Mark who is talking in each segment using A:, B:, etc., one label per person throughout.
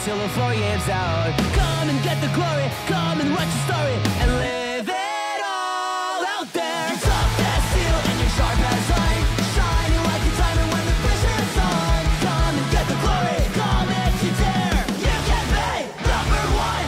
A: till the floor gives out. Come and get the glory, come and write your story, and live it all out there. You're tough as steel and you're sharp as iron, shining like a diamond when the pressure's on. Come and get the glory, come if you dare. You can be number one.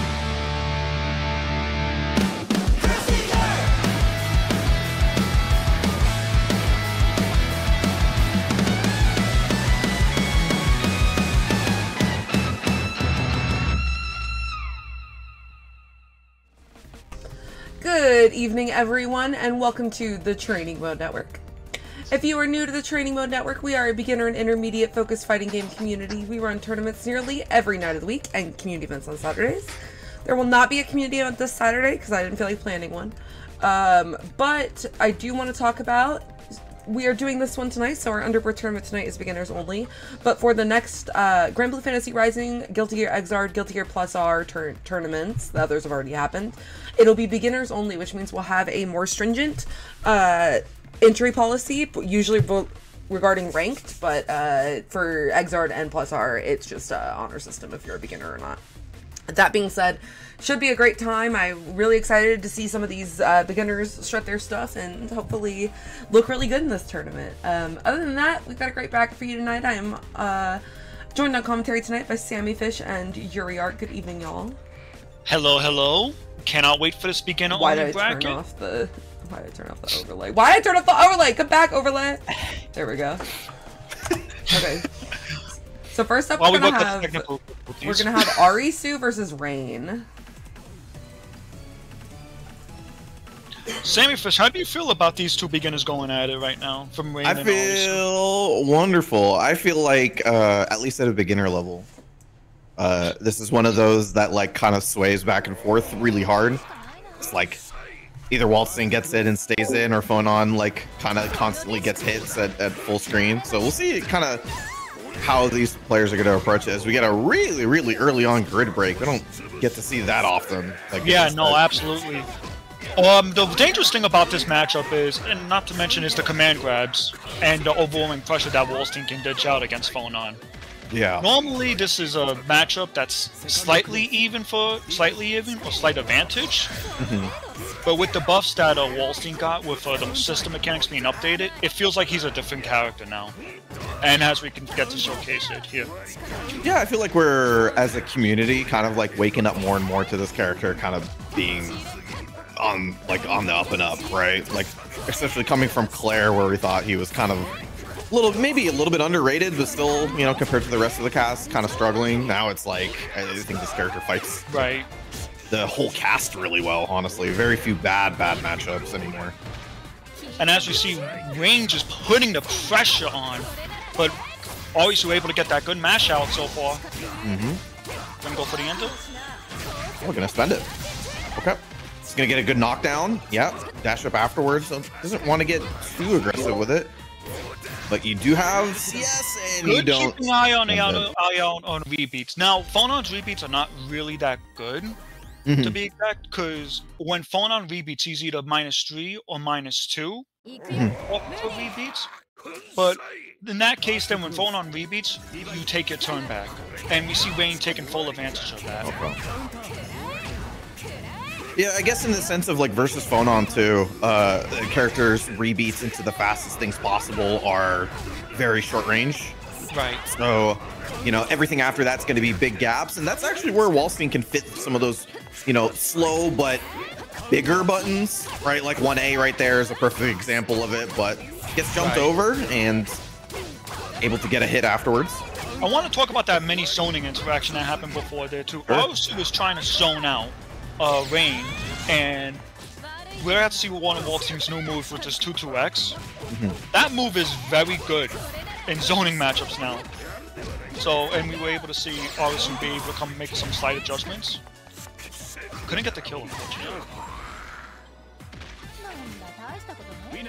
B: Good evening, everyone, and welcome to the Training Mode Network. If you are new to the Training Mode Network, we are a beginner and intermediate focused fighting game community. We run tournaments nearly every night of the week and community events on Saturdays. There will not be a community event this Saturday because I didn't feel like planning one. But I do want to talk about, we are doing this one tonight, so our Underboard tournament tonight is beginners only. But for the next Grand Blue Fantasy Rising, Guilty Gear Xrd, Guilty Gear Plus R tournaments, the others have already happened, it'll be beginners only, which means we'll have a more stringent entry policy, usually regarding ranked, but for Xrd and Plus R, it's just an honor system if you're a beginner or not. That being said, should be a great time. I'm really excited to see some of these beginners strut their stuff and hopefully look really good in this tournament. Other than that, we've got a great bracket for you tonight. I am joined on commentary tonight by Sammy Fish and Yuri Art. Good evening, y'all.
C: Hello, hello. Cannot wait for this beginner only bracket.
B: Why did I turn off the overlay? Why did I turn off the overlay? Come back, overlay. There we go. Okay. So first up, we're gonna have Arisu versus Rain.
C: Sammy Fish, how do you feel about these two beginners going at it right now? From Rain
D: I
C: and
D: feel wonderful. I feel like at least at a beginner level, this is one of those that like kind of sways back and forth really hard. It's like either Waltzing gets it and stays in, or Phonon like kind of constantly gets hits at full screen. So we'll see kind of how these players are going to approach it as we get a really early on grid break. We don't get to see that often. Like
C: yeah, no, absolutely. The dangerous thing about this matchup is, and not to mention, is the command grabs and the overwhelming pressure that Wallstein can dish out against Phonon.
D: Yeah.
C: Normally, this is a matchup that's slightly even or slight advantage. But with the buffs that Wallstein got with the system mechanics being updated, it feels like he's a different character now. And as we can get to showcase it here.
D: Yeah, I feel like we're, as a community, kind of like waking up more and more to this character kind of being on the up and up, right? Like, especially coming from Claire, where we thought he was kind of maybe a little bit underrated, but still, you know, compared to the rest of the cast, kind of struggling. Now it's like, I think this character fights the whole cast really well, honestly. Very few bad matchups anymore.
C: And as you see, Rain just putting the pressure on, but always able to get that good mash out so far. Gonna go for the enter.
D: We're gonna spend it. Okay. It's gonna get a good knockdown. Yeah. Dash up afterwards. So doesn't want to get too aggressive with it. But you do have CS, and you don't.
C: Keep an eye on rebeats. Now, Phonon's rebeats are not really that good, to be exact, because when Phonon rebeats, he's either -3 or -2 for rebeats. But in that case, then when Phonon rebeats, you take your turn back, and we see Rain taking full advantage of that.
D: Okay. Yeah, I guess in the sense of like versus Phonon too, the characters' rebeats into the fastest things possible are very short range.
C: Right.
D: So, you know, everything after that's going to be big gaps, and that's actually where Wallstein can fit some of those, you know, slow but bigger buttons, right? Like 1A right there is a perfect example of it, but gets jumped over and able to get a hit afterwards.
C: I want to talk about that mini zoning interaction that happened before there too.
D: Sure.
C: Arisu was trying to zone out Rain, and we're at to see one of Wallstein's new moves, which is 2-2X. That move is very good in zoning matchups now. So, and we were able to see Arisu be able to make some slight adjustments. Couldn't get the kill, unfortunately.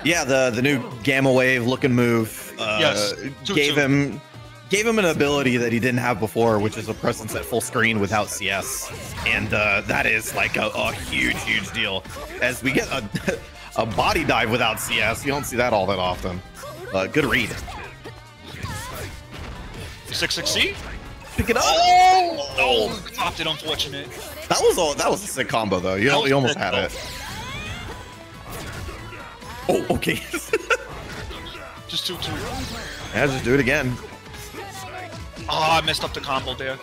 D: Yeah, the new Gamma Wave looking move gave him an ability that he didn't have before, which is a presence at full screen without CS, and that is like a huge deal. As we get a body dive without CS, you don't see that all that often. Good read.
C: 6-6C?
D: Pick it up.
C: Oh, dropped it. Unfortunate.
D: That was a sick combo though. You almost had it. Oh, okay.
C: Just 2-2.
D: Yeah, just do it again.
C: Oh, I messed up the combo there.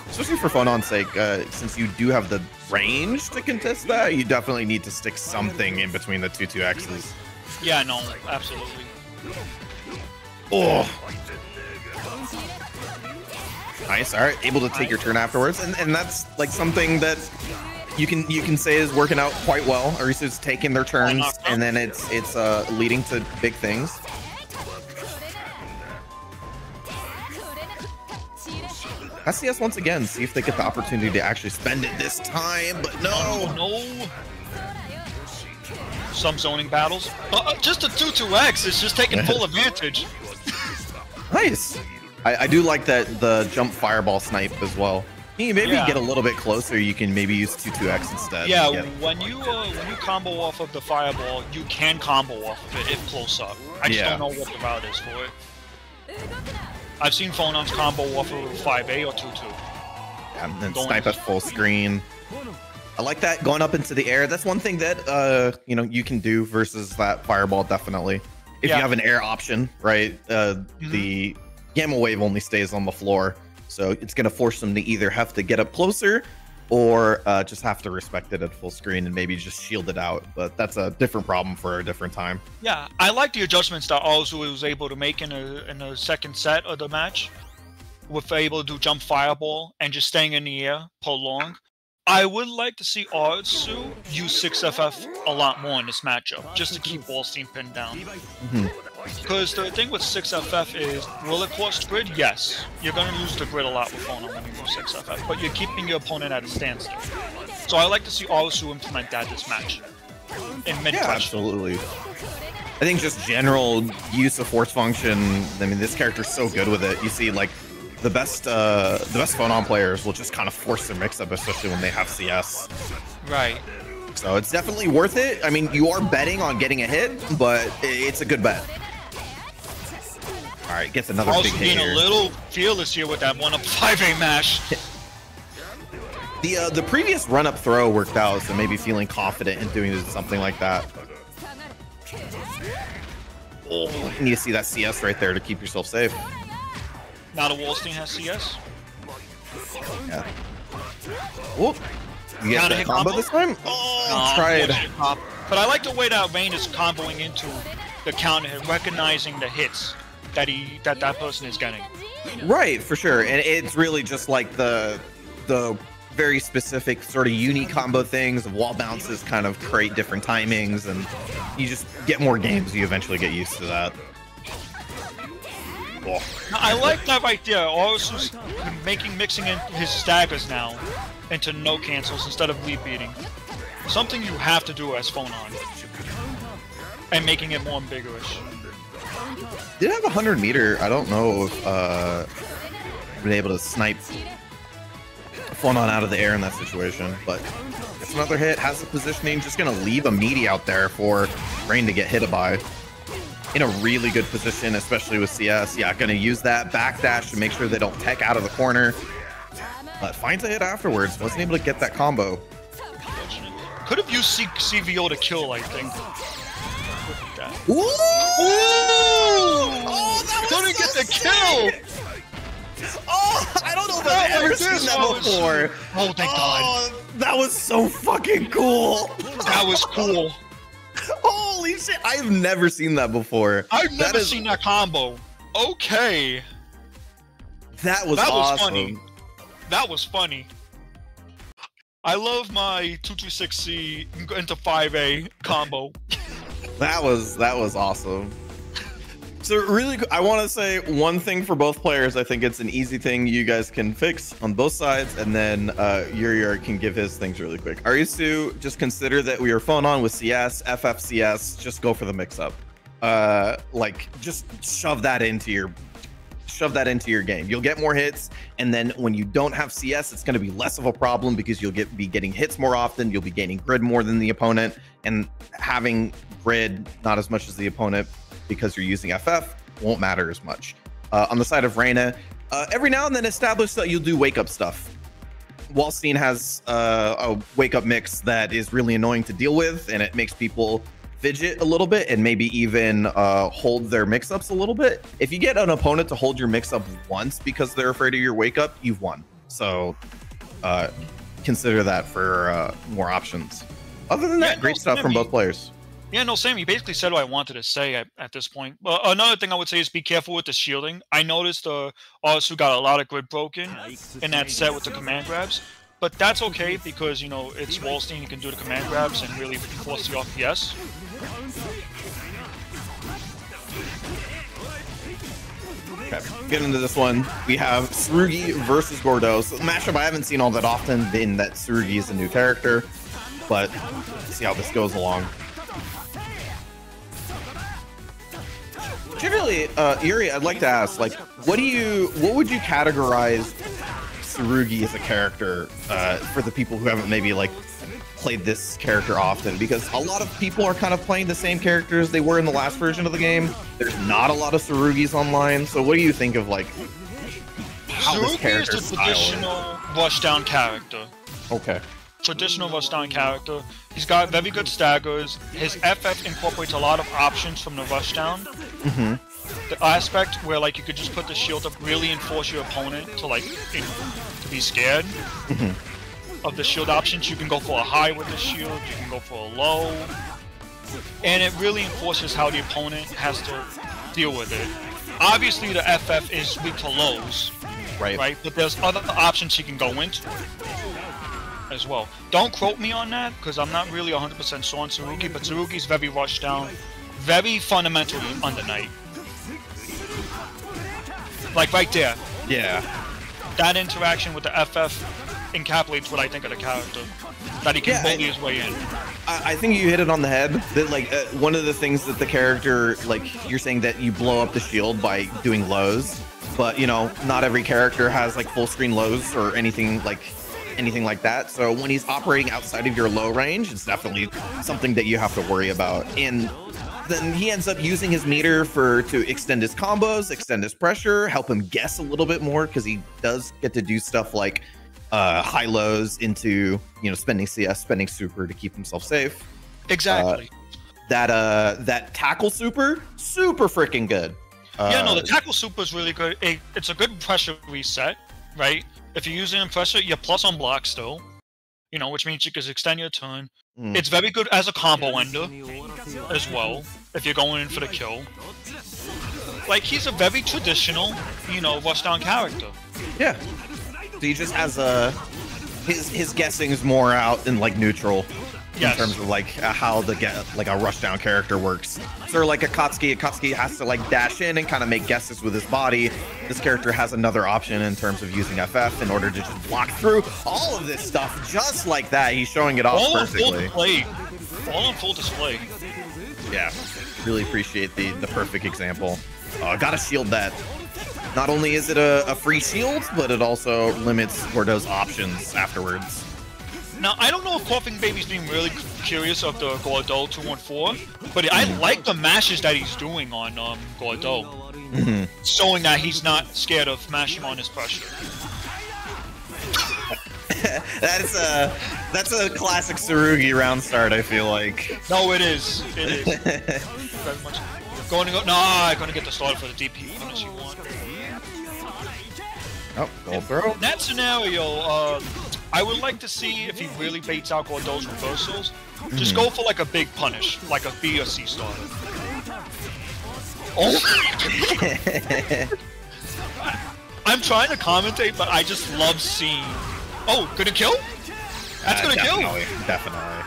D: Especially for Fonon's sake, since you do have the range to contest that, you definitely need to stick something in between the 2-2Xs.
C: Yeah, no, absolutely.
D: Oh. Nice. All right, able to take your turn afterwards, and that's like something that you can say is working out quite well. Arisu's taking their turns, and then it's leading to big things. SCS once again, see if they get the opportunity to actually spend it this time, but no.
C: No. Some zoning battles. Just a 2-2X is just taking full advantage.
D: Nice. I do like that the jump fireball snipe as well. Can you maybe get a little bit closer? You can maybe use 2-2X instead.
C: Yeah, when you combo off of the fireball, you can combo off of it if close up. I just don't know what the route is for it. I've seen Fonon's combo off of 5A or 2-2.
D: Yeah, and then snipe at full screen. I like that going up into the air. That's one thing that you can do versus that fireball definitely. If you have an air option, right? The gamma wave only stays on the floor, so it's gonna force them to either have to get up closer or just have to respect it at full screen and maybe just shield it out. But that's a different problem for a different time.
C: Yeah, I like the adjustments that Arzu was able to make in a second set of the match, with able to do jump fireball and just staying in the air prolong. I would like to see Arzu use 6FF a lot more in this matchup, just to keep Wallstein pinned down. Because the thing with 6FF is, will it cost grid? Yes. You're going to lose the grid a lot with Fonon when you use 6FF, but you're keeping your opponent at a standstill. So I like to see Arzu implement that this match. In mid
D: absolutely. I think just general use of force function, I mean, this character's so good with it. You see, like, the best Fonon players will just kind of force their mix-up, especially when they have CS.
C: Right.
D: So it's definitely worth it. I mean, you are betting on getting a hit, but it's a good bet. All right, gets another big hit here.
C: Also being a little fearless here with that 1-up 5A mash.
D: The previous run-up throw worked out, so maybe feeling confident in doing something like that. Oh, you need to see that CS right there to keep yourself safe.
C: Now the Wallstein has CS.
D: Yeah. Whoop. You get that combo this time? Oh, tried.
C: But I like the way that Rain is comboing into the counter, recognizing the hits that person is getting.
D: Right, for sure. And it's really just like the very specific sort of unique combo things of wall bounces kind of create different timings, and you just get more games, you eventually get used to that. Oh.
C: Now, I like that right there. Arzu's mixing in his staggers now into no cancels instead of lead beating. Something you have to do as Fonon. And making it more ambiguous.
D: Did have a 100-meter. I don't know if I've been able to snipe Fonon out of the air in that situation, but it's another hit, has the positioning, just gonna leave a meaty out there for Rain to get hit by. In a really good position, especially with CS. Yeah, gonna use that backdash to make sure they don't tech out of the corner. But finds a hit afterwards. Wasn't able to get that combo.
C: Could have used CVO to kill, I think.
D: Ooh!
C: Oh, that was couldn't get the kill!
D: Oh, I don't know if I've ever seen that before.
C: Oh, thank God.
D: That was so fucking cool.
C: That was cool.
D: Holy shit, I've never seen that before.
C: I've never seen that combo. Okay.
D: That was awesome.
C: Funny. That was funny. I love my 226C into 5A combo.
D: That was awesome. So really, I want to say one thing for both players. I think it's an easy thing you guys can fix on both sides, and then Yuri can give his things really quick. Arisu, just consider that we are Fonon with CS, FFCS. Just go for the mix-up. Like, just shove that into your game. You'll get more hits, and then when you don't have CS, it's going to be less of a problem because you'll be getting hits more often. You'll be gaining grid more than the opponent, and having grid not as much as the opponent because you're using FF won't matter as much. On the side of Reyna, Every now and then establish that you'll do wake up stuff. Wallstein has a wake up mix that is really annoying to deal with, and it makes people fidget a little bit and maybe even hold their mix ups a little bit. If you get an opponent to hold your mix up once because they're afraid of your wake up, you've won. So consider that for more options. Other than that, great stuff from both players.
C: Yeah, no, Sam, you basically said what I wanted to say at this point. Well, another thing I would say is be careful with the shielding. I noticed Arisu got a lot of grid broken in that set with the command grabs, but that's okay because, you know, it's Wallstein, you can do the command grabs and really force the FPS.
D: Okay, get into this one. We have Tsurugi versus Gordeau. So matchup I haven't seen all that often, in that Tsurugi is a new character, but let's see how this goes along. Generally, Yuri, I'd like to ask, like, what would you categorize Tsurugi as a character for the people who haven't maybe like played this character often? Because a lot of people are kind of playing the same characters they were in the last version of the game. There's not a lot of Tsurugis online, so what do you think of like how this character
C: is a traditional rushdown character.
D: Okay.
C: Traditional rushdown character. He's got very good staggers. His FF incorporates a lot of options from the rushdown. The aspect where like you could just put the shield up really and force your opponent to like to be scared of the shield options. You can go for a high with the shield, you can go for a low, and it really enforces how the opponent has to deal with it. Obviously the FF is weak to lows, right? But there's other options he can go into as well. Don't quote me on that because I'm not really 100% sure on Tsurugi, but Tsurugi's very rushed down, very fundamentally under Knight. Like right there.
D: Yeah.
C: That interaction with the FF encapsulates what I think of the character. That he can bully his way in.
D: I think you hit it on the head. That like one of the things that the character, like you're saying that you blow up the shield by doing lows, but you know, not every character has like full screen lows or anything like that. So when he's operating outside of your low range, it's definitely something that you have to worry about. And then he ends up using his meter to extend his combos, extend his pressure, help him guess a little bit more, because he does get to do stuff like high lows into, you know, spending CS, spending super to keep himself safe.
C: Exactly.
D: That tackle super freaking good.
C: Yeah, no, the tackle super is really good. It's a good pressure reset, right? If you're using pressure, you're plus on block still, you know, which means you can extend your turn. It's very good as a combo ender as well, if you're going in for the kill. Like, he's a very traditional, you know, rushdown character.
D: Yeah. So he just has his guessing is more out in like neutral in terms of like how the like a rushdown character works. So like Akatsuki has to like dash in and kind of make guesses with his body. This character has another option in terms of using FF in order to just block through all of this stuff just like that. He's showing it off perfectly.
C: All on full display.
D: Yeah, really appreciate the perfect example. Gotta shield that. Not only is it a free shield, but it also limits Gordeau's options afterwards.
C: Now, I don't know if Coughing Baby's being really curious of the Gordeau 214, but I like the mashes that he's doing on Gordeau. Showing that he's not scared of mashing on his pressure.
D: That's a classic Tsurugi round start, I feel like.
C: No, it is. It is. Very much. I'm gonna get the start for the DP punish you want.
D: Oh, gold throw.
C: In that scenario, I would like to see if he really baits out Gordeau's reversals. Just go for like a big punish, like a B or C starter. Oh! I'm trying to commentate, but I just love seeing. Oh, gonna kill? That's gonna kill.
D: Definitely.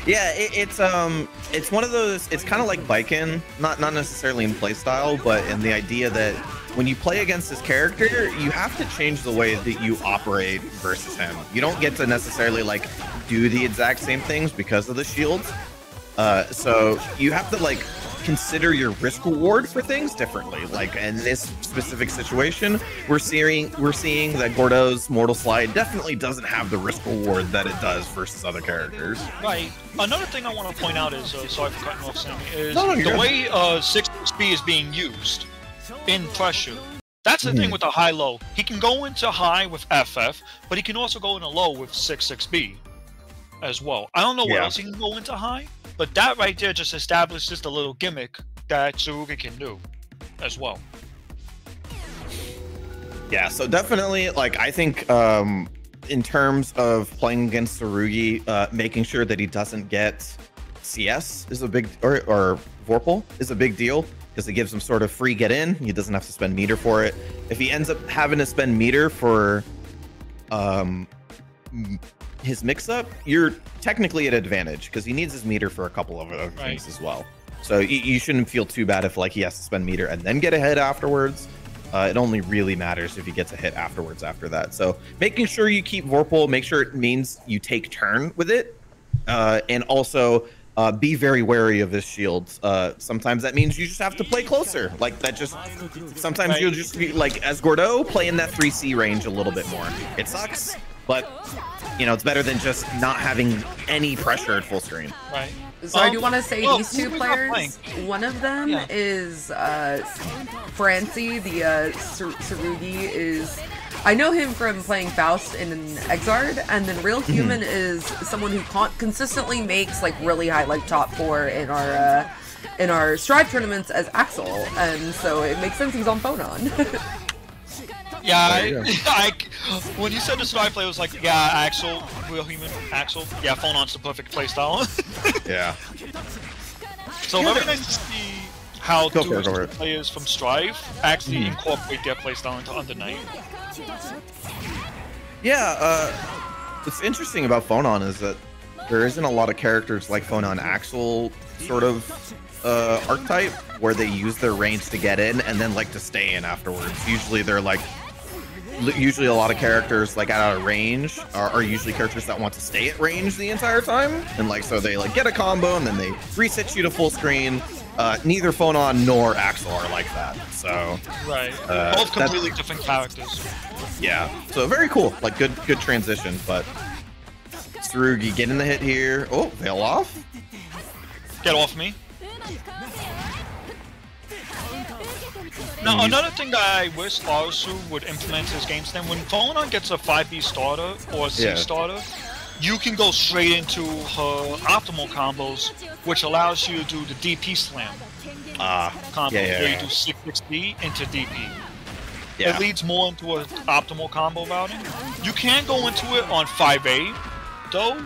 D: Yeah, it's one of those. It's kind of like Baiken, not necessarily in playstyle, but in the idea that when you play against this character, you have to change the way that you operate versus him. You don't get to necessarily like do the exact same things because of the shields. So you have to like consider your risk reward for things differently. Like in this specific situation, we're seeing that Gordeau's Mortal Slide definitely doesn't have the risk reward that it does versus other characters.
C: Right. Another thing I want to point out is, sorry for cutting off, Sammy, is the way 6 speed is being used in pressure. That's the thing with the high-low. He can go into high with FF, but he can also go into low with 6-6B as well. I don't know what else he can go into high, but that right there just establishes the little gimmick that Tsurugi can do as well.
D: Yeah, so definitely, like, I think in terms of playing against Tsurugi, making sure that he doesn't get CS is a big, or Vorpal is a big deal, because it gives him sort of free get in. He doesn't have to spend meter for it. If he ends up having to spend meter for his mix-up, you're technically at advantage, because he needs his meter for a couple of other things as well. So you shouldn't feel too bad if like he has to spend meter and then get a hit afterwards. It only really matters if he gets a hit afterwards after that. So making sure you keep Vorpal, make sure it means you take turn with it, and also be very wary of his shields. Sometimes that means you just have to play closer. Like that just, sometimes you'll just be like, as Gordeau, play in that 3C range a little bit more. It sucks, but you know, it's better than just not having any pressure at full screen.
C: Right.
B: So I do want to say these two players, one of them is Francie, the Tsurugi is, I know him from playing Faust in Exard, and then Real Human is someone who consistently makes like really high, like top 4 in our Strive tournaments as Axel, and so it makes sense he's on Phonon.
C: Yeah, when you said the Strive play, I was like, yeah, Axel, Real Human, Axel. Yeah, Phonon's the perfect playstyle.
D: Yeah.
C: So very nice to see how two players from Strive actually incorporate their playstyle into Under Night.
D: Yeah, what's interesting about Phonon is that there isn't a lot of characters like Phonon Axel sort of archetype where they use their range to get in and then like to stay in afterwards. Usually they're like, usually a lot of characters like out of range are usually characters that want to stay at range the entire time, and like so they like get a combo and then they reset you to full screen. Neither Phonon nor Axel are like that, so
C: both completely different characters.
D: Yeah, so very cool, like good transition. But Tsurugi getting the hit here. Oh, veil off.
C: Get off me. Now, another thing that I wish Arasu would implement his game stand, when Phonon gets a 5B starter or a C starter, you can go straight into her optimal combos, which allows you to do the DP slam combo, where you do 6D into DP. It leads more into an optimal combo routing. You can go into it on 5A, though.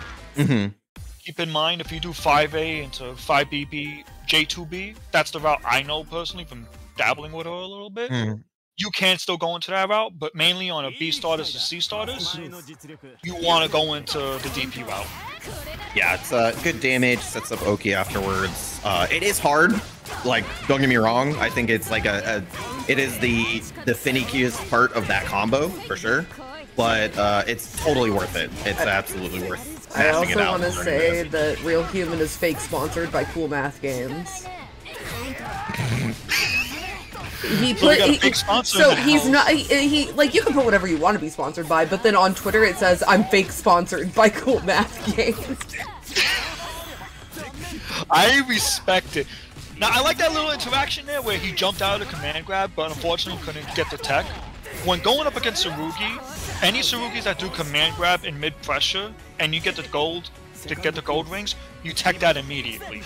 C: Keep in mind, if you do 5A into 5BB, J2B, that's the route I know personally from dabbling with her a little bit. You can still go into that route, but mainly on a B starters to C starters, you want to go into the DP route.
D: Yeah, it's good damage, sets up Oki afterwards. It is hard, like, don't get me wrong. I think it's like it is the finickiest part of that combo, for sure. But it's totally worth it. It's absolutely worth it.
B: I also want to say that Real Human is fake sponsored by Cool Math Games. He's not. He like, you can put whatever you want to be sponsored by, but then on Twitter it says I'm fake sponsored by Cool Math Games.
C: I respect it. Now I like that little interaction there where he jumped out of the command grab, but unfortunately couldn't get the tech. When going up against Tsurugi, any Tsurugis that do command grab in mid pressure and you get the gold to get the gold rings, you tech that immediately.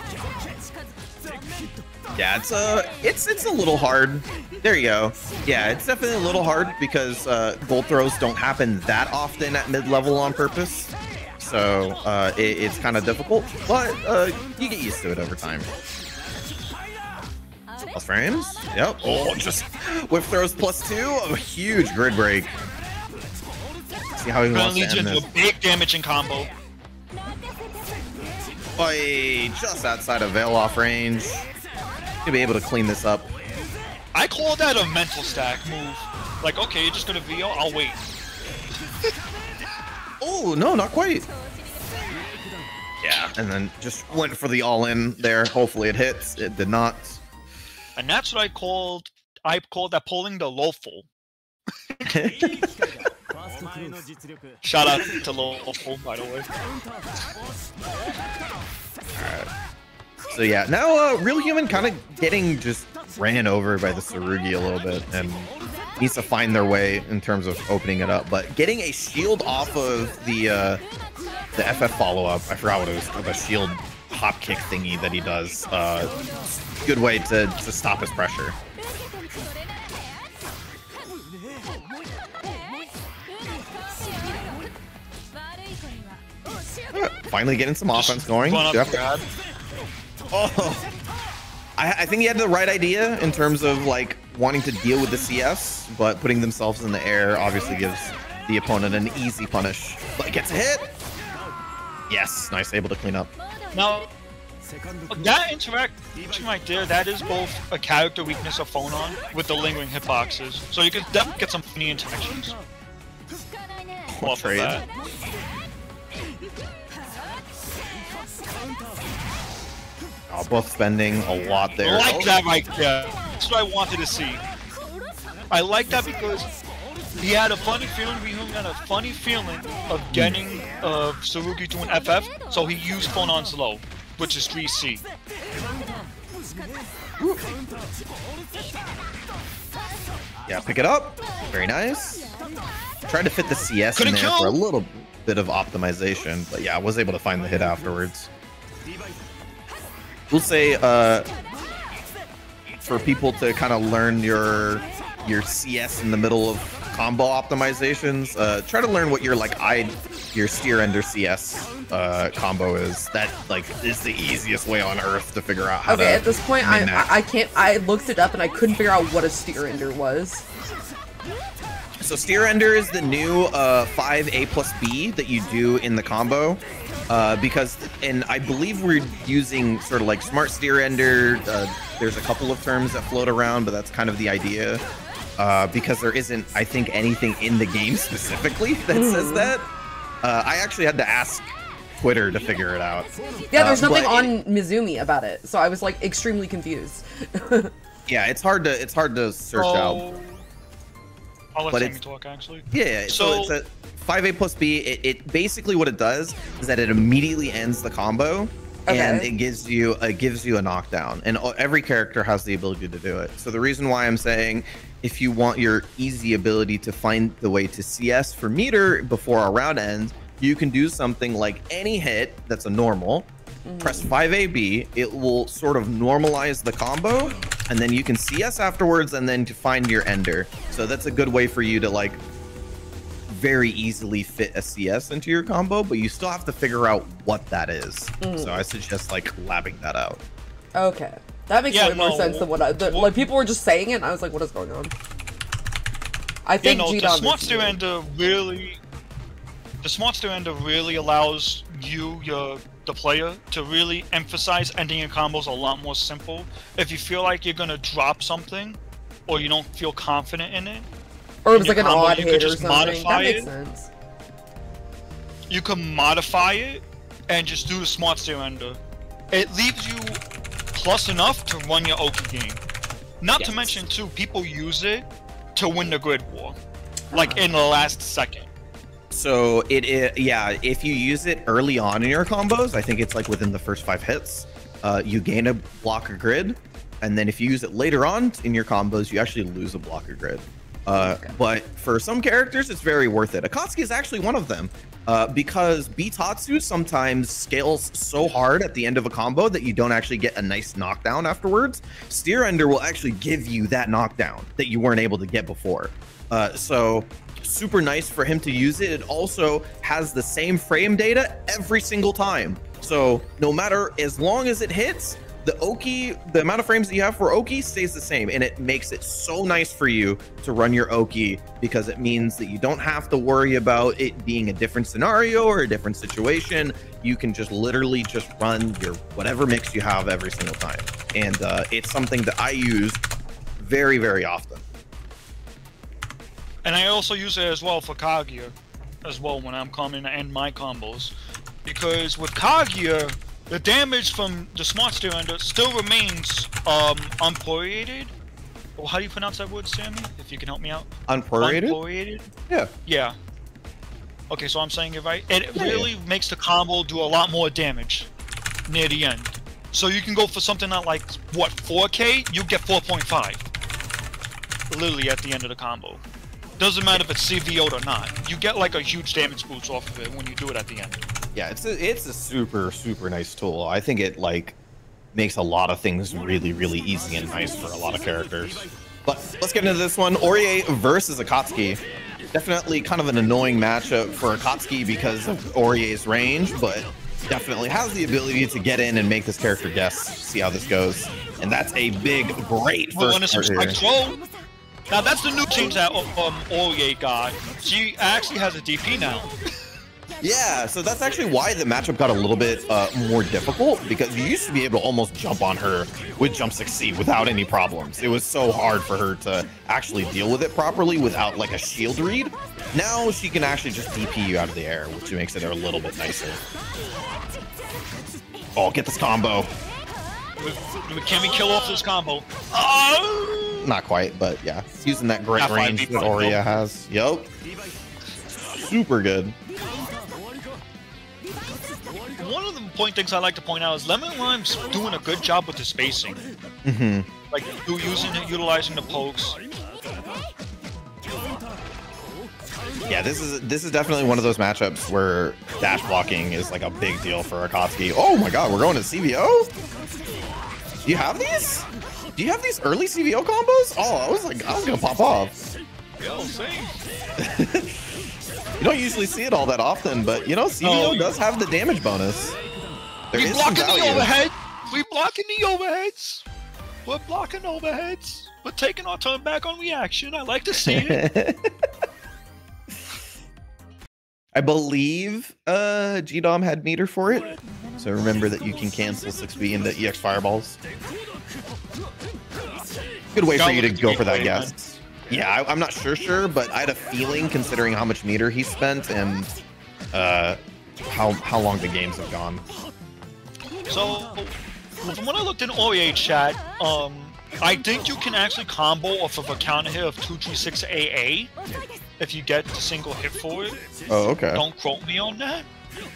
D: Yeah, it's a little hard. There you go. Yeah, it's definitely a little hard because gold throws don't happen that often at mid-level on purpose. So it's kind of difficult, but you get used to it over time. Plus frames. Yep. Oh, just whip throws +2. A huge grid break. See how he wants to end this.
C: A big damaging combo.
D: Boy, just outside of veil off range. To be able to clean this up.
C: I call that a mental stack move. Like, okay, you're just gonna VO, I'll wait.
D: Oh, no, not quite. Yeah, and then just went for the all-in there. Hopefully it hits. It did not.
C: And that's what I called that pulling the lawful. Shout out to lawful, by the way.
D: Alright. So yeah, now Real Human kind of getting just ran over by the Tsurugi a little bit, and needs to find their way in terms of opening it up. But getting a shield off of the FF follow-up, I forgot what it was, the shield hop kick thingy that he does. Good way to stop his pressure. Finally getting some offense going. Oh, I think he had the right idea in terms of like wanting to deal with the CS, but putting themselves in the air obviously gives the opponent an easy punish. But gets a hit. Yes, nice, able to clean up.
C: Now, that interaction right there, that is both a character weakness of Phonon with the lingering hitboxes. So you can definitely get some funny interactions. Off of that.
D: Oh, both spending a lot there.
C: I like that right there. That's what I wanted to see. I like that because he had a funny feeling, Rihun had a funny feeling of getting Tsurugi to an FF, so he used Phonon's low, which is 3C.
D: Yeah, pick it up. Very nice. Tried to fit the CS in there for a little bit of optimization, but yeah, I was able to find the hit afterwards. We'll say for people to kind of learn your CS in the middle of combo optimizations, try to learn what your your steer ender CS combo is. That like is the easiest way on earth to figure out how to.
B: Okay, at this point I can't. I looked it up and I couldn't figure out what a steer ender was.
D: So steer ender is the new 5A plus B that you do in the combo. Because, and I believe we're using sort of like smart steer ender. There's a couple of terms that float around, but that's kind of the idea. Because there isn't, I think, anything in the game specifically that says that. I actually had to ask Twitter to figure it out.
B: Yeah, there's nothing on Mizumi about it, so I was like extremely confused.
D: Yeah, it's hard to search out.
C: I'll let Sammy talk actually.
D: Yeah, so it's a 5A plus B. It basically what it does is that it immediately ends the combo, and it gives you a knockdown. And every character has the ability to do it. So the reason why I'm saying, if you want your easy ability to find the way to CS for meter before our round ends, you can do something like any hit that's a normal. Press 5AB, it will sort of normalize the combo, and then you can CS afterwards, and then to find your ender. So that's a good way for you to like very easily fit a CS into your combo, but you still have to figure out what that is. So I suggest like labbing that out.
B: Okay, that makes way more sense than what like people were just saying it, and I was like, what is going on? I think
C: the smart steer ender really, allows you, the player, to really emphasize ending your combos a lot more simple. If you feel like you're gonna drop something, or you don't feel confident in it,
B: or it was like an odd hit or something, that makes sense.
C: You can modify it and just do the smart steer ender. It leaves you plus enough to run your Oki game. Not to mention too, people use it to win the grid war, like in the last second.
D: So yeah, if you use it early on in your combos, I think it's like within the first 5 hits, you gain a block or grid, and then if you use it later on in your combos, you actually lose a block or grid. But for some characters, it's very worth it. Akatsuki is actually one of them, because Bitatsu sometimes scales so hard at the end of a combo that you don't actually get a nice knockdown afterwards. Steer Ender will actually give you that knockdown that you weren't able to get before. So super nice for him to use it. It also has the same frame data every single time. So no matter, as long as it hits, the Oki, the amount of frames that you have for Oki stays the same, and it makes it so nice for you to run your Oki, because it means that you don't have to worry about it being a different scenario or a different situation. You can just literally just run your whatever mix you have every single time. And it's something that I use very, very often.
C: And I also use it as well for Kaguya as well when I'm coming to end my combos. Because with Kaguya, the damage from the smart steer ender still remains unprorated. Well, how do you pronounce that word, Sammy? If you can help me out.
D: Unprorated?
C: Unprorated?
D: Yeah.
C: Yeah. Okay, so I'm saying it right. It really makes the combo do a lot more damage near the end. So you can go for something not like, what, 4K? You get 4.5. literally at the end of the combo. Doesn't matter if it's CVO'd or not. You get like a huge damage boost off of it when you do it at the end.
D: Yeah, it's a super nice tool. I think it like makes a lot of things really easy and nice for a lot of characters. But let's get into this one. Aurier versus Akatsuki. Definitely kind of an annoying matchup for Akatsuki because of Aurier's range, but definitely has the ability to get in and make this character guess. See how this goes. And that's a great first start here.
C: Now that's the new change that Aurier got. She actually has a DP now.
D: Yeah, so that's actually why the matchup got a little bit more difficult, because you used to be able to almost jump on her with jump 6C without any problems. It was so hard for her to actually deal with it properly without like a shield read. Now she can actually just DP you out of the air, which makes it a little bit nicer. Oh, get this combo.
C: Can we kill off this combo?
D: Not quite, but yeah. Using that great range that Aurier has. Yup. Super good.
C: One of the things I like to point out is Lemon Lime's doing a good job with the spacing. Like utilizing the pokes.
D: Yeah, this is definitely one of those matchups where dash blocking is like a big deal for Akatsuki. Oh my god, we're going to CVO? Do you have these? Do you have these early CVO combos? Oh, I was gonna pop off.
C: Yo, same.
D: You don't usually see it all that often, but you know, CVO does have the damage bonus.
C: We blocking the overhead. We blocking the overheads. We're blocking overheads. We're taking our turn back on reaction. I like to see it.
D: I believe GDOM had meter for it, so remember that you can cancel 6B into EX fireballs. Good way for you to go for that guess. Yeah, I'm not sure, but I had a feeling, considering how much meter he spent and how long the games have gone.
C: So, from when I looked in Aurier chat, I think you can actually combo off of a counter hit of 236 AA if you get the single hit for it.
D: Oh, okay.
C: Don't quote me on that.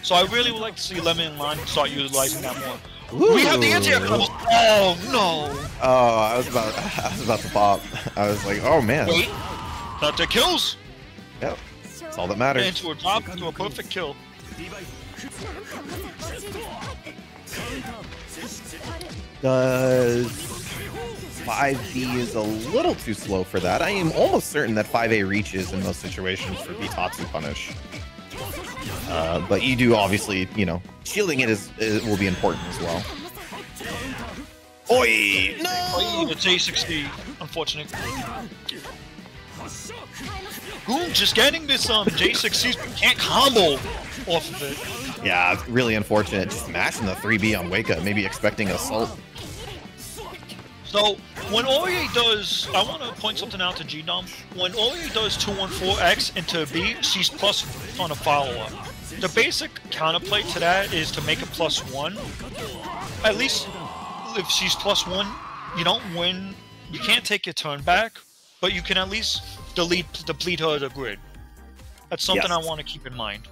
C: So I really would like to see Lemon and Lime start utilizing that more.
D: Ooh.
C: We have the anti-air combo. Oh no!
D: Oh, I was about to pop. I was like, oh man.
C: Wait, that kills.
D: Yep, that's all that matters.
C: Into a drop, into a perfect kill.
D: Does 5B is a little too slow for that. I am almost certain that 5A reaches in most situations for Bitatsu punish. But you do obviously, you know, shielding it will be important as well. Oi! No!
C: The J60, unfortunate. Goon just getting this J60 can't combo off of it.
D: Yeah, it's really unfortunate. Just mashing the 3B on Wake Up, maybe expecting assault.
C: So, when Aurier does, I want to point something out to GDOM. When Aurier does 214X into B, she's plus on a follow-up. The basic counterplay to that is to make it +1. At least, if she's +1, you don't win. You can't take your turn back, but you can at least deplete her of the grid. That's something I want to keep in mind.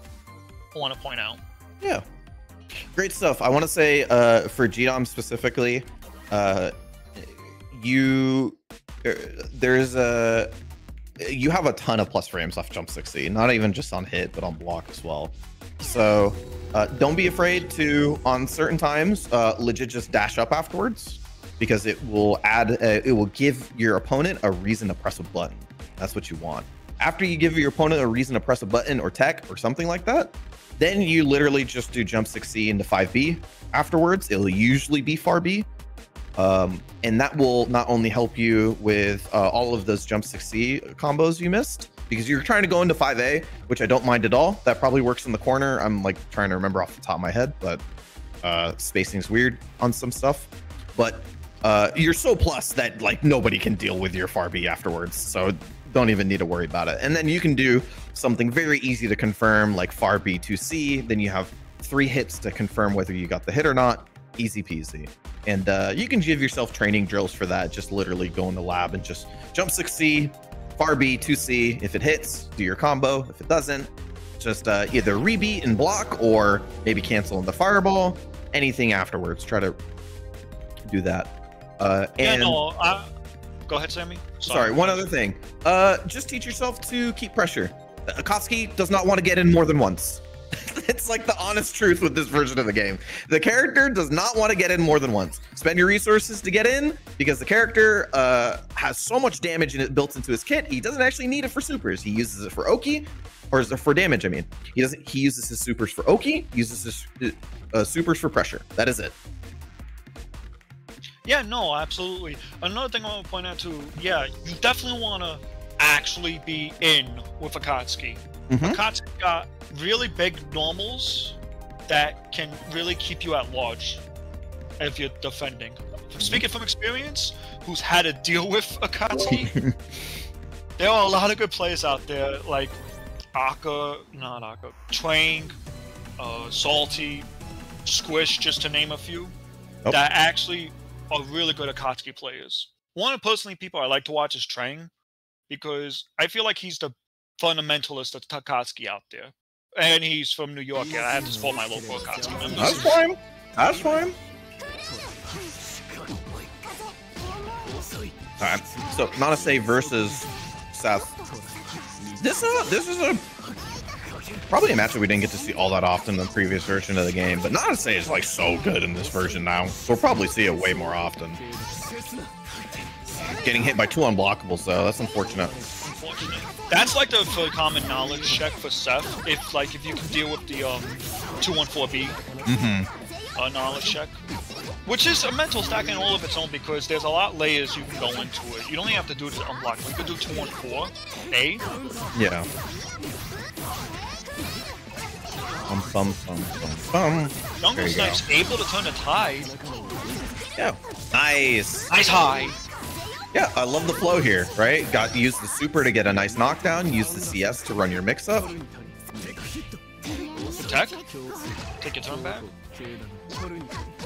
C: I want to point out.
D: Yeah. Great stuff. I want to say, for GDOM specifically, you have a ton of plus frames off jump 6C, not even just on hit, but on block as well. So don't be afraid to, on certain times, legit just dash up afterwards, because it will give your opponent a reason to press a button. That's what you want. After you give your opponent a reason to press a button or tech or something like that, then you literally just do jump 6C into 5B afterwards. It'll usually be far B. And that will not only help you with all of those jump 6C combos you missed, because you're trying to go into 5A, which I don't mind at all. That probably works in the corner. I'm like trying to remember off the top of my head, but spacing's weird on some stuff. But you're so plus that like nobody can deal with your far B afterwards, so don't even need to worry about it. And then you can do something very easy to confirm, like far B 2C. Then you have 3 hits to confirm whether you got the hit or not. Easy peasy. And you can give yourself training drills for that. Just literally go in the lab and just jump 6C, far B 2C. If it hits, do your combo. If it doesn't, just either rebeat and block, or maybe cancel in the fireball. Anything afterwards, try to do that.
C: Go ahead, Sammy.
D: Sorry, one other thing. Just teach yourself to keep pressure. Akatsuki does not want to get in more than once. It's like the honest truth with this version of the game. The character does not want to get in more than once. Spend your resources to get in because the character has so much damage in it built into his kit. He doesn't actually need it for supers. He uses it for Oki, or for damage. I mean, he uses his supers for Oki. Uses his supers for pressure. That is it.
C: Yeah, no, absolutely. Another thing I want to point out too, yeah, you definitely want to actually be in with Akatsuki. Akatsuki got really big normals that can really keep you at large if you're defending. Speaking from experience, who's had to deal with Akatsuki, there are a lot of good players out there like Twang, Salty, Squish, just to name a few, that actually are really good Akatsuki players. One of personally people I like to watch is Trang, because I feel like he's the fundamentalist of Akatsuki out there. And he's from New York, and I have to support my local Akatsuki members.
D: That's fine. That's fine. Alright, so Nanase versus Seth. This is probably a match that we didn't get to see all that often in the previous version of the game, but Nanase is like so good in this version now. We'll probably see it way more often. Getting hit by 2 unblockables though, that's unfortunate.
C: That's like the common knowledge check for Seth. If you can deal with the 214B knowledge check, which is a mental stack in all of its own, because there's a lot layers you can go into it. You don't even have to do it to unblock. You could do 214A.
D: Yeah.
C: Jungle Snipe's able to turn the tide.
D: Yeah. Nice.
C: Nice high.
D: Yeah, I love the flow here, right? Use the super to get a nice knockdown, use the CS to run your mix-up.
C: Attack. Take your turn back.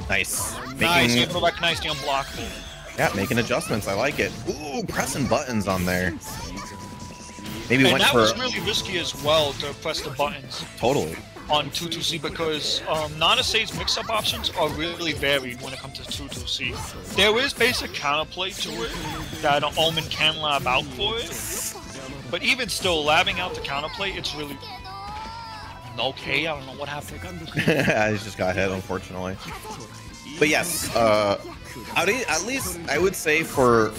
D: Nice.
C: Nice, able to recognize the unblockable.
D: Yeah, making adjustments, I like it. Ooh, pressing buttons on there. Maybe
C: and
D: went
C: that
D: for...
C: was really risky as well, to press the buttons.
D: Totally.
C: On 2-2C, because Nanase's mix-up options are really varied when it comes to 2-2C. There is basic counterplay to it that an Omen can lab out for it, but even still, labbing out the counterplay, it's really okay. I don't know what happened.
D: I just got hit, unfortunately. But yes, at least I would say for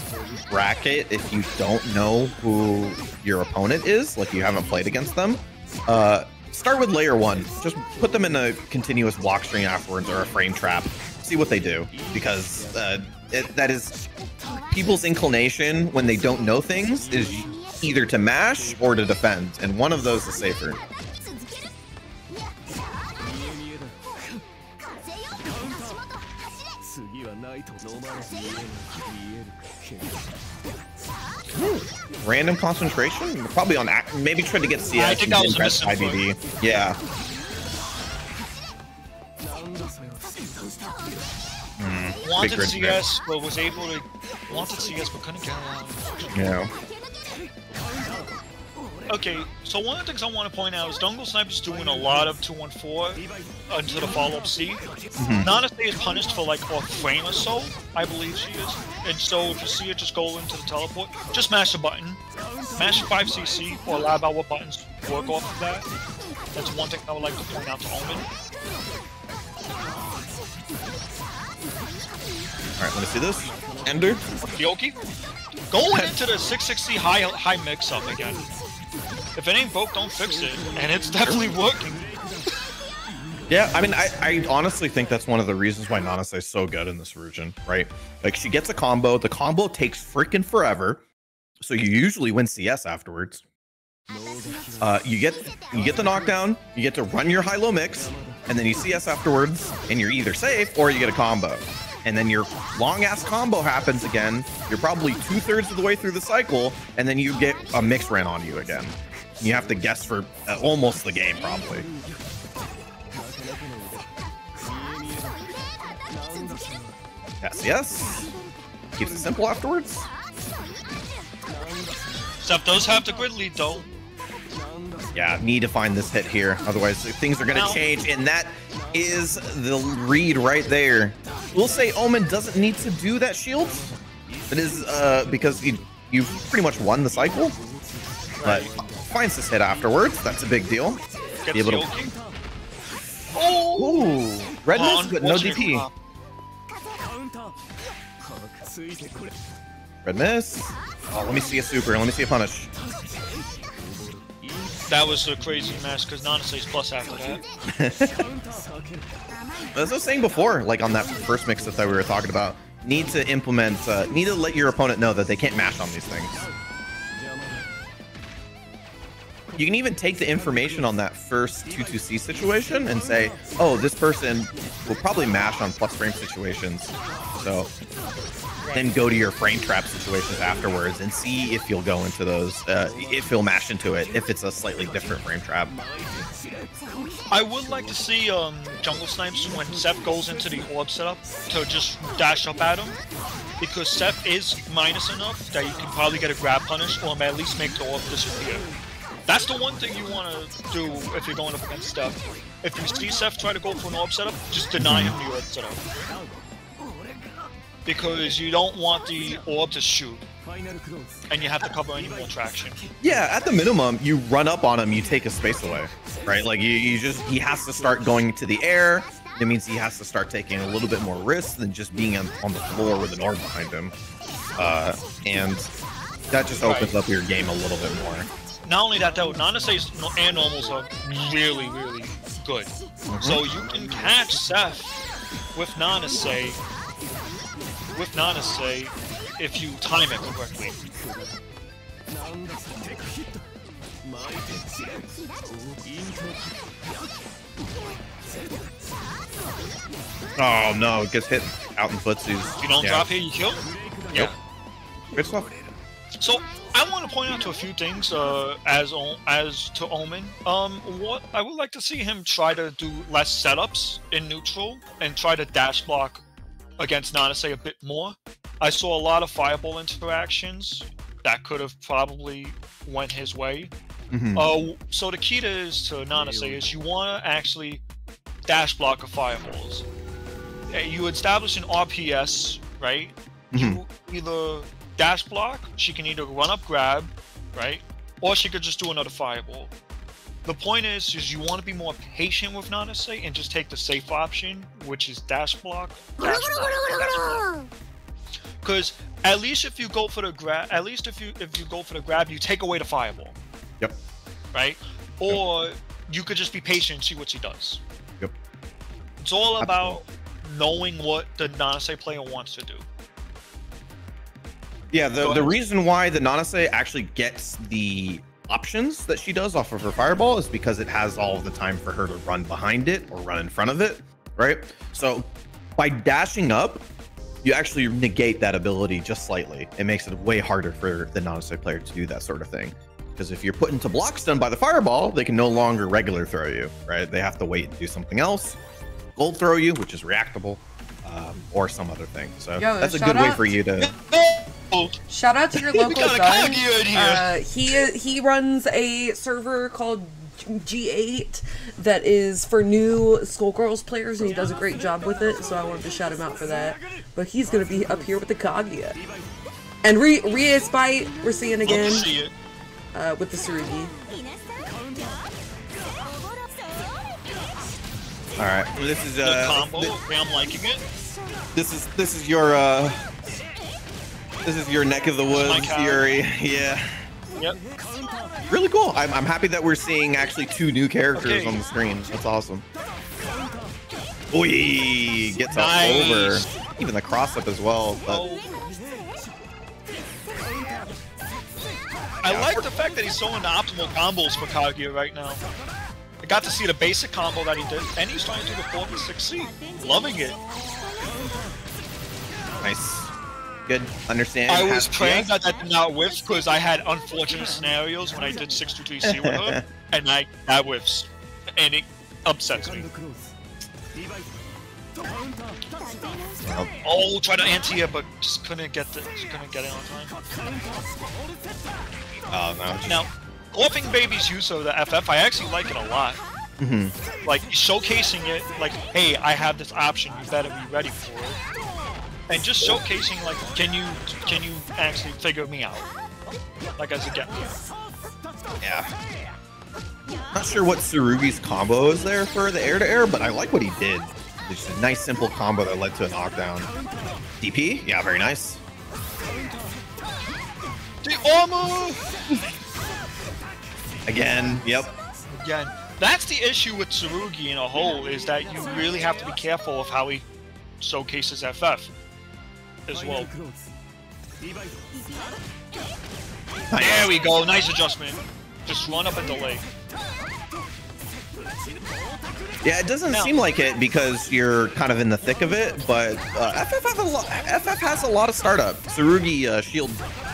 D: bracket, if you don't know who your opponent is, like you haven't played against them, start with layer 1. Just put them in a continuous block string afterwards, or a frame trap. See what they do, because that is people's inclination when they don't know things is either to mash or to defend, and one of those is safer. Random concentration? Probably on maybe trying to get CS.
C: I think that was a
D: IBD. Yeah.
C: Wanted CS, but was able to wanted CS, but couldn't get it out.
D: Yeah.
C: Okay, so one of the things I want to point out is Jungle Snipe is doing a lot of 214 into the follow-up C. Nanase is punished for like a frame or so, I believe she is. And so if you see it just go into the teleport, just mash the button. Mash 5cc or lab out what buttons work off of that. That's one thing I would like to point out to Omen.
D: Alright, let me see this. Ender.
C: Fioki. Going into the 660 high mix-up again. If it ain't broke, don't fix it. And it's definitely working.
D: Yeah, I mean, I honestly think that's one of the reasons why Nanase is so good in this version, right? Like, she gets a combo. The combo takes freaking forever. So you usually win CS afterwards. You get the knockdown, you get to run your high-low mix, and then you CS afterwards, and you're either safe or you get a combo. And then your long-ass combo happens again. You're probably 2/3 of the way through the cycle, and then you get a mix ran on you again. You have to guess for almost the game, probably. Yes. Keeps it simple afterwards.
C: Except those have the grid lead, though.
D: Yeah, need to find this hit here. Otherwise, things are going to change, and that is the read right there. We'll say Omen doesn't need to do that shield. It is because you've pretty much won the cycle, but finds this hit afterwards. That's a big deal.
C: Gets
D: Be able to. Ooh, red miss, but no DP. Red miss. Oh, let me see a super. Let me see a punish.
C: That was a crazy mess because Nanasei's plus after that.
D: As I was saying before, like on that first mix that we were talking about, need to implement, need to let your opponent know that they can't mash on these things. You can even take the information on that first 2-2C situation and say, oh, this person will probably mash on plus frame situations. So then go to your frame trap situations afterwards and see if you'll go into those, if you'll mash into it, if it's a slightly different frame trap.
C: I would like to see Jungle Snipes when Seth goes into the orb setup to just dash up at him, because Seth is minus enough that you can probably get a grab punish or at least make the orb disappear. That's the one thing you want to do if you're going up against Seth. If you see Seth try to go for an orb setup, just deny him the orb setup. Because you don't want the orb to shoot, and you have to cover any more traction.
D: Yeah, at the minimum, you run up on him, you take his space away, right? Like he has to start going to the air. It means he has to start taking a little bit more risk than just being on the floor with an orb behind him, and that just opens up your game a little bit more.
C: Not only that, though, Nanasei's and normals are really, really good. So you can catch Seth with Nanasei if you time it correctly.
D: Oh no, it gets hit out in footsies.
C: If you don't drop here, you kill? Yeah.
D: Good stuff.
C: So I want to point out to a few things as to Omen. What I would like to see him try to do less setups in neutral and try to dash block against Nanasei a bit more. I saw a lot of fireball interactions that could have probably went his way. So the key to Nanasei is you want to actually dash block of fireballs. You establish an RPS, right? You either dash block, she can either run up grab, right? Or she could just do another fireball. The point is you want to be more patient with Nanasei and just take the safe option, which is dash block. Because at least if you go for the grab, you take away the fireball.
D: Yep.
C: Right? Or you could just be patient and see what she does.
D: Yep.
C: It's all about knowing what the Nanasei player wants to do.
D: Yeah, the reason why the Nanasei actually gets the options that she does off of her fireball is because it has all of the time for her to run behind it or run in front of it, right? So by dashing up, you actually negate that ability just slightly. It makes it way harder for the Nanasei player to do that sort of thing. Because if you're put into block stun by the fireball, they can no longer regular throw you, right? They have to wait and do something else, gold throw you, which is reactable, or some other thing. So that's a good way for you to...
B: Shout out to your local son. He runs a server called G8 that is for new Skullgirls players, and he does a great job with it, so I wanted to shout him out for that. But he's going to be up here with the Kaguya. And Ria's Bite, we're seeing again with the Tsurugi.
D: Alright, this is
C: the combo. I'm liking it.
D: This is your neck of the woods, Fury. Yeah.
C: Yep.
D: Really cool. I'm happy that we're seeing actually 2 new characters on the screen. That's awesome. Oi, gets all over. Even the cross up as well. But...
C: I like the fact that he's showing the optimal combos for Kaguya right now. I got to see the basic combo that he did, and he's trying to do the 4v6C. Loving it.
D: Nice. Good. Understand.
C: I was praying that did not whiff because I had unfortunate scenarios when I did 623C with her, and that whiffs, and it upsets me. Oh, try to anti it, but just couldn't get it on time.
D: Oh no.
C: Now, Golfing Baby's use of the FF, I actually like it a lot. Like showcasing it, like, hey, I have this option, you better be ready for it. and just showcasing like, can you actually figure me out, like as a get.
D: Yeah. Not sure what Tsurugi's combo is there for the air-to-air, but I like what he did. Just a nice, simple combo that led to a knockdown. DP? Yeah, very nice.
C: The armor!
D: Again, yep.
C: Again, that's the issue with Tsurugi in a whole, is that you really have to be careful of how he showcases FF as well. There we go, nice adjustment. Just run up and delay.
D: Yeah, it doesn't seem like it because you're kind of in the thick of it, but FF has a lot of startup. Tsurugi shield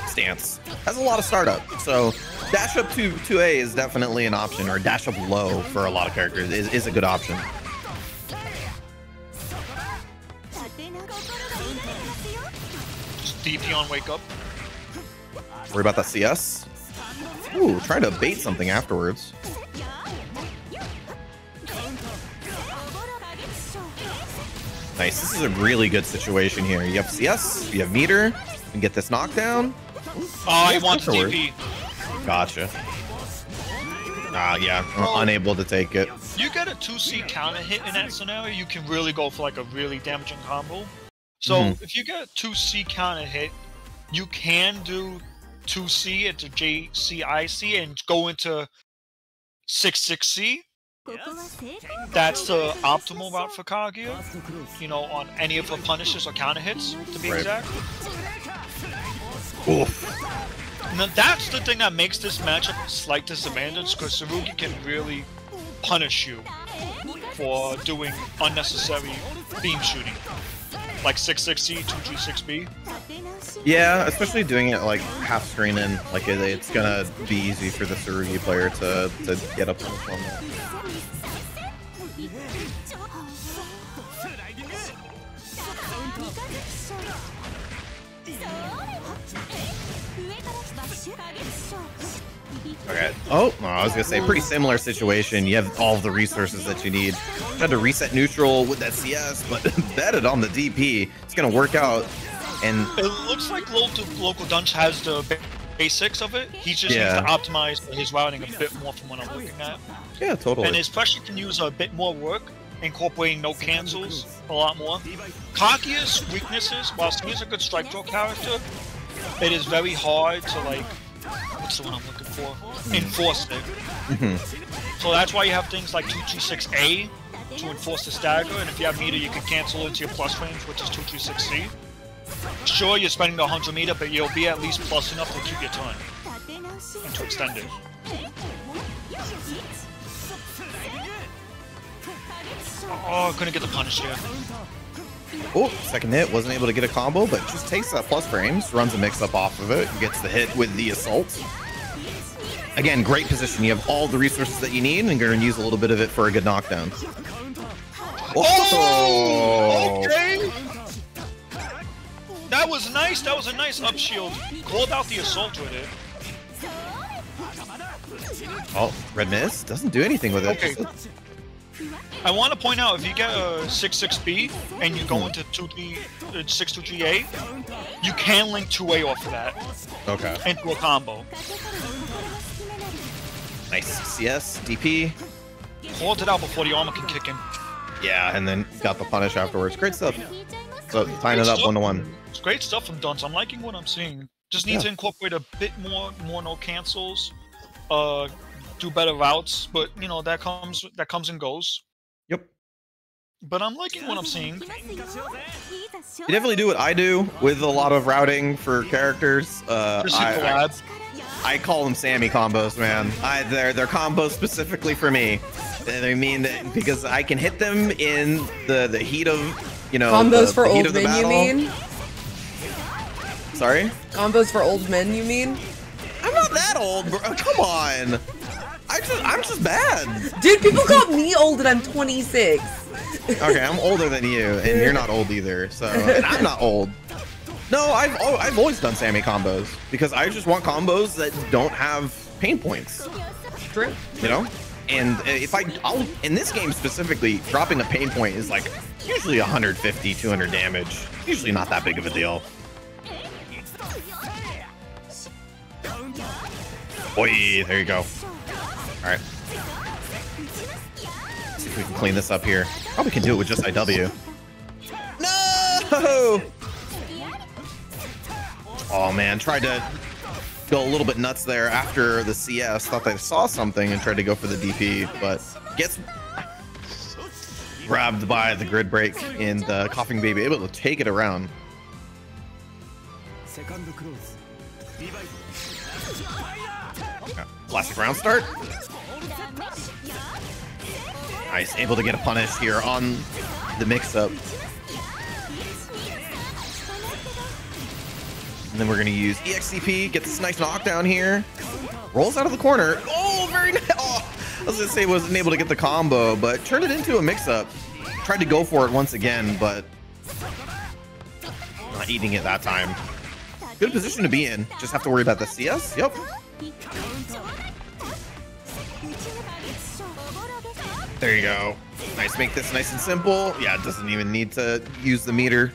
D: stance has a lot of startup, so dash up to 2A is definitely an option, or dash up low for a lot of characters is a good option.
C: Just DP on wake up.
D: Worry about that CS. Ooh, trying to bait something afterwards. Nice. This is a really good situation here. You have CS, you have meter, you can get this knockdown.
C: Oh, I want to DP.
D: Gotcha. Yeah, unable to take it.
C: You get a 2C counter hit in that scenario, you can really go for like a really damaging combo. So if you get a 2C counter hit, you can do 2C into JCIC and go into 6-6C. That's the optimal route for Kaguya, you know, on any of her punishes or counter hits, to be exact.
D: Oof.
C: Now that's the thing that makes this matchup a slight disadvantage, because Tsurugi can really punish you for doing unnecessary beam shooting, like 6-6C, 2G6B.
D: Yeah, especially doing it like half screen in, like it's gonna be easy for the Tsurugi player to get up on that. Okay. Oh, no, I was gonna say pretty similar situation. You have all of the resources that you need. Tried to reset neutral with that CS, but betted on the DP. It's gonna work out. And
C: it looks like local Dunch has the basics of it. He just needs to optimize his routing a bit more from what I'm looking at.
D: Yeah, totally.
C: And his pressure can use a bit more work, incorporating no cancels a lot more. Kaguya's weaknesses, whilst he is a good strike draw character, it is very hard to like, what's the one I'm looking for? Enforce it. So that's why you have things like 2G6A to enforce the stagger, and if you have meter, you can cancel into your plus range, which is 2G6C. Sure, you're spending the 100 meter, but you'll be at least plus enough to keep your turn and to extend it. Oh, couldn't get the punish here.
D: Oh, second hit, wasn't able to get a combo, but just takes that plus frames, runs a mix-up off of it, gets the hit with the assault. Again, great position. You have all the resources that you need, and you're going to use a little bit of it for a good knockdown.
C: Oh! Okay! That was nice. That was a nice up shield. Called out the assault with it.
D: Oh, red miss. Doesn't do anything with it.
C: Okay. I want to point out, if you get a 6-6B and you go into 6-2G8, you can link 2A off of that.
D: Okay.
C: Into a combo.
D: Nice. CS, DP.
C: Called it out before the armor can kick in.
D: Yeah, and then got the punish afterwards. Great stuff. So tying it up 1-1.
C: It's great stuff from Dunce. I'm liking what I'm seeing. Just need to incorporate a bit more no cancels. Do better routes, but you know that comes and goes.
D: Yep.
C: But I'm liking what I'm seeing.
D: You definitely do what I do with a lot of routing for characters. I call them Sammy combos, man. They're combos specifically for me. I mean, because I can hit them in the heat of, you know,
B: combos for old men, you mean?
D: Sorry?
B: Combos for old men, you mean?
D: I'm not that old, bro. Come on. I'm just bad.
B: Dude, people call me old and I'm 26.
D: Okay, I'm older than you, and you're not old either. So, and I'm not old. No, I've always done Sammy combos because I just want combos that don't have pain points.
B: True.
D: You know, and if I'll in this game specifically, dropping a pain point is like usually 150, 200 damage. Usually not that big of a deal. Boy, there you go. All right. See if we can clean this up here. Probably can do it with just IW. No! Oh man, tried to go a little bit nuts there after the CS. Thought they saw something and tried to go for the DP, but gets grabbed by the grid break, and Coughing Baby able to take it around. Classic round start. Nice, able to get a punish here on the mix-up. And then we're going to use EXCP, get this nice knockdown here. Rolls out of the corner. Oh, very nice. Oh, I was going to say wasn't able to get the combo, but turned it into a mix-up. Tried to go for it once again, but not eating it that time. Good position to be in. Just have to worry about the CS. Yep. There you go. Nice, make this nice and simple. Yeah, it doesn't even need to use the meter.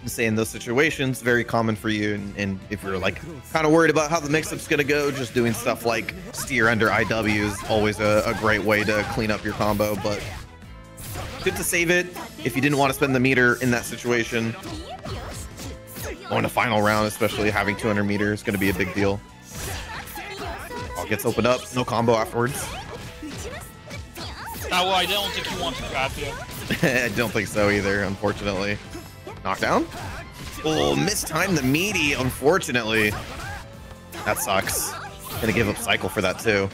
D: I'm saying those situations, very common for you, and if you're like kind of worried about how the mix-up's gonna go, just doing stuff like steer under IW is always a great way to clean up your combo, but good to save it if you didn't want to spend the meter in that situation. Going to final round, especially having 200 meters, is going to be a big deal. All gets opened up, no combo afterwards.
C: Well, I don't think you want to grab you.
D: I don't think so either, unfortunately. Knockdown? Oh, mistimed the meaty, unfortunately. That sucks. Gonna give up cycle for that too.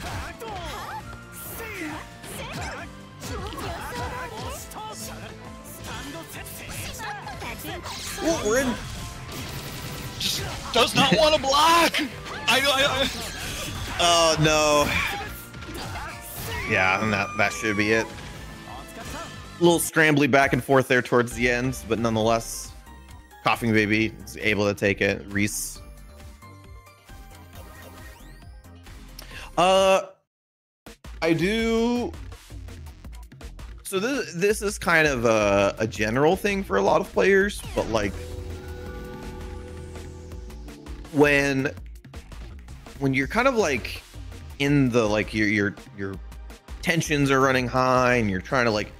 D: Ooh, we're in.
C: Just does not want to block.
D: Oh no. Yeah, and that should be it. A little scrambly back and forth there towards the end, but nonetheless, Coughing Baby is able to take it. Reese. I do. So this is kind of a general thing for a lot of players, but like when you're kind of like in the like your tensions are running high and you're trying to like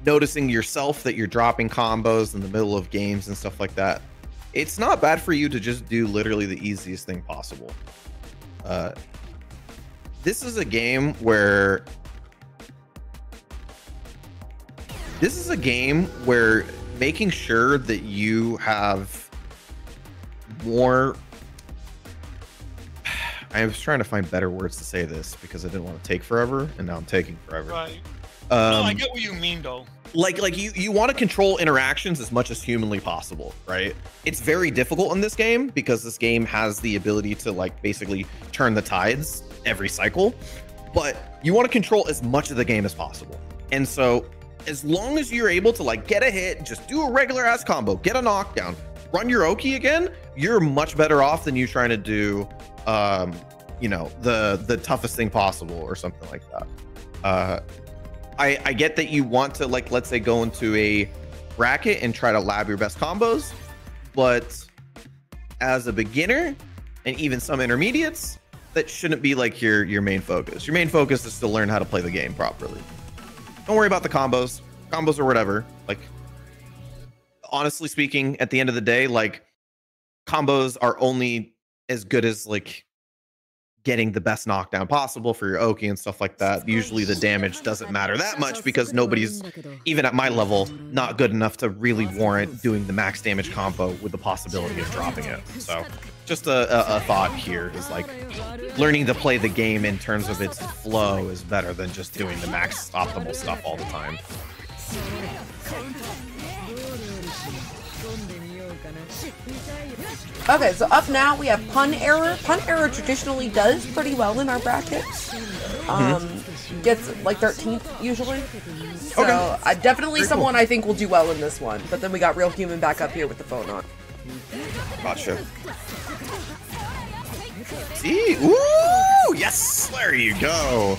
D: noticing yourself that you're dropping combos in the middle of games and stuff like that, it's not bad for you to just do literally the easiest thing possible. This is a game where making sure that you have more. I was trying to find better words to say this because I didn't want to take forever, and now I'm taking forever.
C: Right. No, I get what you mean, though.
D: Like you want to control interactions as much as humanly possible, right? It's very difficult in this game because this game has the ability to like basically turn the tides every cycle, but you want to control as much of the game as possible. And so as long as you're able to like get a hit, just do a regular ass combo, get a knockdown, run your Oki again, you're much better off than you trying to do you know, the toughest thing possible or something like that. I get that you want to, like, let's say go into a bracket and try to lab your best combos, but as a beginner and even some intermediates, that shouldn't be like your main focus. Your main focus is to learn how to play the game properly. Don't worry about the combos or whatever. Like, honestly speaking, at the end of the day, like, combos are only as good as like getting the best knockdown possible for your Oki and stuff like that. Usually the damage doesn't matter that much because nobody's, even at my level, not good enough to really warrant doing the max damage combo with the possibility of dropping it. So just a thought here is like learning to play the game in terms of its flow is better than just doing the max optimal stuff all the time.
B: Okay, so up now we have Pun Error. Pun Error traditionally does pretty well in our brackets. Gets like 13th usually. So definitely
D: Very
B: someone
D: cool.
B: I think will do well in this one. But then we got Real Human back up here with the phone on.
D: Gotcha. See? Ooh! Yes! There you go.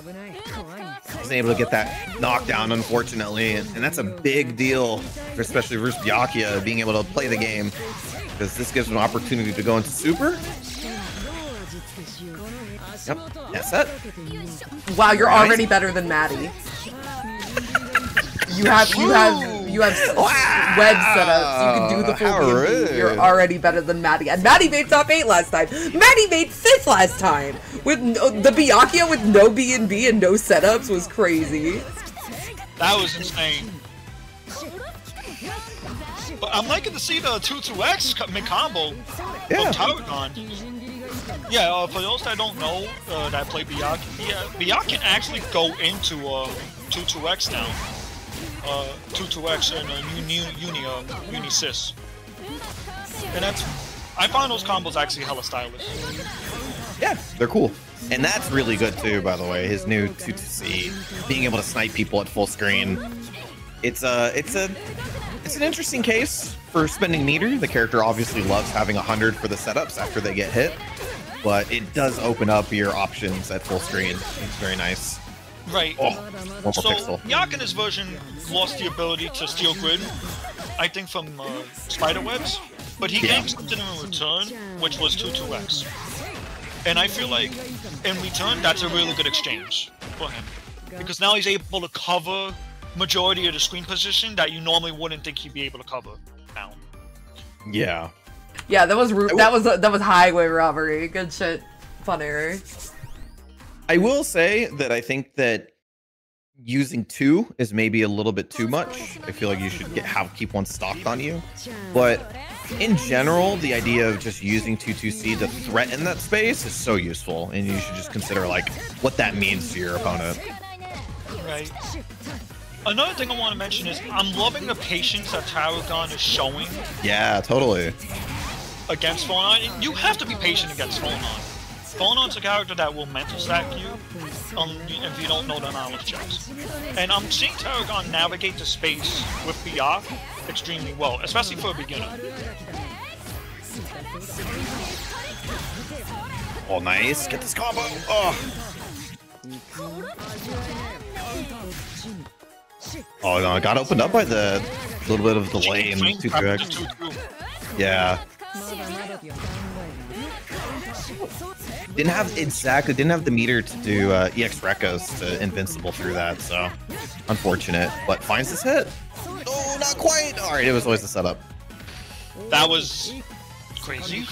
D: Wasn't able to get that knockdown, unfortunately, and that's a big deal, especially versus Byakuya, being able to play the game, because this gives him an opportunity to go into super. Yep, that's it.
B: Wow, you're already better than Maddie. You have web setups. You can do the full BNB. You're already better than Maddie. And Maddie made top 8 last time. Maddie made 5th last time. With the Byakuya with no BNB and no setups was crazy.
C: That was insane. But I'm liking to see the 2-2X mid-combo from Taragon. Yeah, for those that don't know, that play Byakuya, Byakuya can actually go into 2-2X now. 2-2X and UNISC. And I find those combos actually hella stylish.
D: Yeah, they're cool. And that's really good too, by the way. His new 2-2C, being able to snipe people at full screen. It's an interesting case for spending meter. The character obviously loves having 100 for the setups after they get hit, but it does open up your options at full screen. It's very nice.
C: Right.
D: Oh,
C: so Yakuna's version lost the ability to steal grid, I think from spiderwebs, but he gained something in return, which was 2-2X. And I feel like in return, that's a really good exchange for him, because now he's able to cover majority of the screen position that you normally wouldn't think he'd be able to cover now.
D: Yeah.
B: Yeah, that was highway robbery. Good shit, fun error.
D: I will say that I think that using 2 is maybe a little bit too much. I feel like you should keep one stocked on you. But in general, the idea of just using 2-2C to threaten that space is so useful, and you should just consider like what that means to your opponent.
C: Right. Another thing I want to mention is I'm loving the patience that Taragon is showing.
D: Yeah, totally.
C: Against Phonon. You have to be patient against Phonon. Phonon's a character that will mental stack you if you don't know the knowledge checks. And I'm seeing Taragon navigate the space with Byakuya extremely well, especially for a beginner.
D: Oh, nice. Get this combo. Oh, no, I got opened up by the little bit of delay in 2-2X. Yeah. Didn't have the meter to do EX Rekos to invincible through that, so unfortunate. But finds his hit. Oh, not quite. All right, it was always the setup.
C: That was crazy.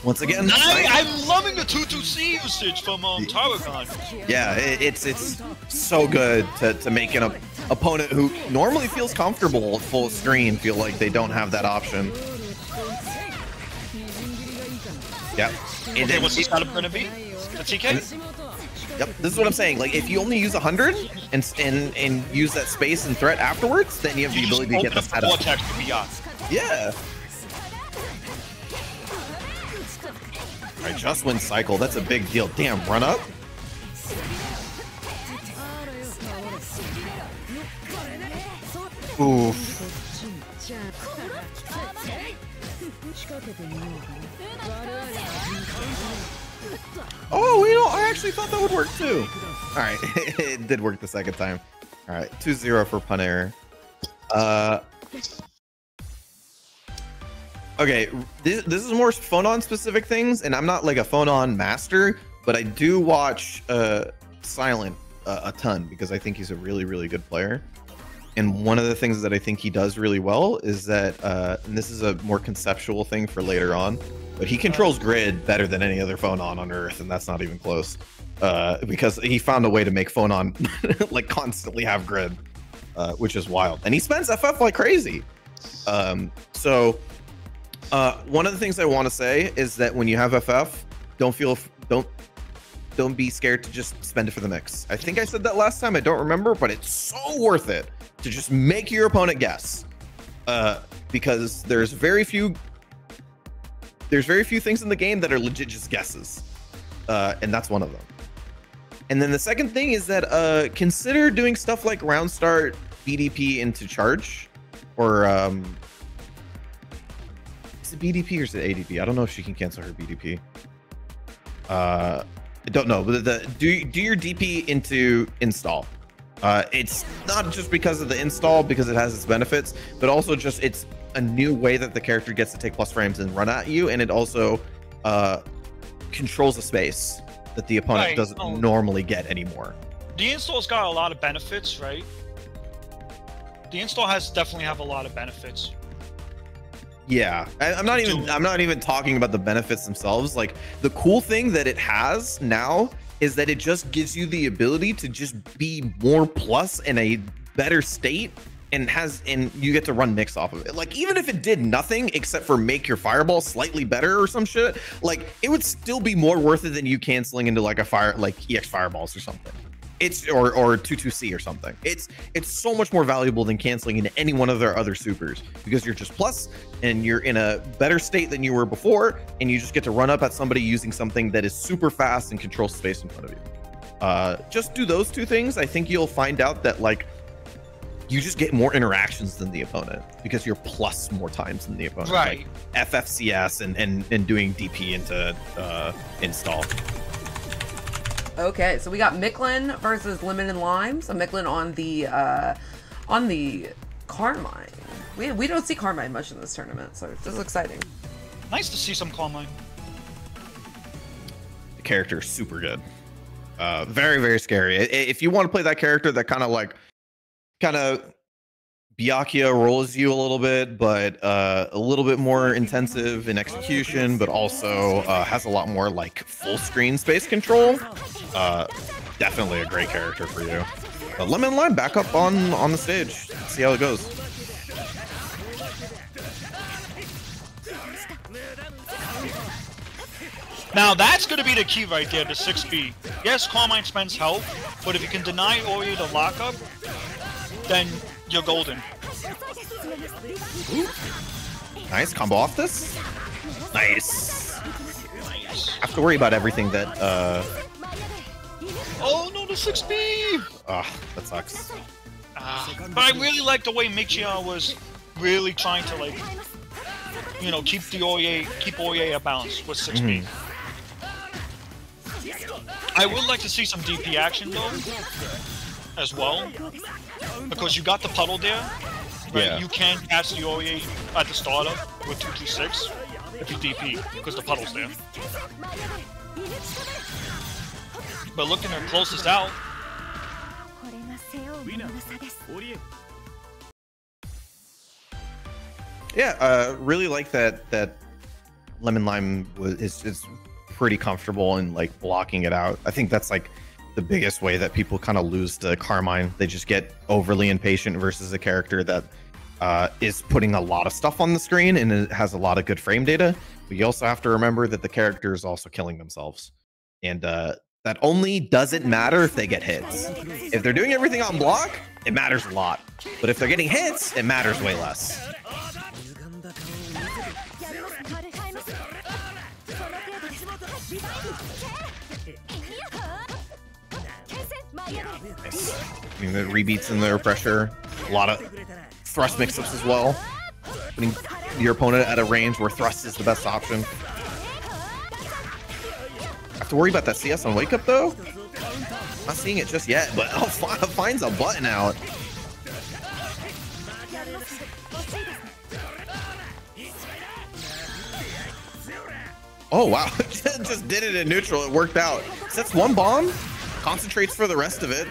D: Once again,
C: I'm loving the 2-2C usage from Taragon.
D: Yeah, it's so good to make an opponent who normally feels comfortable at full screen feel like they don't have that option. Yep.
C: Okay, what's the setup gonna be? The TK?
D: Yep, this is what I'm saying. Like, if you only use 100 and use that space and threat afterwards, then you have the ability to get the setup. Yeah. Alright, just win cycle. That's a big deal. Damn, run up. Oof. Oh, you know, I actually thought that would work too. All right, it did work the second time. All right, 2-0 for pun error. Okay, this is more Phonon specific things, and I'm not like a Phonon master, but I do watch Silent a ton because I think he's a really, really good player. And one of the things that I think he does really well is that, and this is a more conceptual thing for later on, but he controls grid better than any other Phonon on Earth, and that's not even close. Because he found a way to make Phonon like constantly have grid, which is wild. And he spends FF like crazy. One of the things I want to say is that when you have FF, don't be scared to just spend it for the mix. I think I said that last time, I don't remember, but it's so worth it to just make your opponent guess, because there's very few things in the game that are legit just guesses, and that's one of them. And then the second thing is that consider doing stuff like round start BDP into charge, or is it BDP or is it ADP? I don't know if she can cancel her BDP. I don't know, but do your DP into install. It's not just because of the install, because it has its benefits, but also just it's a new way that the character gets to take plus frames and run at you, and it also controls the space that the opponent doesn't normally get anymore.
C: The install's got a lot of benefits, right? The install definitely have a lot of benefits.
D: Yeah, I'm not even talking about the benefits themselves. Like, the cool thing that it has now is that it just gives you the ability to just be more plus in a better state, and you get to run mix off of it. Like, even if it did nothing except for make your fireball slightly better or some shit, like, it would still be more worth it than you canceling into like EX fireballs or something. It's or 22C or something. It's so much more valuable than canceling into any one of their other supers, because you're just plus and you're in a better state than you were before, and you just get to run up at somebody using something that is super fast and controls space in front of you. Just do those two things. I think you'll find out that, like, you just get more interactions than the opponent because you're plus more times than the opponent.
C: Right.
D: Like FFCS and doing DP into install.
B: Okay, so we got Micklin versus Lemon and Lime. So Micklin on the Carmine. We don't see Carmine much in this tournament, so this is exciting.
C: Nice to see some Carmine.
D: The character is super good. Very, very scary. If you want to play that character that kind of Byakuya rolls you a little bit, but a little bit more intensive in execution, but also has a lot more like full screen space control. Definitely a great character for you. Lemon Lime back up on the stage. Let's see how it goes.
C: Now that's going to be the key right there, the 6B. Yes, Carmine spends health, but if you can deny Ori the lockup, then you're golden.
D: Ooh. Nice combo off this. Nice. I have to worry about everything that
C: Oh no, the 6B!
D: That sucks.
C: But I really like the way Michia was really trying to, like, you know, keep Oye at balance with 6B. I would like to see some DP action though, as well, because you got the puddle there. Right?
D: Yeah.
C: You can catch the Oye at the startup with 226 if you DP, because the puddle's there. But looking at closest out.
D: Yeah, really like that Lemon Lime is pretty comfortable in like blocking it out. I think that's like the biggest way that people kind of lose to Carmine. They just get overly impatient versus a character that is putting a lot of stuff on the screen and it has a lot of good frame data. But you also have to remember that the character is also killing themselves, and that only doesn't matter if they get hits. If they're doing everything on block, it matters a lot. But if they're getting hits, it matters way less. Nice. I mean, the rebeats in their pressure, a lot of thrust mix-ups as well, putting your opponent at a range where thrust is the best option. Have to worry about that CS on wake up though. Not seeing it just yet, but finds a button out. Oh wow, just did it in neutral. It worked out. Sets one bomb, concentrates for the rest of it.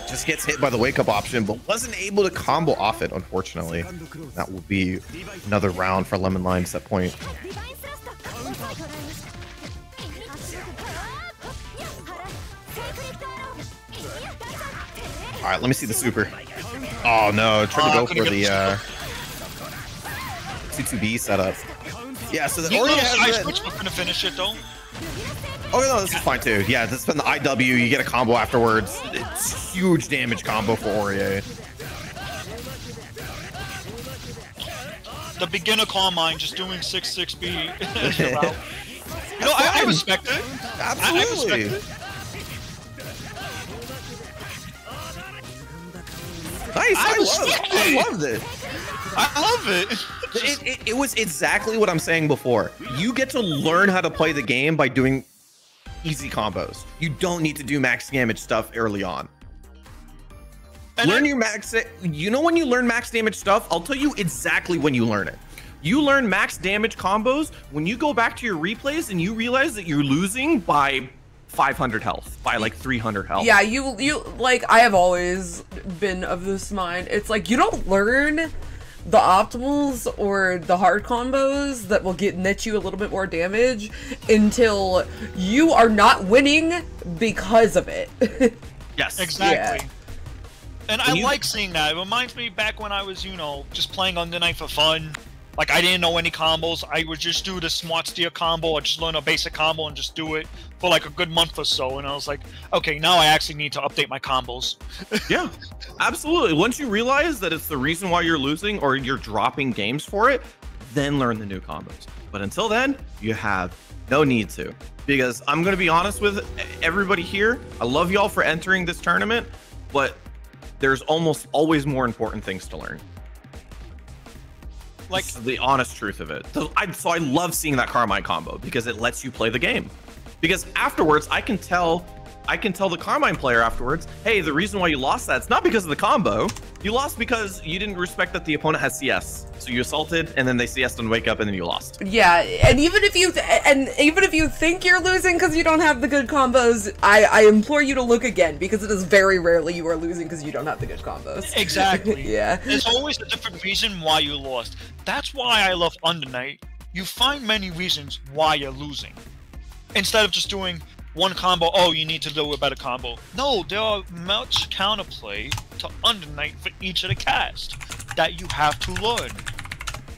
D: Just gets hit by the wake up option, but wasn't able to combo off it, unfortunately. That will be another round for Lemon Lime set point. All right, let me see the super. Oh no, tried to go for the 2-2B setup. Yeah, so the Ori has it.
C: Switch gonna finish it though.
D: Oh no, this is fine too. Yeah, this has been the IW. You get a combo afterwards. It's huge damage combo for Ori.
C: The beginner Carmine just doing 6-6B. You know, I respect it.
D: Absolutely.
C: I respect it.
D: Nice. I loved it.
C: I love it.
D: It was exactly what I'm saying before. You get to learn how to play the game by doing easy combos. You don't need to do max damage stuff early on. Learn your max. You know when you learn max damage stuff, I'll tell you exactly when you learn it. You learn max damage combos when you go back to your replays and you realize that you're losing by 500 health, by like 300 health.
B: Yeah, you like, I have always been of this mind. It's like, you don't learn the optimals or the hard combos that will net you a little bit more damage until you are not winning because of it.
D: Yes.
C: Exactly.
B: Yeah.
C: And I like seeing that. It reminds me back when I was, you know, just playing on the night for fun. Like, I didn't know any combos. I would just do the smart steer combo or just learn a basic combo and just do it for like a good month or so. And I was like, okay, now I actually need to update my combos.
D: Yeah, absolutely. Once you realize that it's the reason why you're losing or you're dropping games for it, then learn the new combos. But until then, you have no need to. Because I'm going to be honest with everybody here. I love y'all for entering this tournament, but there's almost always more important things to learn. Like the honest truth of it. So I love seeing that Carmine combo because it lets you play the game. Because afterwards, I can tell the Carmine player afterwards, hey, the reason why you lost that, it's not because of the combo. You lost because you didn't respect that the opponent has CS. So you assaulted, and then they CS'd and wake up, and then you lost.
B: Yeah, and even if you think you're losing because you don't have the good combos, I implore you to look again, because it is very rarely you are losing because you don't have the good combos.
C: Exactly.
B: Yeah.
C: There's always a different reason why you lost. That's why I love Under Night. You find many reasons why you're losing. Instead of just doing one combo, oh, you need to do a better combo. No, there are much counterplay to Under Night for each of the cast that you have to learn.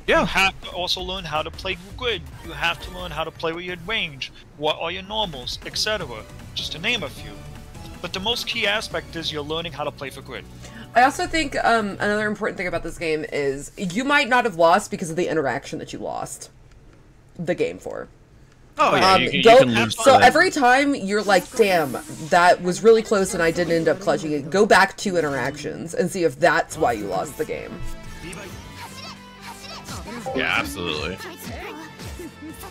C: Yeah. You have to also learn how to play grid. You have to learn how to play with your range. What are your normals, etc. Just to name a few. But the most key aspect is you're learning how to play for grid.
B: I also think another important thing about this game is you might not have lost because of the interaction that you lost the game for.
D: Oh yeah, you can lose.
B: So every time you're like, damn, that was really close and I didn't end up clutching it, go back 2 interactions and see if that's why you lost the game.
D: Yeah, absolutely.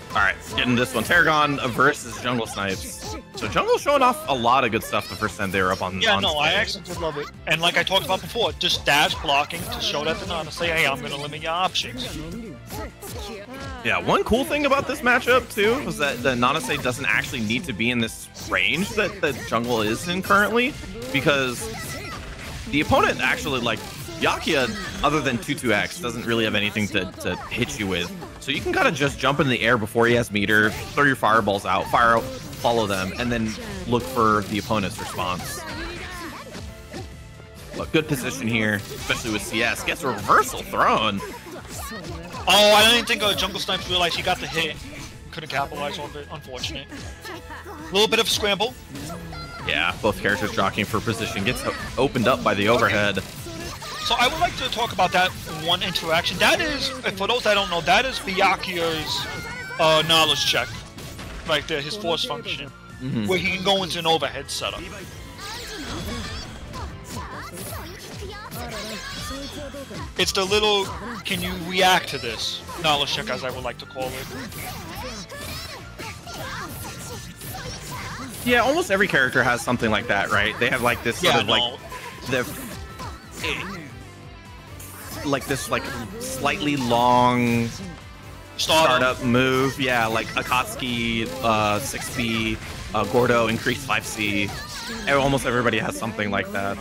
D: Alright, getting this one. Tarragon versus Jungle Snipes. So Jungle's showing off a lot of good stuff the first time they were up on
C: Yeah,
D: on
C: no,
D: stage.
C: I actually did love it. And like I talked about before, just dash blocking to show that to Nana, say, hey, I'm going to limit your options.
D: Yeah, one cool thing about this matchup, too, was that the Nanase doesn't actually need to be in this range that Jungle is in currently, because the opponent actually, like, Yakia, other than 2-2X, doesn't really have anything to hit you with. So you can kind of just jump in the air before he has meter, throw your fireballs out, follow them, and then look for the opponent's response. But good position here, especially with CS. Gets a reversal thrown.
C: Oh, I didn't think Jungle Snipes realized he got the hit. Couldn't capitalize on it, unfortunate. A little bit of a scramble.
D: Yeah, both characters jockeying for position. Gets opened up by the overhead.
C: So I would like to talk about that one interaction. That is, for those that don't know, that is Byakuya's knowledge check. Right there, his force function. Where he can go into an overhead setup. It's the little, can you react to this? Knowledge check, as I would like to call it.
D: Yeah, almost every character has something like that, right? They have like this sort of like this like slightly long startup move. Yeah, like Akatsuki 6B, Gordo increased 5C. Almost everybody has something like that.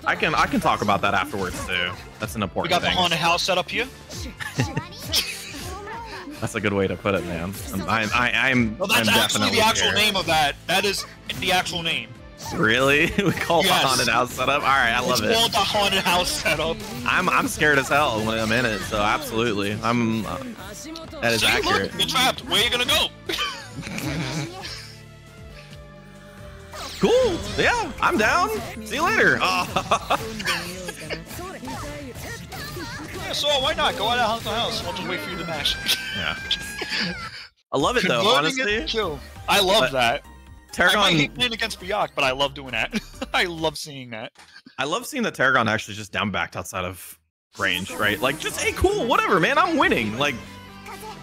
D: I can talk about that afterwards too. That's an important thing.
C: We got the haunted house set up here.
D: That's a good way to put it, man.
C: Well, that's actually the actual name of that. That is the actual name.
D: Really? We call it the haunted house setup? Alright, I love it.
C: It's called the haunted house setup.
D: I'm scared as hell when I'm in it, so absolutely. That is accurate.
C: Look, you're trapped. Where are you gonna go?
D: Cool. Yeah, I'm down. See you later.
C: Yeah, so why not? Go out of the house. I'll just wait for you to mash.
D: Yeah. I love it though, honestly.
C: I love that.
D: Tarragon,
C: I hate playing against Byac, but I love doing that. I love seeing that.
D: I love seeing that Tarragon actually just down backed outside of
E: range, right? Like, just, hey, cool, whatever, man, I'm winning. Like,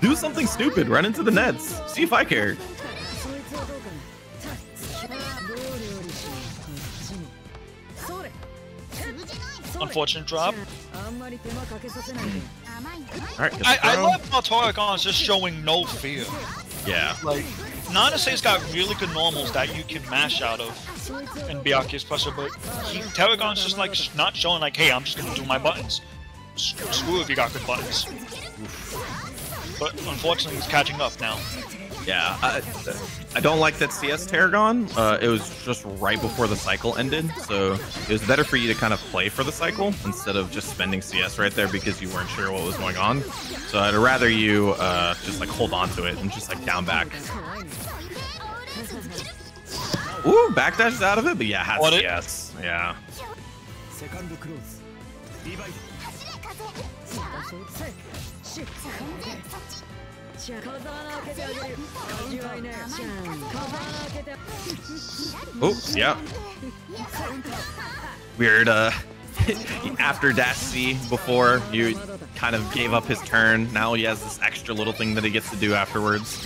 E: do something stupid, run into the nets, see if I care.
C: Unfortunate drop.
E: All right,
C: I love how Tarragon's just showing no fear.
E: yeah.
C: Like, Nanase's got really good normals that you can mash out of in Byakuya's pressure, but Tarragon's just like not showing like, hey, I'm just gonna do my buttons. Screw if you got good buttons. But unfortunately, he's catching up now.
E: Yeah, I don't like that CS Tarragon. It was just right before the cycle ended, so it was better for you to kind of play for the cycle instead of just spending CS right there because you weren't sure what was going on. So I'd rather you just like hold on to it and just like down back. Ooh, backdashes out of it, but yeah, has CS. Yeah. Oh, yeah. Weird, after dash C before, you kind of gave up his turn. Now he has this extra little thing that he gets to do afterwards.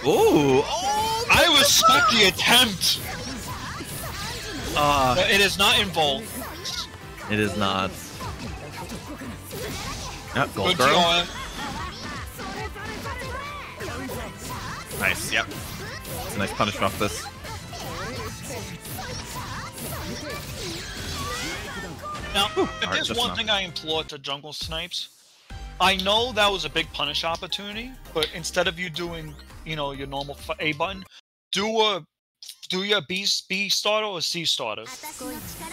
E: Ooh! Oh,
C: I respect the attempt! It is not involved.
E: It is not. Yep, gold
C: Good
E: girl.
C: TOM.
E: Nice, yep. It's a nice punish off this.
C: Now, if
E: Alright,
C: there's
E: that's
C: one
E: enough.
C: thing I implore to jungle snipes, I know that was a big punish opportunity, but instead of you doing, you know, your normal A button, do your B starter or C starter.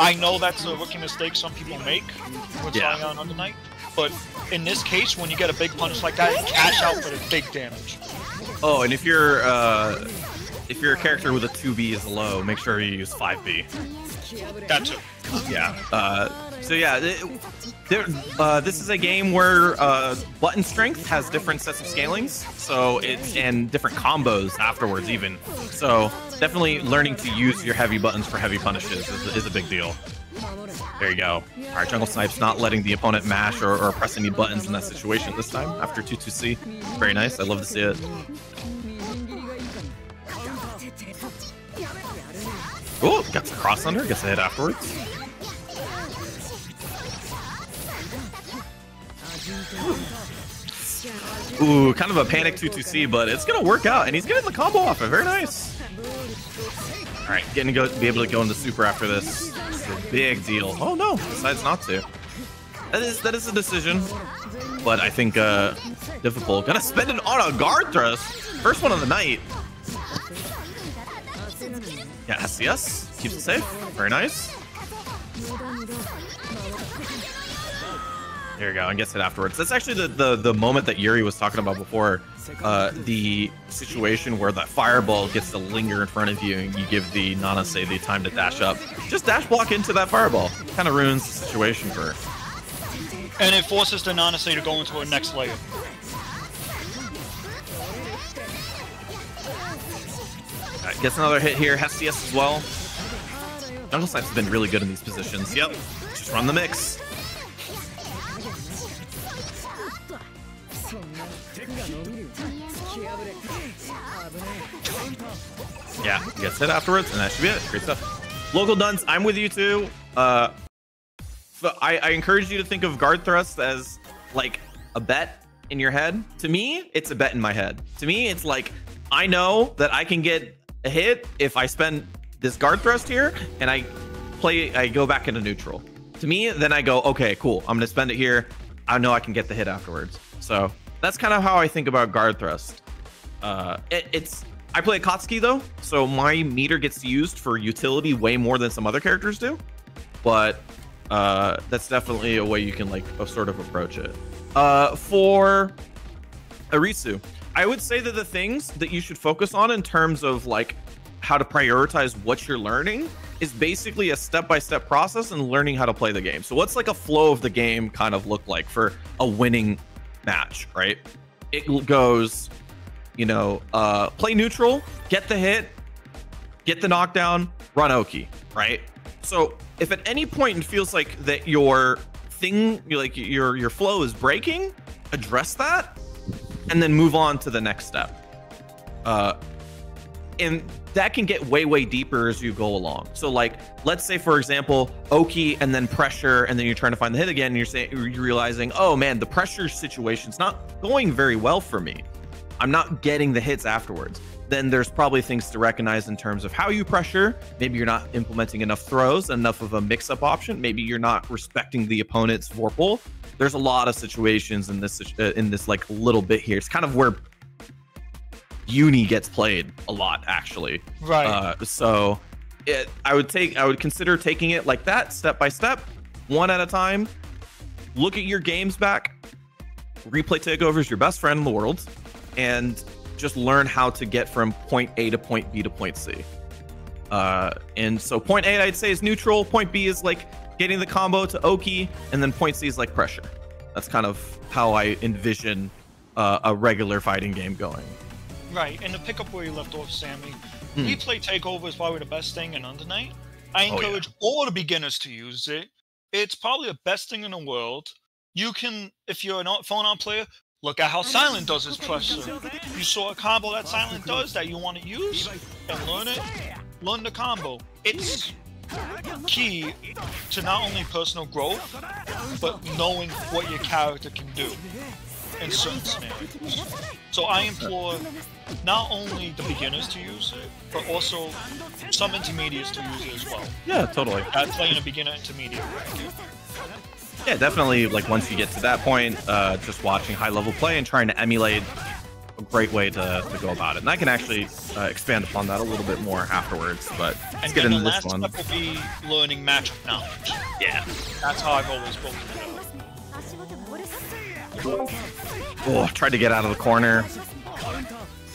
C: I know that's a rookie mistake some people make with trying on the night, but in this case, when you get a big punish like that, cash out for the big damage.
E: Oh, and if you're a character with a 2B is low, make sure you use 5B.
C: That too.
E: Yeah. So yeah, this is a game where button strength has different sets of scalings, so and different combos afterwards even. So definitely learning to use your heavy buttons for heavy punishes is a big deal. There you go. All right, Jungle Snipe's not letting the opponent mash or press any buttons in that situation this time after 2-2C. Very nice. I love to see it. Oh, gets a cross under, gets a hit afterwards. Ooh, kind of a panic 2-2C, but it's gonna work out, and he's getting the combo off it. Very nice. All right, getting to be able to go into super after this. This is a big deal. Oh no, decides not to. That is a decision, but I think difficult. Gonna spend it on a guard thrust. First one of the night. Yeah, SCS keeps it safe. Very nice. There you go, and gets it afterwards. That's actually the moment that Yuri was talking about before. The situation where that fireball gets to linger in front of you and you give the Nanase the time to dash up. Just dash block into that fireball. Kind of ruins the situation for her.
C: And it forces the Nanase to go into a next layer.
E: Right, gets another hit here. Has CS as well. Jungle Snipe's been really good in these positions. Yep, just run the mix. Yeah, gets hit afterwards, and that should be it. Great stuff. Local Duns, I'm with you too. I encourage you to think of guard thrust as like a bet in your head. To me, it's a bet in my head. To me, it's like, I know that I can get a hit if I spend this guard thrust here and I go back into neutral. To me, then I go, okay, cool, I'm gonna spend it here. I know I can get the hit afterwards. So that's kind of how I think about guard thrust. I play Akatsuki though, so my meter gets used for utility way more than some other characters do. But that's definitely a way you can like sort of approach it. For Arisu, I would say that the things that you should focus on in terms of like how to prioritize what you're learning is basically a step-by-step process and learning how to play the game. So what's like a flow of the game kind of look like for a winning match, right? It goes, you know, play neutral, get the hit, get the knockdown, run Oki, right? So if at any point it feels like that you're your flow is breaking, address that, and then move on to the next step. And that can get way deeper as you go along. So like, let's say for example, Oki and then pressure, and then you're trying to find the hit again, and you're realizing, oh man, the pressure situation's not going very well for me. I'm not getting the hits afterwards. Then there's probably things to recognize in terms of how you pressure. Maybe you're not implementing enough throws, enough of a mix-up option. Maybe you're not respecting the opponent's vorpal. There's a lot of situations in this like little bit here. It's kind of where Uni gets played a lot, actually.
C: Right.
E: So I would consider taking it like that, step by step, one at a time. Look at your games back. Replay takeover is your best friend in the world, and just learn how to get from point A to point B to point C. And so point A, I'd say, is neutral. Point B is like getting the combo to Oki, and then point C is like pressure. That's kind of how I envision a regular fighting game going.
C: Right, and to pick up where you left off, Sammy, replay takeover is probably the best thing in Under Night. I encourage all the beginners to use it. It's probably the best thing in the world. You can, if you're a phone-on player, look at how Silent does his pressure. You saw a combo that Silent does that you want to use, and learn it. Learn the combo. It's key to not only personal growth, but knowing what your character can do in certain scenarios. So I implore not only the beginners to use it, but also some intermediates to use it as well.
E: Yeah, totally.
C: Playing a beginner intermediate bracket.
E: Yeah, definitely. Like once you get to that point, just watching high level play and trying to emulate a great way to go about it. And I can actually expand upon that a little bit more afterwards. But let's get into this one.
C: The last step will be learning matchup knowledge.
E: Yeah,
C: that's how I've always broken it up.
E: Oh, tried to get out of the corner.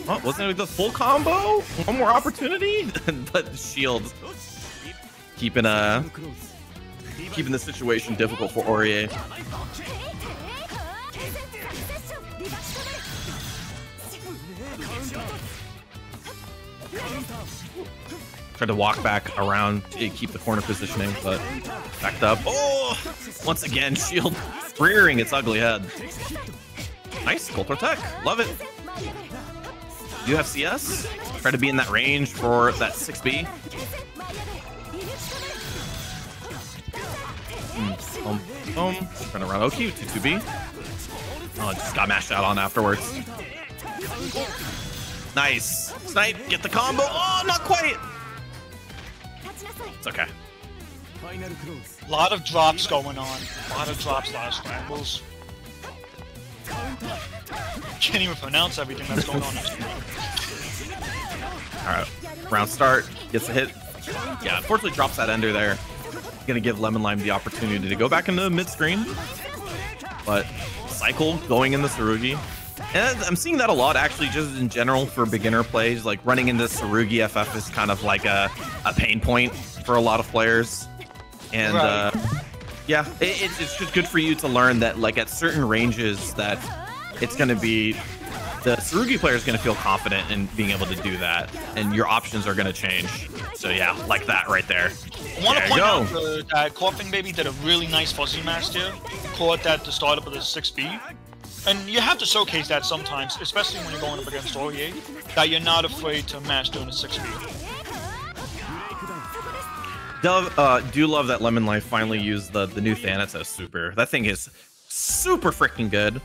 E: Oh, wasn't it the full combo? One more opportunity, but shield keeping the situation difficult for Aurier. Tried to walk back around to keep the corner positioning, but backed up. Oh, once again, shield rearing its ugly head. Nice, Coulter Tech, love it. You have CS? Try to be in that range for that 6B. Trying to run Oki, 2-2B. Oh, just got mashed out on afterwards. Nice. Snipe, get the combo. Oh, not quite. It's okay.
C: A lot of drops going on. A lot of drops, a lot of scrambles. Can't even pronounce everything that's going on.
E: Alright, round start, gets a hit. Yeah, unfortunately drops that ender there. Gonna give Lemon Lime the opportunity to go back into mid-screen. But cycle going in the Tsurugi. And I'm seeing that a lot actually just in general for beginner plays. Like running into Tsurugi FF is kind of like a pain point for a lot of players. And yeah, it's just good for you to learn that like at certain ranges that it's going to be, the Tsurugi player is going to feel confident in being able to do that, and your options are going to change. So yeah, like that right there.
C: I want to point out that Coughing Baby did a really nice fuzzy mash there. Caught that to start up with a 6B. And you have to showcase that sometimes, especially when you're going up against Aurier, that you're not afraid to mash doing a 6B.
E: Do love that Lemon Life finally used the new Thanatos super. That thing is super freaking good.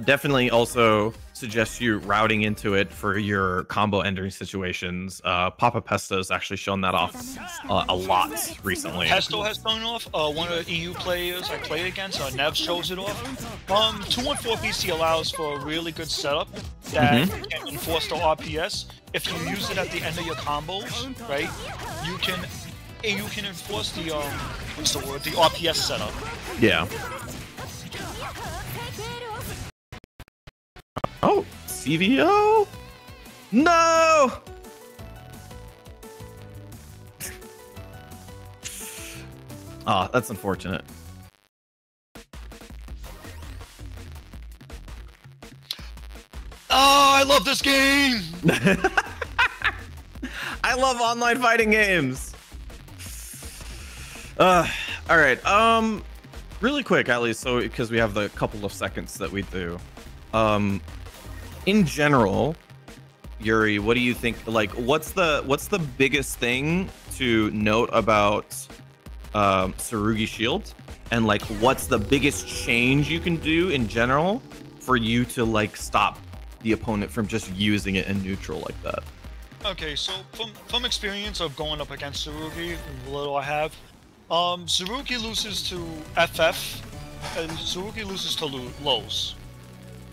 E: Definitely also suggest you routing into it for your combo ending situations. Papa Pesto's actually shown that off a lot recently.
C: Pesto has shown off. One of the EU players I played against, Nev, shows it off. 214 BC allows for a really good setup that can enforce the RPS. If you use it at the end of your combos, right, you can enforce the what's the word? The RPS setup.
E: Yeah. Oh, CVO? No! Oh, that's unfortunate.
C: Oh, I love this game!
E: I love online fighting games. All right. Really quick, at least, so because we have the couple of seconds that we do. In general, Yuri, what do you think? Like, what's the biggest thing to note about Tsurugi Shield, and like, what's the biggest change you can do in general for you to like stop the opponent from just using it in neutral like that?
C: Okay, so from experience of going up against Tsurugi, the little I have, Tsurugi loses to FF, and Tsurugi loses to lows.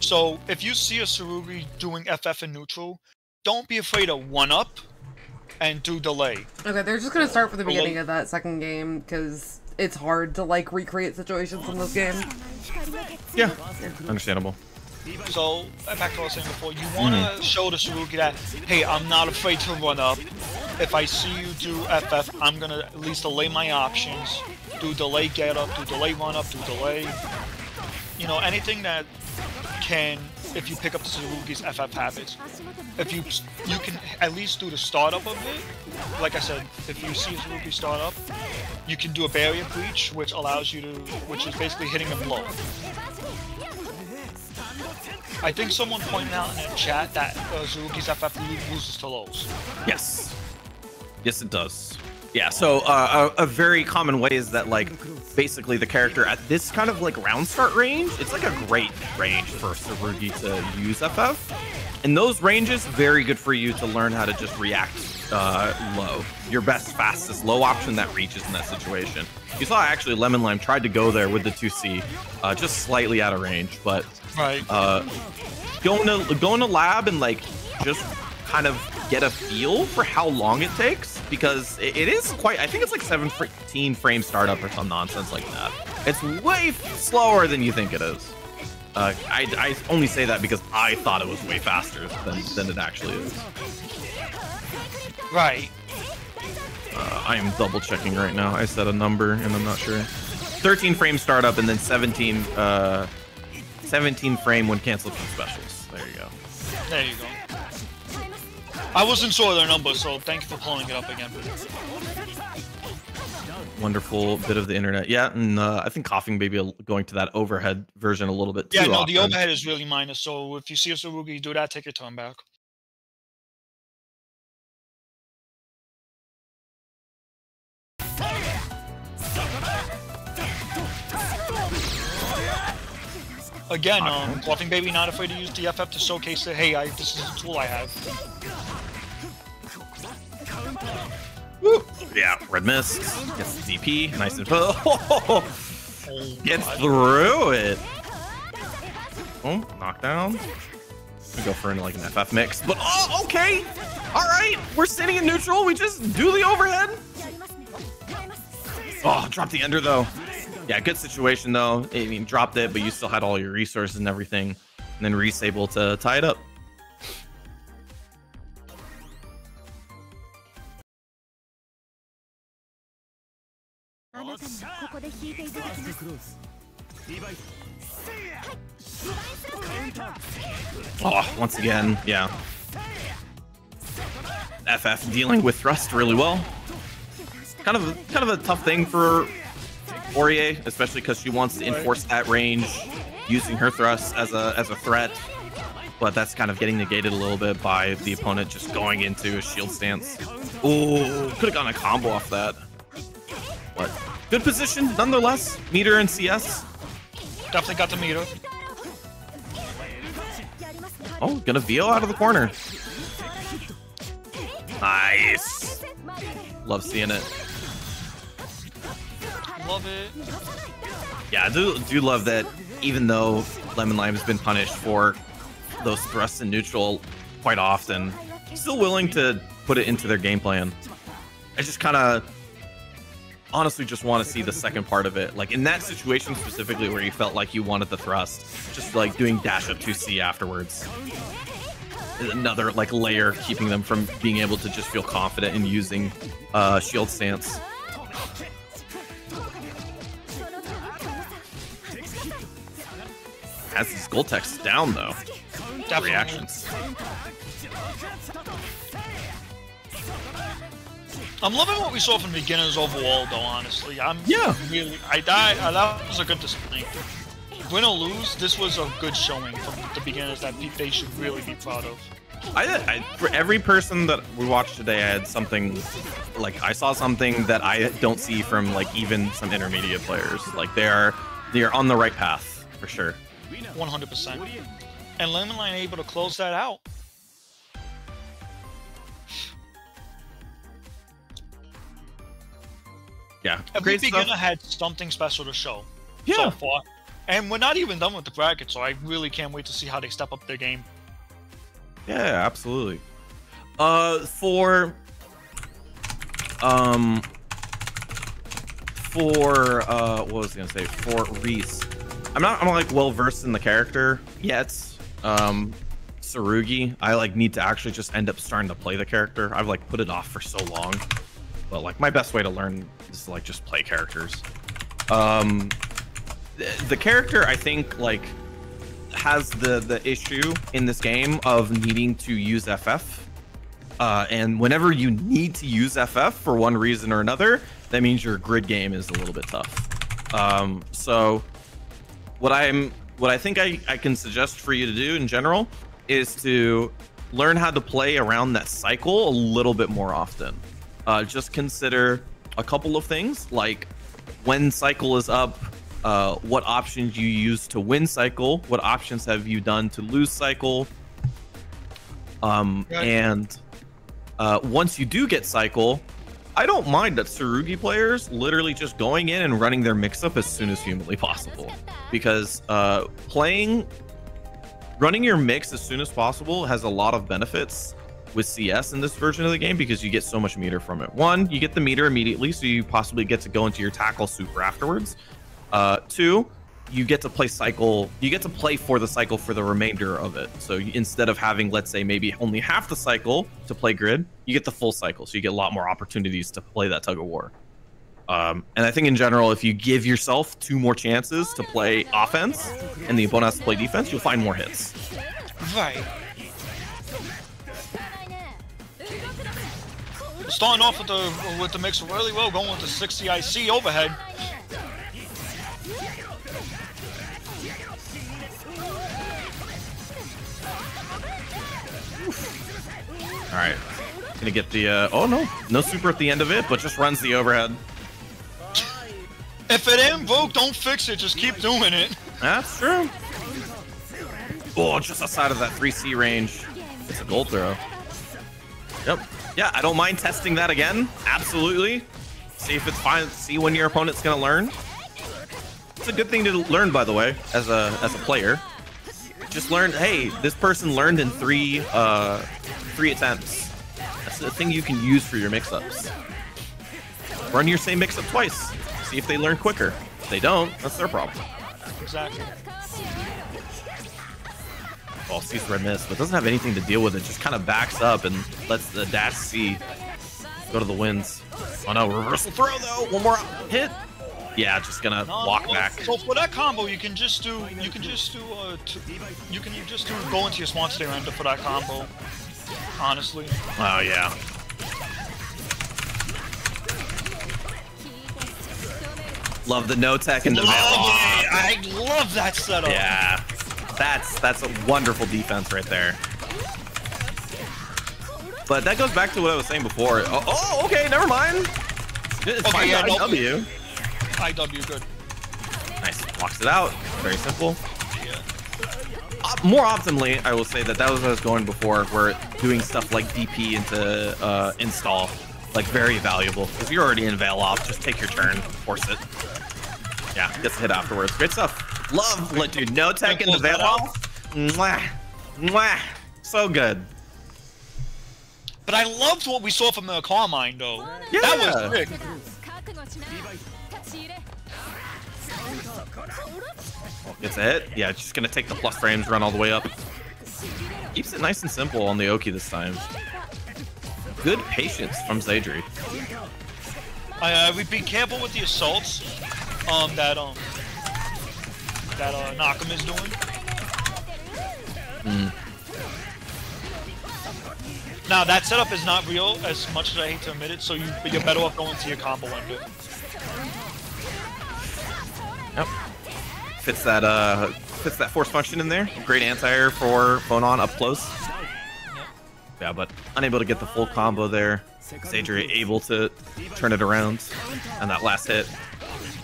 C: So if you see a Tsurugi doing FF in neutral, don't be afraid to 1-up and do delay.
B: Okay, they're just gonna start from the beginning of that second game because it's hard to like recreate situations from this game.
E: Yeah, understandable.
C: So back to what I was saying before, you want to show the Tsurugi that, hey, I'm not afraid to 1-up. If I see you do FF, I'm gonna at least delay my options, do delay get up, do delay 1-up, do delay. You know, anything that can, if you pick up Tsurugi's FF habits, if you can at least do the startup of it. Like I said, if you see Tsurugi start up, you can do a barrier breach, which allows you to, which is basically hitting them low. I think someone pointed out in the chat that Tsurugi's FF loses to lows.
E: Yes. Yes, it does. Yeah, so a very common way is that, like, basically the character at this kind of, like, round start range, it's, like, a great range for Tsurugi to use FF. And those ranges, very good for you to learn how to just react low. Your best, fastest low option that reaches in that situation. You saw, actually, Lemon Lime tried to go there with the 2C, just slightly out of range, but
C: right.
E: Going to lab and, like, just kind of get a feel for how long it takes, because it is quite, I think it's like 17 frame startup or some nonsense like that. It's way slower than you think it is. I only say that because I thought it was way faster than it actually is.
C: Right.
E: I am double checking right now. I said a number and I'm not sure. 13 frame startup and then 17 frame when canceled from specials. There you go.
C: There you go. I wasn't sure of their number, so thank you for pulling it up again.
E: Wonderful bit of the internet. Yeah, and I think Coughing Baby going to that overhead version a little bit too.
C: Yeah, no,
E: often.
C: the overhead is really minor, so if you see a Tsurugi do that, take your turn back. Again, Coughing Baby not afraid to use DFF to showcase that, hey, this is a tool I have.
E: Woo. Yeah, red mist, gets the DP, nice and gets through it. Oh, knockdown. We go for like an FF mix, but oh, okay, all right, we're sitting in neutral. We just do the overhead. Oh, drop the ender though. Yeah, good situation though. I mean, dropped it, but you still had all your resources and everything, and then Reese able to tie it up. Oh, once again, yeah. FF dealing with thrust really well. Kind of a tough thing for Aurier, especially because she wants to enforce that range using her thrust as a threat. But that's kind of getting negated a little bit by the opponent just going into a shield stance. Oh, could have gotten a combo off that. But good position nonetheless. Meter and CS.
C: Definitely got the meter.
E: Oh, gonna VO out of the corner. Nice. Love seeing it.
C: Love it.
E: Yeah, I do love that even though Lemon Lime has been punished for those thrusts in neutral quite often, still willing to put it into their game plan. I just kind of honestly just want to see the second part of it. Like in that situation specifically where you felt like you wanted the thrust, just like doing dash up 2C afterwards. Another like layer keeping them from being able to just feel confident in using shield stance. Has these gold texts down though. Reactions.
C: I'm loving what we saw from beginners overall, though. Honestly,
E: Yeah.
C: That was a good display. Win or lose, this was a good showing from the beginners that they should really be proud of.
E: For every person that we watched today, I had something, like I saw something that I don't see from like even some intermediate players. Like they are on the right path for sure.
C: 100%. And Lemon Line able to close that out.
E: Yeah,
C: Every
E: great
C: beginner
E: stuff.
C: had something special to show
E: Yeah.
C: so far. And we're not even done with the bracket, so I really can't wait to see how they step up their game.
E: Yeah, absolutely. For what was I gonna say? For Reese, I'm like well versed in the character yet. Tsurugi, I like need to actually just end up starting to play the character. I've like put it off for so long, but like my best way to learn is to like just play characters. The character I think like has the issue in this game of needing to use FF. And whenever you need to use FF for one reason or another, that means your grid game is a little bit tough. So what I think I can suggest for you to do in general is to learn how to play around that cycle a little bit more often. Just consider a couple of things, like when cycle is up, what options you use to win cycle, what options have you done to lose cycle, and once you do get cycle, I don't mind that Tsurugi players literally just going in and running their mix-up as soon as humanly possible, because running your mix as soon as possible has a lot of benefits with CS in this version of the game, because you get so much meter from it. One, you get the meter immediately, so you possibly get to go into your tackle super afterwards. Two, you get to play cycle. You get to play for the cycle for the remainder of it. So instead of having, let's say, maybe only half the cycle to play grid, you get the full cycle. So you get a lot more opportunities to play that tug of war. And I think in general, if you give yourself 2 more chances to play offense and the opponent has to play defense, you'll find more hits.
C: Right. Starting off with the mix really well, going with the 60 IC overhead.
E: All right, gonna get the oh no super at the end of it, but just runs the overhead.
C: If it ain't broke, don't fix it. Just keep doing it.
E: That's true. Oh, just outside of that 3C range. It's a gold throw. Yep. Yeah, I don't mind testing that again. Absolutely. See if it's fine. See when your opponent's gonna learn. It's a good thing to learn, by the way, as a player. Just learn. Hey, this person learned in 3 attempts. That's the thing you can use for your mix-ups. Run your same mix-up twice. See if they learn quicker. If they don't, that's their problem.
C: Exactly.
E: Well, sees red miss, but doesn't have anything to deal with it. Just kind of backs up and lets the dash C go to the wins. Oh no, reversal throw though. One more hit. Yeah, just gonna walk back.
C: So for that combo, you can just do go into your Swan Stay Render for that combo. Honestly.
E: Oh yeah. Love the no tech and the
C: I love that setup.
E: Yeah, that's a wonderful defense right there. But that goes back to what I was saying before. Oh okay, never mind. It's
C: Okay,
E: fine.
C: yeah,
E: IW.
C: IW, good.
E: Nice, walks it out. Very simple.
C: Yeah.
E: More optimally, I will say that was what I was going before, where doing stuff like DP into install, like very valuable. Because you're already in Veil off, just take your turn, force it. Yeah, gets a hit afterwards. Great stuff. Love, like, dude, no tech into Veil off. Mwah, mwah, so good.
C: But I loved what we saw from the Carmine, though.
E: Yeah.
C: That was sick.
E: Gets a hit. Yeah, just gonna take the plus frames, run all the way up. Keeps it nice and simple on the Oki this time. Good patience from Zaydri.
C: We'd be careful with the assaults that Nakam is doing. Now that setup is not real, as much as I hate to admit it. So you're better off going to your combo ender.
E: Yep. Fits that force function in there. Great anti-air for Phonon up close. Yeah, but unable to get the full combo there. Zadri able to turn it around on that last hit.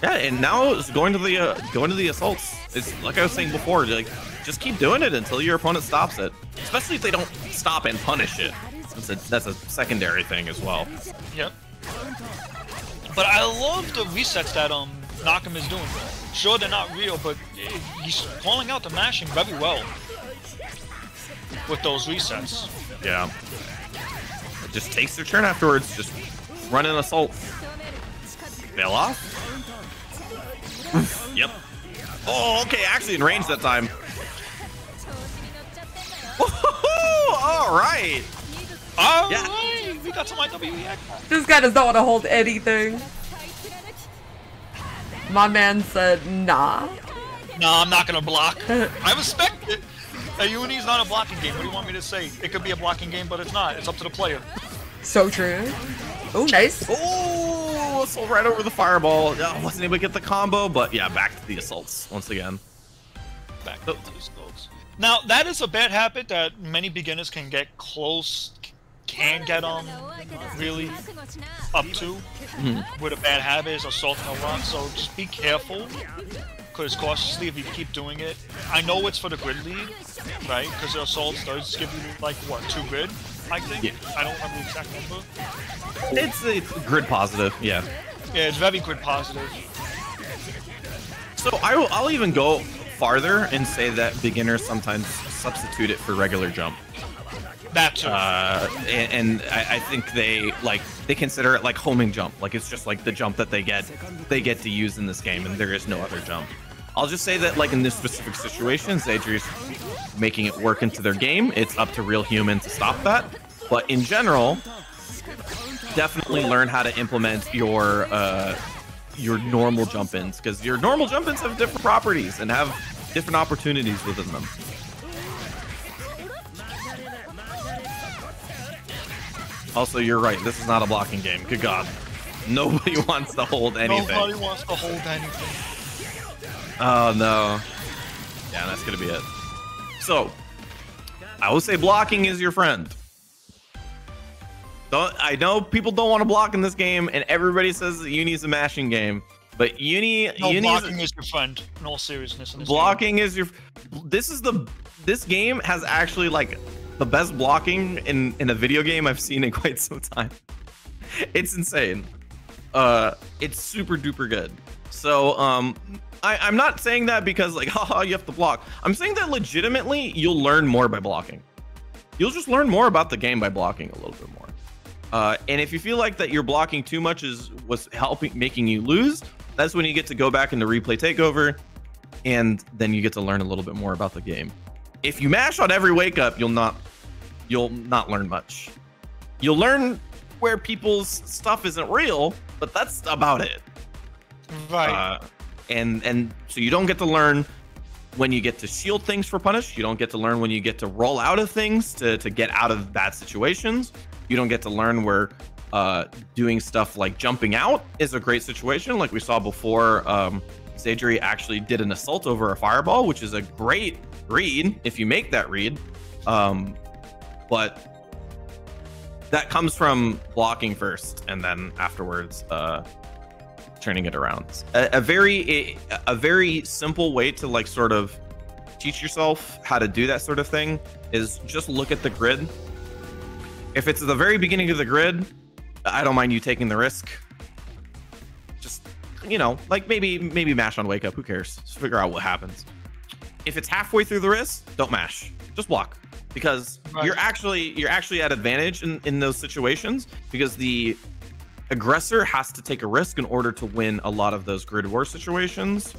E: Yeah, and now it's going to the assaults. It's like I was saying before, like just keep doing it until your opponent stops it. Especially if they don't stop and punish it. That's a secondary thing as well.
C: Yep. But I love the resets that Nakam is doing. Sure, they're not real, but he's calling out the mashing very well with those resets.
E: Yeah. It just takes their turn afterwards. Just run an assault. Bail off. Yep. Oh, okay. Actually in range that time. All right.
C: All
E: Yeah.
C: right. We got some IWE.
B: This guy does not want to hold anything. My man said, nah.
C: Nah, I'm not gonna block. I respect it. Uni's not a blocking game. What do you want me to say? It could be a blocking game, but it's not. It's up to the player.
B: So true. Oh, nice.
E: Oh, assault right over the fireball. Wasn't able to get the combo, but yeah, back to the assaults once again.
C: Back to the assaults. Now, that is a bad habit that many beginners can get close, can get really up to. With a bad habit is assaulting a lot, so just be careful. Because cautiously, if you keep doing it, I know it's for the grid lead, right? Because the assaults does give you like what, 2 grid, I think.
E: Yeah.
C: I don't remember the exact number.
E: It's grid positive, yeah.
C: Yeah, it's very grid positive.
E: So I'll even go farther and say that beginners sometimes substitute it for regular jump.
C: That too.
E: And I think they consider it like homing jump, like it's just like the jump that they get to use in this game, and there is no other jump. I'll just say that like in this specific situation, Zadri's making it work into their game. It's up to real human to stop that, but in general, definitely learn how to implement your normal jump-ins, because your normal jump-ins have different properties and have different opportunities within them. Also, you're right. This is not a blocking game. Good God. Nobody wants to hold anything.
C: Nobody wants to hold anything.
E: Oh, no. Yeah, that's going to be it. So, I would say blocking is your friend. I know people don't want to block in this game, and everybody says that Uni's a mashing game. But
C: blocking is your friend, in all seriousness. In this
E: blocking is your... This game has actually, like... the best blocking in a video game I've seen in quite some time. It's insane. It's super duper good. So I'm not saying that because like haha you have to block. I'm saying that legitimately you'll learn more by blocking. You'll just learn more about the game by blocking a little bit more. And if you feel like that you're blocking too much was making you lose, that's when you get to go back into replay takeover, and then you get to learn a little bit more about the game. If you mash on every wake up, you'll not learn much. You'll learn where people's stuff isn't real, but that's about it.
C: Right.
E: And so you don't get to learn when you get to shield things for punish. You don't get to learn when you get to roll out of things to get out of bad situations. You don't get to learn where doing stuff like jumping out is a great situation, like we saw before. Zadri actually did an assault over a fireball, which is a great read if you make that read, but that comes from blocking first and then afterwards turning it around. A very simple way to like sort of teach yourself how to do that sort of thing is just look at the grid. If it's at the very beginning of the grid, I don't mind you taking the risk. Just, you know, like maybe mash on wake up, who cares? Just figure out what happens. If it's halfway through the risk, don't mash. Just block, because you're actually at advantage in those situations, because the aggressor has to take a risk in order to win a lot of those grid war situations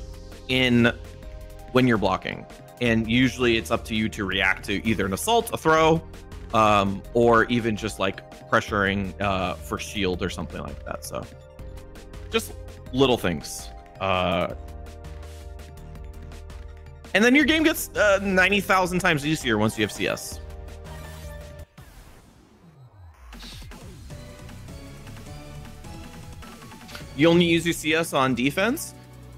E: when you're blocking. And usually it's up to you to react to either an assault, a throw, or even just like pressuring for shield or something like that. So just little things. And then your game gets 90,000 times easier once you have CS. You only use your CS on defense?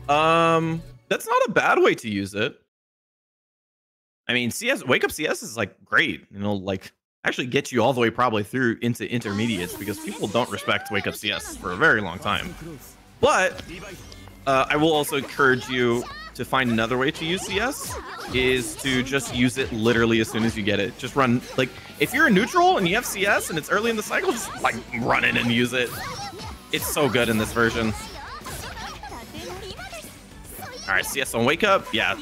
E: That's not a bad way to use it. I mean, CS, wake up CS is like great, you know, like actually get you all the way probably through into intermediates because people don't respect wake up CS for a very long time. But I will also encourage you to find another way to use CS is to just use it literally as soon as you get it. Just run, like, if you're a neutral and you have CS and it's early in the cycle, just like run in and use it. It's so good in this version. All right, CS on wake up. Yeah.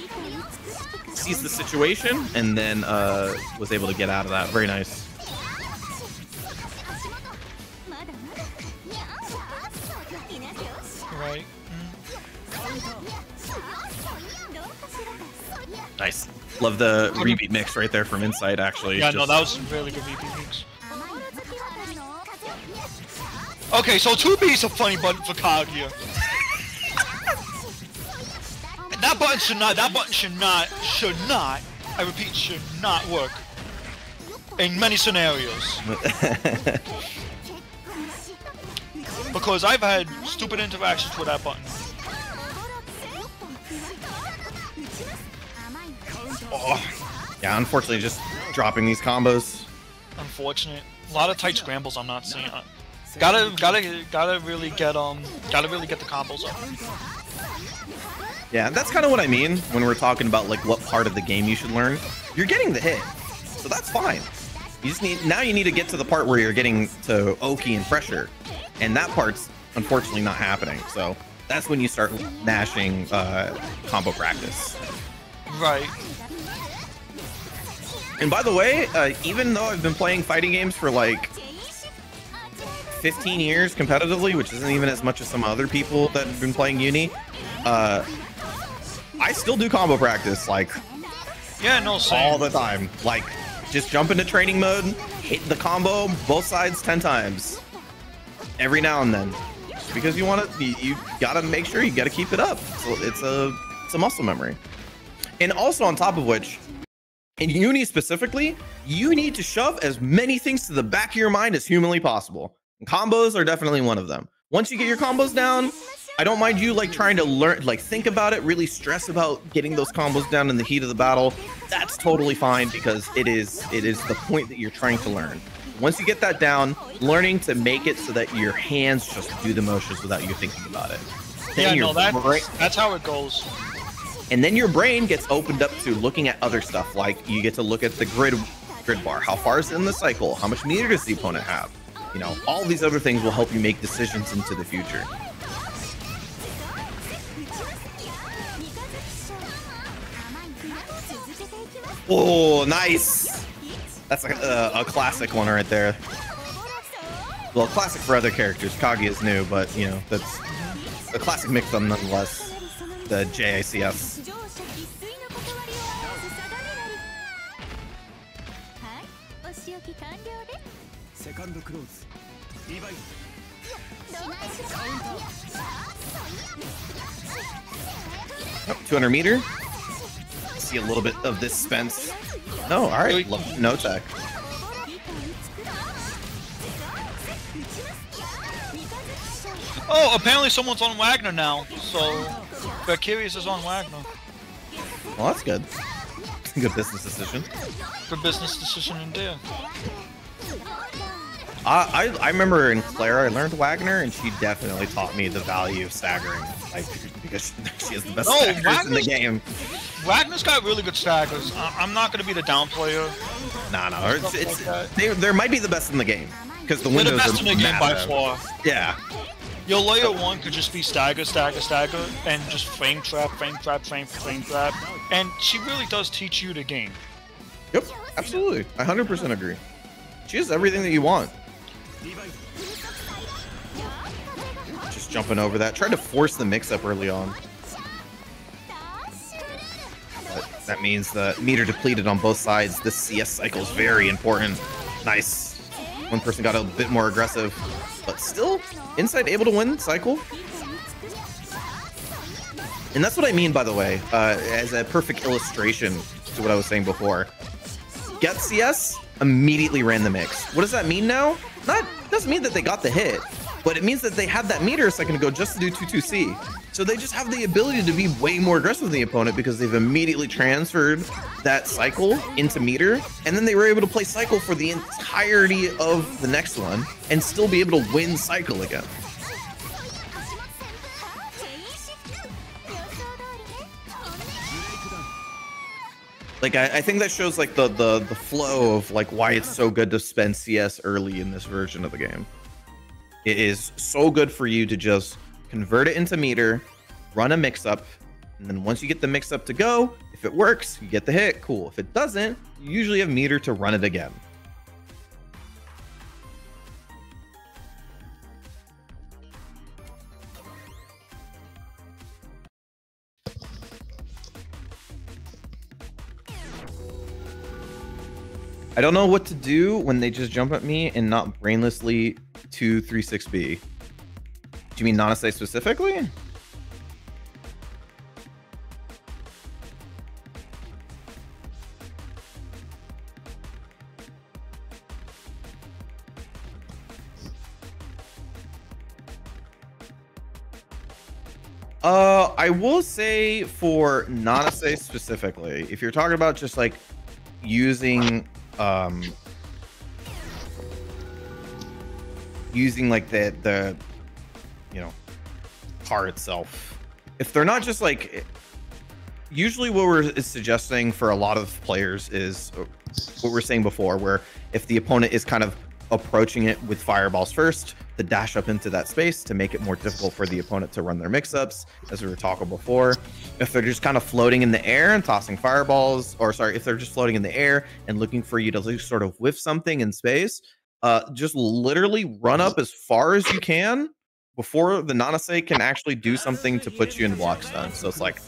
E: Sees the situation and then was able to get out of that. Very nice.
C: Right.
E: Nice. Love the rebeat mix right there from Insight, actually.
C: Yeah, no, that was a really good rebeat mix. Okay, so 2B is a funny button for Kaguya. That button should not, I repeat, should not work in many scenarios. Because I've had stupid interactions with that button.
D: Oh, yeah, unfortunately, just dropping these combos.
C: Unfortunate. A lot of tight scrambles I'm not seeing. Gotta really get the combos up.
D: Yeah, that's kind of what I mean when we're talking about like what part of the game you should learn. You're getting the hit, so that's fine. You just need you need to get to the part where you're getting to Oki and pressure, and that part's unfortunately not happening. So that's when you start mashing combo practice.
C: Right.
D: And by the way, even though I've been playing fighting games for like 15 years competitively, which isn't even as much as some other people that have been playing Uni, I still do combo practice, like,
C: yeah, no, same.
D: all the time. Like, just jump into training mode, hit the combo both sides 10 times every now and then, because you want to, you gotta make sure you gotta keep it up. So it's a muscle memory. And also on top of which, in Uni specifically, you need to shove as many things to the back of your mind as humanly possible. And combos are definitely one of them. Once you get your combos down, I don't mind you like trying to learn, like think about it, really stress about getting those combos down in the heat of the battle. That's totally fine because it is the point that you're trying to learn. Once you get that down, learning to make it so that your hands just do the motions without you thinking about it. Then
C: yeah, no, that's how it goes.
D: And then your brain gets opened up to looking at other stuff, like you get to look at the grid bar. How far is it in the cycle? How much meter does the opponent have? You know, all these other things will help you make decisions into the future. Oh, nice! That's like a classic one right there. Well, classic for other characters. Kaguya is new, but you know, that's a classic mix nonetheless. The JICS. Oh, 200 meter. See a little bit of this Spence. No, all right, no tech.
C: Oh, apparently someone's on Wagner now, so Valkyrius is on Wagner.
D: Well, that's good. Good business decision.
C: Good business decision indeed.
D: I remember in Clara, I learned Wagner, and she definitely taught me the value of staggering, like because she has the best staggers in the game.
C: Wagner's got really good staggers. I'm not going to be the down player.
D: No, they might be the best in the game because the windows
C: are the best in the game by far.
D: Yeah.
C: Your layer 1 could just be stagger, stagger, stagger, and just frame trap, frame trap, frame trap, and she really does teach you the game.
D: Yep, absolutely. I 100% agree. She has everything that you want. Just jumping over that. Trying to force the mix-up early on. But that means the meter depleted on both sides. This CS cycle is very important. Nice. One person got a bit more aggressive, but still, Insight able to win cycle. And that's what I mean, by the way, as a perfect illustration to what I was saying before. Get CS immediately ran the mix. What does that mean now? Doesn't mean that they got the hit. but it means that they had that meter a second ago just to do 2-2C. So they just have the ability to be way more aggressive than the opponent because they've immediately transferred that cycle into meter, and then they were able to play cycle for the entirety of the next one and still be able to win cycle again. Like, I think that shows like the flow of like why it's so good to spend CS early in this version of the game. It is so good for you to just convert it into meter, run a mix-up, and then once you get the mix-up to go, if it works, you get the hit, cool. If it doesn't, you usually have meter to run it again. I don't know what to do when they just jump at me and not brainlessly 2-3-6B. Do you mean Nanase specifically? I will say for Nanase specifically, if you're talking about just like using using like the you know, car itself, if they're not just like, usually what we're suggesting for a lot of players is what we're saying before, where if the opponent is kind of approaching it with fireballs first, to dash up into that space to make it more difficult for the opponent to run their mix-ups, as we were talking before. If they're just kind of floating in the air and tossing fireballs, or sorry, if they're just floating in the air and looking for you to sort of whiff something in space, just literally run up as far as you can before the Nanase can actually do something to put you in block stun. So it's like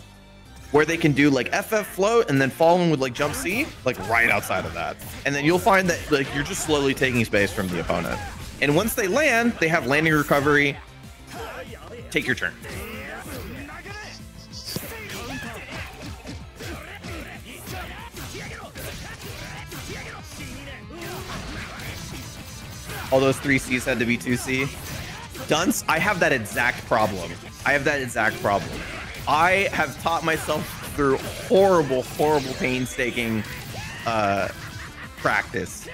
D: where they can do like FF float and then follow in with like jump C, like right outside of that. And then you'll find that like you're just slowly taking space from the opponent. And once they land, they have landing recovery. Take your turn. All those 3Cs had to be 2C. Dunce, I have that exact problem. I have taught myself through horrible painstaking practice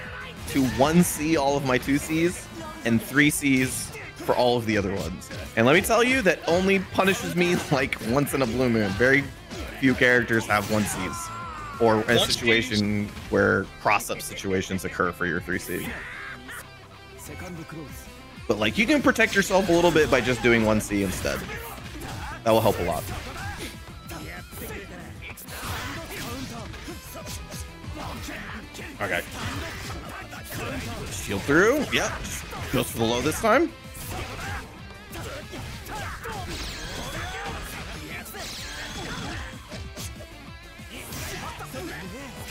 D: to 1C all of my 2Cs and 3Cs for all of the other ones. And let me tell you, that only punishes me like once in a blue moon. Very few characters have 1Cs or a situation where cross-up situations occur for your 3C. But like, you can protect yourself a little bit by just doing 1C instead. That will help a lot. Okay. Shield through. Yep. Goes for the low this time.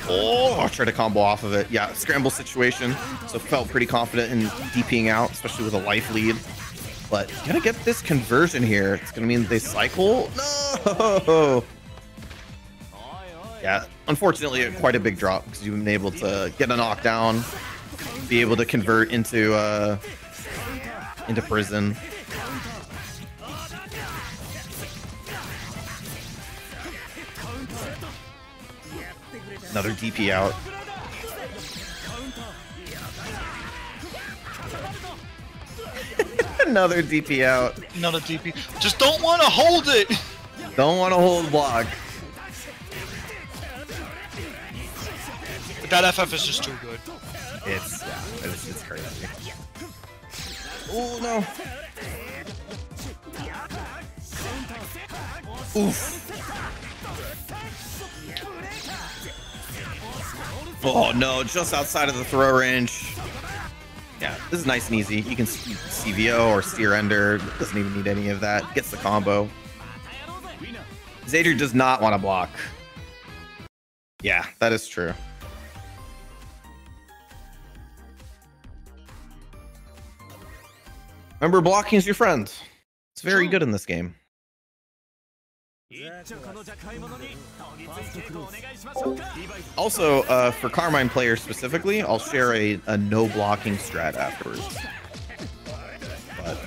D: Oh, I'll try to combo off of it. Yeah, scramble situation. So felt pretty confident in DPing out, especially with a life lead. But you gotta get this conversion here. It's gonna mean they cycle. No. Yeah, unfortunately, quite a big drop because you've been able to get a knockdown, be able to convert into prison. Another DP out. Another DP out.
C: Another DP. Just don't want to hold it.
D: Don't want to hold block.
C: But that FF is just too good.
D: It's crazy. Oh no. Oof. Oh no, just outside of the throw range. Yeah, this is nice and easy. You can CVO or steer ender. Doesn't even need any of that. Gets the combo. Zadriel does not want to block. Yeah, that is true. Remember, blocking is your friend. It's very good in this game. Also, for Carmine players specifically, I'll share a no blocking strat afterwards. But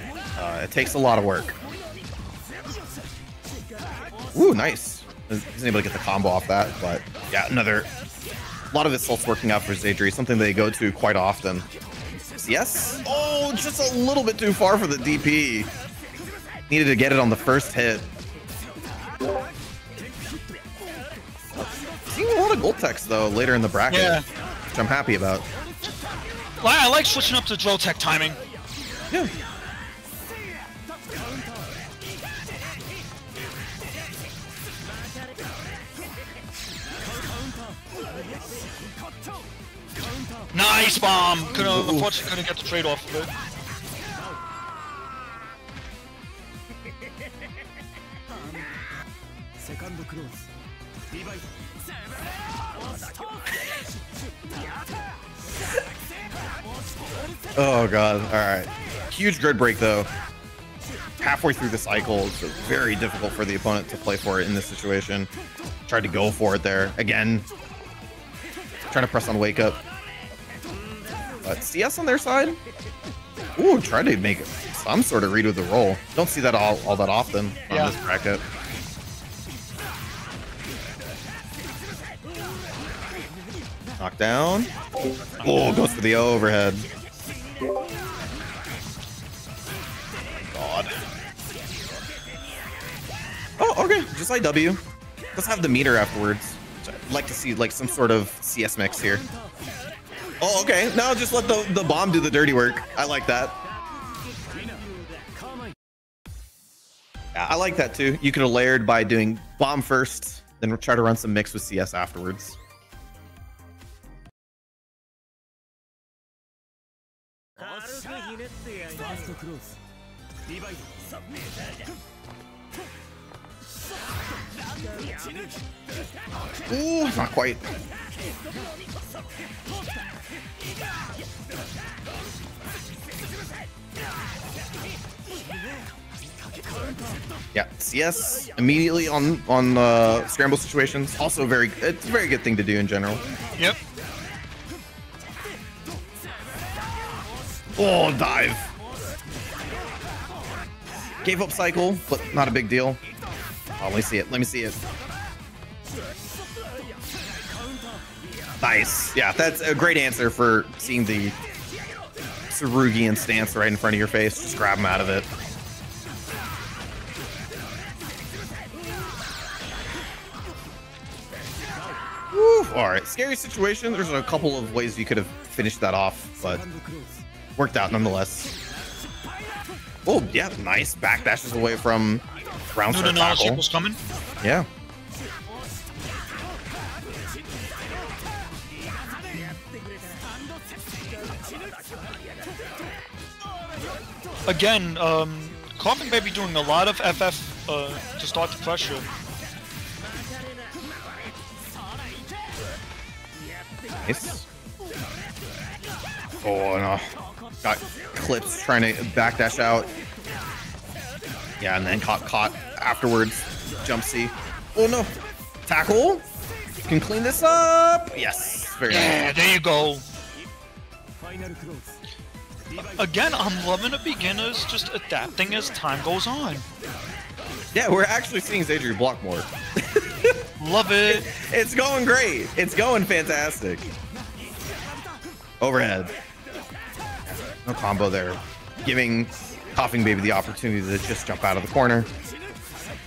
D: It takes a lot of work. Ooh, nice. He's able to get the combo off that, but yeah, a lot of assaults working out for Zadri, something they go to quite often. Yes. Oh, just a little bit too far for the DP. Needed to get it on the first hit. Seeing a lot of gold text though later in the bracket, which I'm happy about.
C: Well, I like switching up to drill tech timing.
D: Yeah.
C: Nice bomb. Unfortunately, couldn't get the trade off of it.
D: Oh god. All right. Huge grid break though. Halfway through the cycle, it's very difficult for the opponent to play for it in this situation. Tried to go for it there again. Trying to press on wake up. But CS on their side. Ooh, try to make some sort of read with the roll. Don't see that all that often on this bracket. Knockdown. Oh, goes for the overhead. God. Oh, okay. Just like W. Let's have the meter afterwards. I'd like to see like some sort of CS mix here. Oh, okay. No, just let the bomb do the dirty work. I like that. Yeah, I like that too. You could have layered by doing bomb first, then try to run some mix with CS afterwards. Ooh, not quite. Yeah, CS immediately on scramble situations. Also it's a very good thing to do in general.
C: Yep.
D: Oh, dive. Gave up cycle, but not a big deal. Oh, let me see it. Let me see it. Nice. Yeah, that's a great answer for seeing the Tsurugian stance right in front of your face. Just grab him out of it. Woo. All right, scary situation. There's a couple of ways you could have finished that off, but worked out nonetheless. Oh, yeah, nice. Backdashes away from round start tackle.
C: Was coming.
D: Yeah.
C: Again, Coffin may be doing a lot of FF to start the pressure.
D: Nice. Oh, no. Got clips trying to backdash out. Yeah, and then caught afterwards. Jump C. Oh, no. Tackle. Can clean this up. Yes. Very nice.
C: There you go. Again, I'm loving the beginners just adapting as time goes on.
D: Yeah, we're actually seeing Zadri block more.
C: Love it.
D: It's going great. It's going fantastic. Overhead. No combo there. Giving Coughing Baby the opportunity to just jump out of the corner.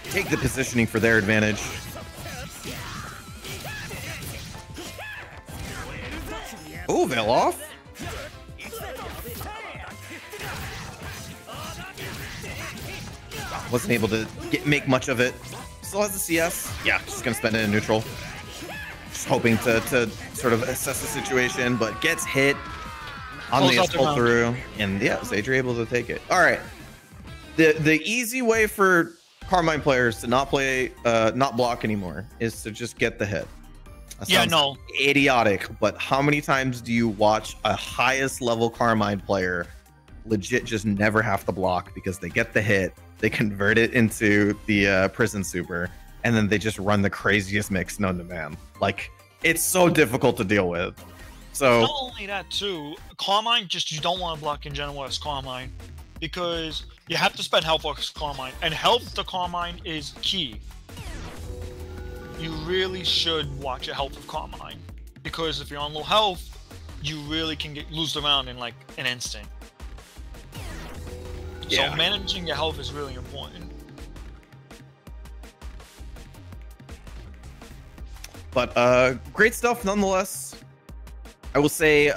D: Take the positioning for their advantage. Oh, veil off. Wasn't able to make much of it. Still has the CS. Yeah, just gonna spend it in neutral. Just hoping to sort of assess the situation, but gets hit on the pull through, and yeah, Zadri able to take it. All right, the easy way for Carmine players to not block anymore is to just get the hit.
C: Yeah, no,
D: idiotic. But how many times do you watch a highest level Carmine player legit just never have to block because they get the hit? They convert it into the prison super, and then they just run the craziest mix known to man. Like, it's so difficult to deal with. So
C: not only that too, Carmine, just you don't want to block in general as Carmine, because You have to spend health for Carmine, and health to Carmine is key. You really should watch your health with Carmine, because if you're on low health, you really can lose the round in like an instant.
D: Yeah.
C: So managing your health is really important.
D: But great stuff nonetheless. I will say,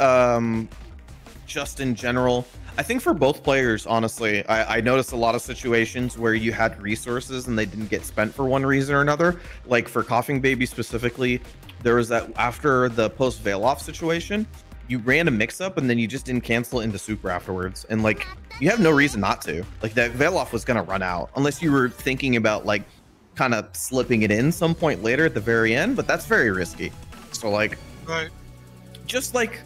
D: just in general, I think for both players, honestly, I noticed a lot of situations where you had resources and they didn't get spent for one reason or another. Like for Coughing Baby specifically, there was that after the post Veil Off situation, you ran a mix-up and then you just didn't cancel it into super afterwards. And like, you have no reason not to. Like that Veil Off was gonna run out unless you were thinking about like kind of slipping it in some point later at the very end, but that's very risky. So like,
C: Right.
D: just like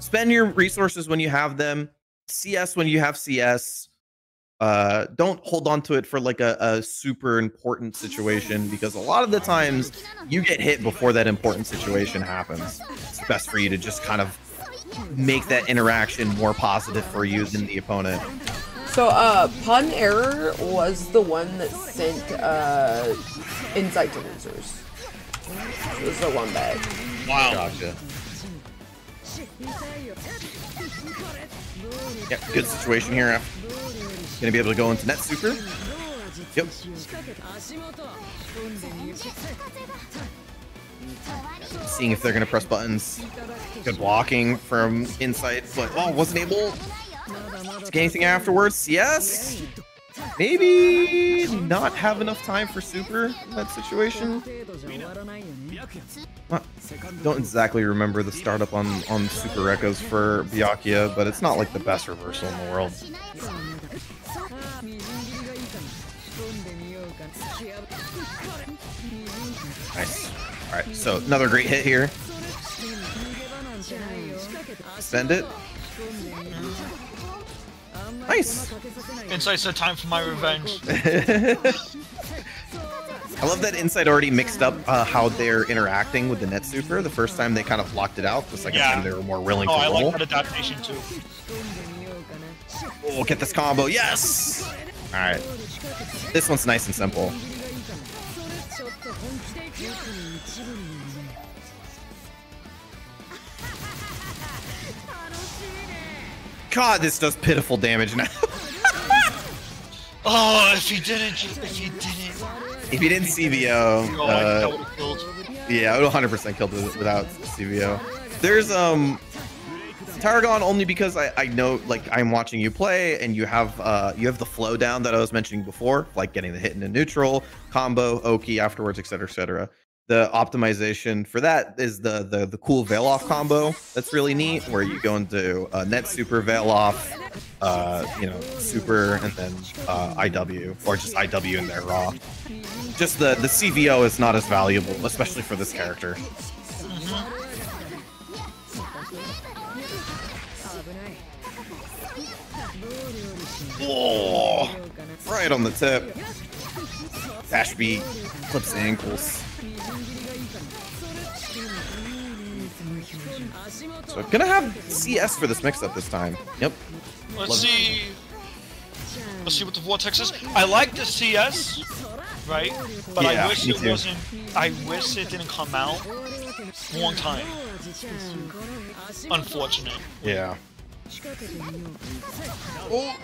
D: spend your resources when you have them. CS when you have CS. Don't hold on to it for like a super important situation, because a lot of the times you get hit before that important situation happens. It's best for you to just kind of make that interaction more positive for you than the opponent.
B: So, Pun Error was the one that sent, Insight to Losers. It was the one bag.
C: Wow.
D: Gotcha. Yep, good situation here. Gonna be able to go into net super. Yep. Seeing if they're gonna press buttons. Good blocking from Insight, but oh, wasn't able to get anything afterwards. Yes. Maybe not have enough time for super in that situation. Don't exactly remember the startup on Super Rekos for Byakuya, but it's not like the best reversal in the world. Nice. Alright, so another great hit here. Spend it. Nice.
C: Insight said time for my revenge.
D: I love that Insight already mixed up how they're interacting with the net super. The first time they kind of blocked it out. The second time they were more willing to
C: I
D: roll.
C: like that adaptation too.
D: Oh, get this combo. Yes! Alright. This one's nice and simple. God, this does pitiful damage now.
C: Oh, if he didn't
D: If you didn't CVO,
C: that would have killed.
D: yeah, I would 100% killed it without CVO. There's Tarragon only because I know, like, I'm watching you play and you have the flow down that I was mentioning before, like getting the hit into neutral, combo, Oki afterwards, etc., etc. The optimization for that is the cool Veil Off combo. That's really neat, where you go into net super, Veil Off, you know, super, and then IW, or just IW in there raw. Just the CVO is not as valuable, especially for this character. Oh, right on the tip. Dash beat, clips the ankles. So gonna have CS for this mix-up this time. Yep.
C: Let's see what the vortex is. I like the CS, right? But
D: Yeah,
C: I wish
D: me
C: it
D: too.
C: wasn't. I wish it didn't come out one time. Unfortunate.
D: Yeah. Oh,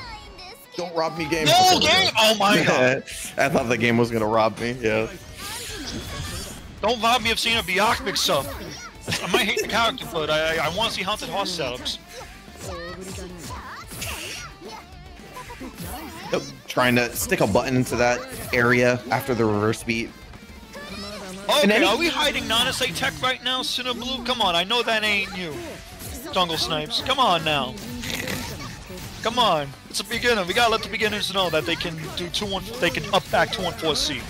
D: don't rob me, game.
C: No game! Oh my god!
D: I thought the game was gonna rob me. Yeah.
C: Don't rob me of seeing a Byakuya mix up. I might hate the character, but I want to see Haunted Horse setups.
D: Yep. Trying to stick a button into that area after the reverse beat.
C: Okay, are we hiding Nanase tech right now, Sinner Blue? Come on, I know that ain't you. Jungle Snipes, come on now. Come on, it's a beginner. We gotta let the beginners know that they can do 2-1. They can up back 2-1-4C.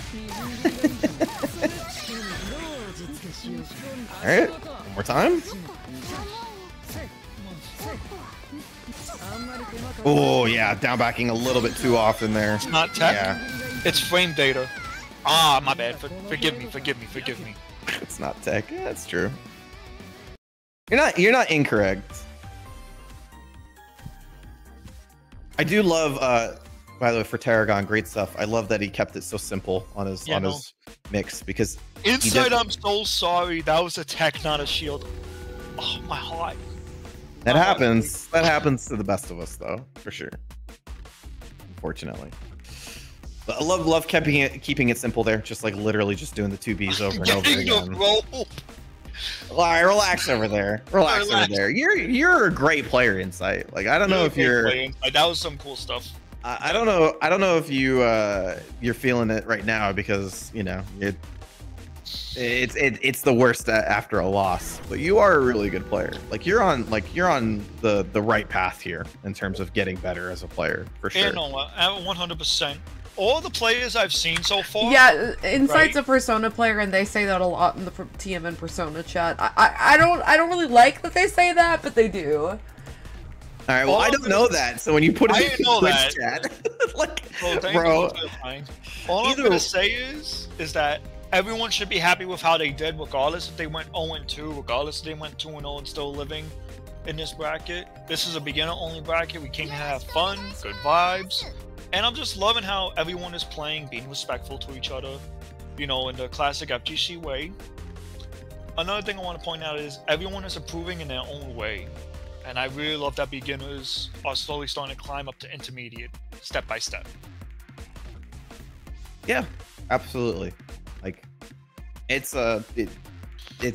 D: All right, one more time. Oh yeah, down backing a little bit too often there.
C: It's not tech.
D: Yeah,
C: It's frame data. Ah, my bad. Forgive me.
D: it's not tech. Yeah, that's true. You're not incorrect. I do love By the way, for Tarragon, great stuff. I love that he kept it so simple on his his mix because
C: Inside, I'm so sorry. That was a tech, not a shield. Oh, my heart.
D: That happens. That happens to the best of us, though, for sure. Unfortunately. But I love keeping it simple there, just like literally just doing the 2Bs over and over again. All right, relax over there. Relax over there. You're a great player, Insight. Like I don't know if you're.
C: That was some cool stuff.
D: I don't know. I don't know if you're feeling it right now because you know it's the worst after a loss. But you are a really good player. Like you're on the right path here in terms of getting better as a player for sure.
C: Yeah, no, 100%. All the players I've seen so far.
B: Yeah, Insight's a Persona player, and they say that a lot in the TMN Persona chat. I don't really like that they say that, but they do.
D: All right, well, I don't know that, so when you put it in the Twitch chat, like, bro.
C: All I'm gonna say is that everyone should be happy with how they did, regardless if they went 0-2, regardless if they went 2-0 and still living in this bracket. This is a beginner-only bracket. We came to have fun, good vibes. And I'm just loving how everyone is playing, being respectful to each other, you know, in the classic FGC way. Another thing I want to point out is everyone is improving in their own way. And I really love that beginners are slowly starting to climb up to intermediate, step by step.
D: Yeah, absolutely. Like, it's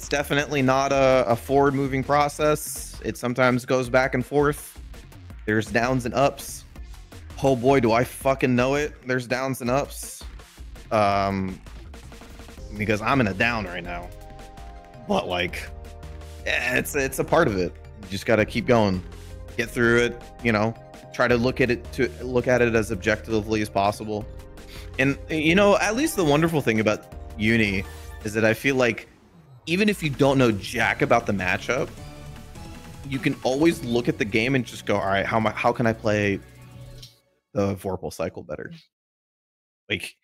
D: definitely not a forward-moving process. It sometimes goes back and forth. There's downs and ups. Oh boy, do I fucking know it. There's downs and ups. Because I'm in a down right now. But like, yeah, it's a part of it. You just gotta keep going. Get through it, you know, try to look at it as objectively as possible. And you know, at least the wonderful thing about Uni is that I feel like even if you don't know jack about the matchup, you can always look at the game and just go, all right, how can I play the Vorpal cycle better? Like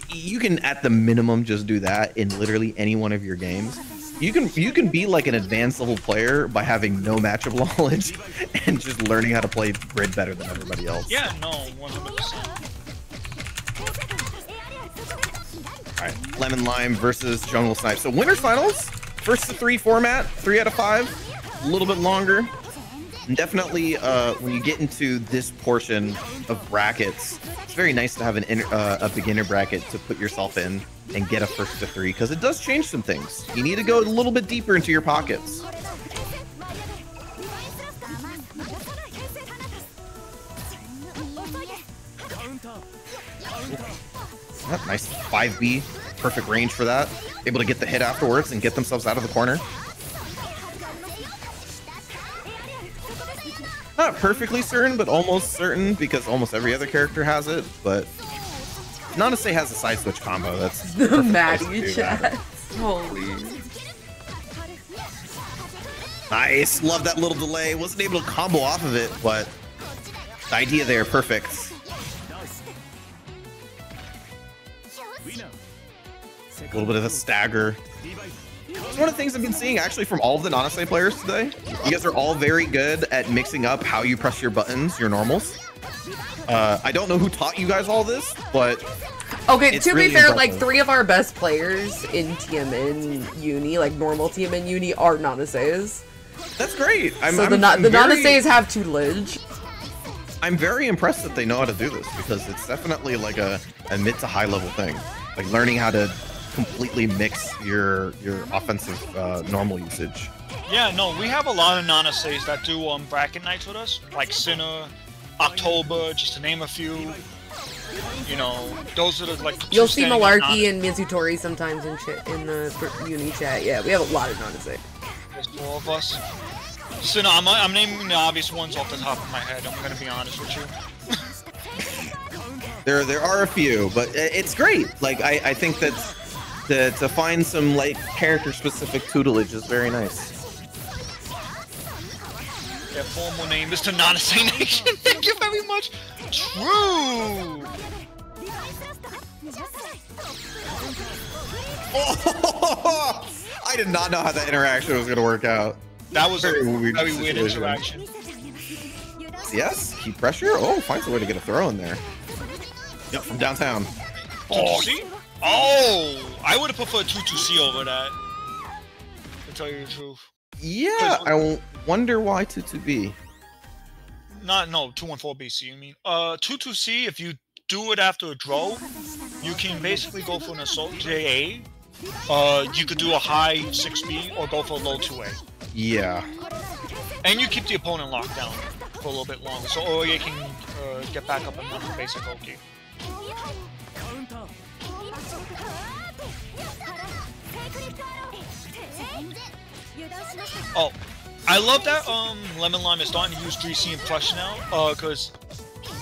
D: you can at the minimum just do that in literally any one of your games. You can be like an advanced level player by having no matchup knowledge and just learning how to play grid better than everybody else.
C: Yeah, no, 100%.
D: All right, Lemon Lime versus Jungle Snipe. So winners finals, first to 3 format, 3 out of 5, a little bit longer. And definitely, when you get into this portion of brackets, it's very nice to have a beginner bracket to put yourself in and get a first to 3, because it does change some things. You need to go a little bit deeper into your pockets. Nice 5B, perfect range for that. Able to get the hit afterwards and get themselves out of the corner. Not perfectly certain, but almost certain, because almost every other character has it. But Nanase has a side switch combo. That's
B: the Maddie chat. Holy.
D: Nice. Love that little delay. Wasn't able to combo off of it, but the idea there, perfect. A little bit of a stagger. It's one of the things I've been seeing actually from all of the Nanase players today. You guys are all very good at mixing up how you press your buttons, your normals. I don't know who taught you guys all this, but
B: okay, to
D: really
B: be fair,
D: impressive.
B: like 3 of our best players in TMN Uni, like normal TMN Uni, are Nanases.
D: That's great.
B: The Nanases have tutelage.
D: I'm very impressed that they know how to do this, because it's definitely like a mid to high level thing. Like learning how to completely mix your offensive normal usage.
C: Yeah, no, we have a lot of Nanases that do bracket nights with us, like Sinner, October, just to name a few. You know, those are the like.
B: You'll see Malarkey and Mizutori sometimes in the Uni chat. Yeah, we have a lot of Nanase.
C: There's 4 of us. Sinner, I'm naming the obvious ones off the top of my head. I'm gonna be honest with you.
D: There are a few, but it's great. Like I think that to find some like character specific tutelage is very nice.
C: Their formal name is to Nanase Nation. Thank you very much. True.
D: Oh, I did not know how that interaction was going to work out.
C: That was
D: very
C: a
D: weird
C: very weird
D: situation.
C: interaction.
D: Yes, keep pressure. Oh, finds a way to get a throw in there. Yep, from downtown.
C: 2-2-C? Oh, I would have preferred 2-2-C over that. To tell you the truth.
D: Yeah, I wonder why 2-2-B.
C: No, 2-1-4 BC, you mean? 2-2-C, if you do it after a draw, you can basically go for an assault JA. You could do a high 6B or go for a low 2A.
D: Yeah.
C: And you keep the opponent locked down for a little bit longer, so Oye can get back up and run the basic Oki. Oh, I love that Lemon Lime is starting to use 3C and Plush now, because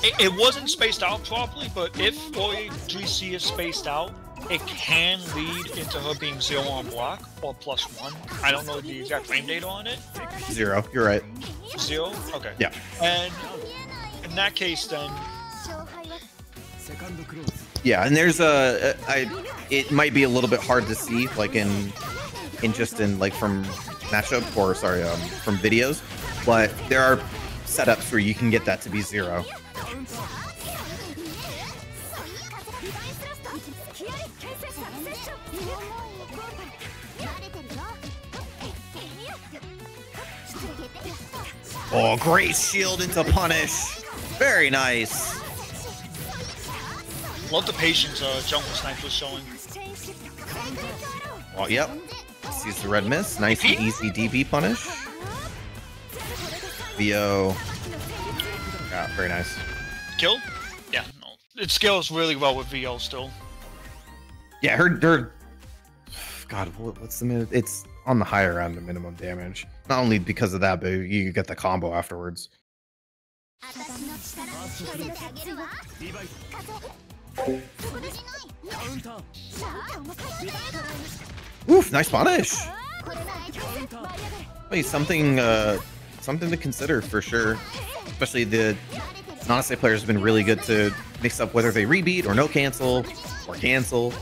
C: it wasn't spaced out properly, but if Oye 3C is spaced out, it can lead into her being 0 on block or +1. I don't know the exact frame data on it.
D: 0, you're right.
C: 0? Okay.
D: Yeah.
C: And in that case, then.
D: Yeah, and there's it might be a little bit hard to see, like in like from matchup or sorry, from videos, but there are setups where you can get that to be 0. Oh, great shield into punish. Very nice.
C: Love the patience Jungle Snipe was showing.
D: Oh, yep. Sees the red miss. Nice and easy DB punish. VO. Yeah, very nice.
C: Kill? Yeah, no. It scales really well with VO still.
D: Yeah, her God, what's the minute? It's on the higher end of minimum damage. Not only because of that, but you get the combo afterwards. Oof, nice punish. Wait, something to consider for sure. Especially the non-state players have been really good to mix up whether they rebeat or no cancel or cancel.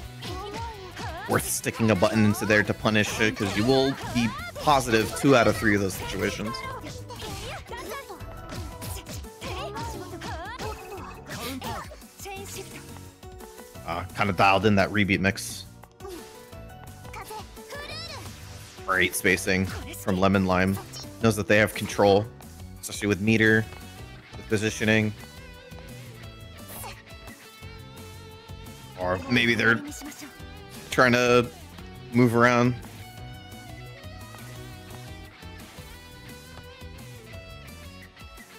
D: Worth sticking a button into there to punish it because you will be positive 2 out of 3 of those situations. Kind of dialed in that rebeat mix. Great spacing from Lemon Lime. Knows that they have control, especially with meter, with positioning. Or maybe they're trying to move around.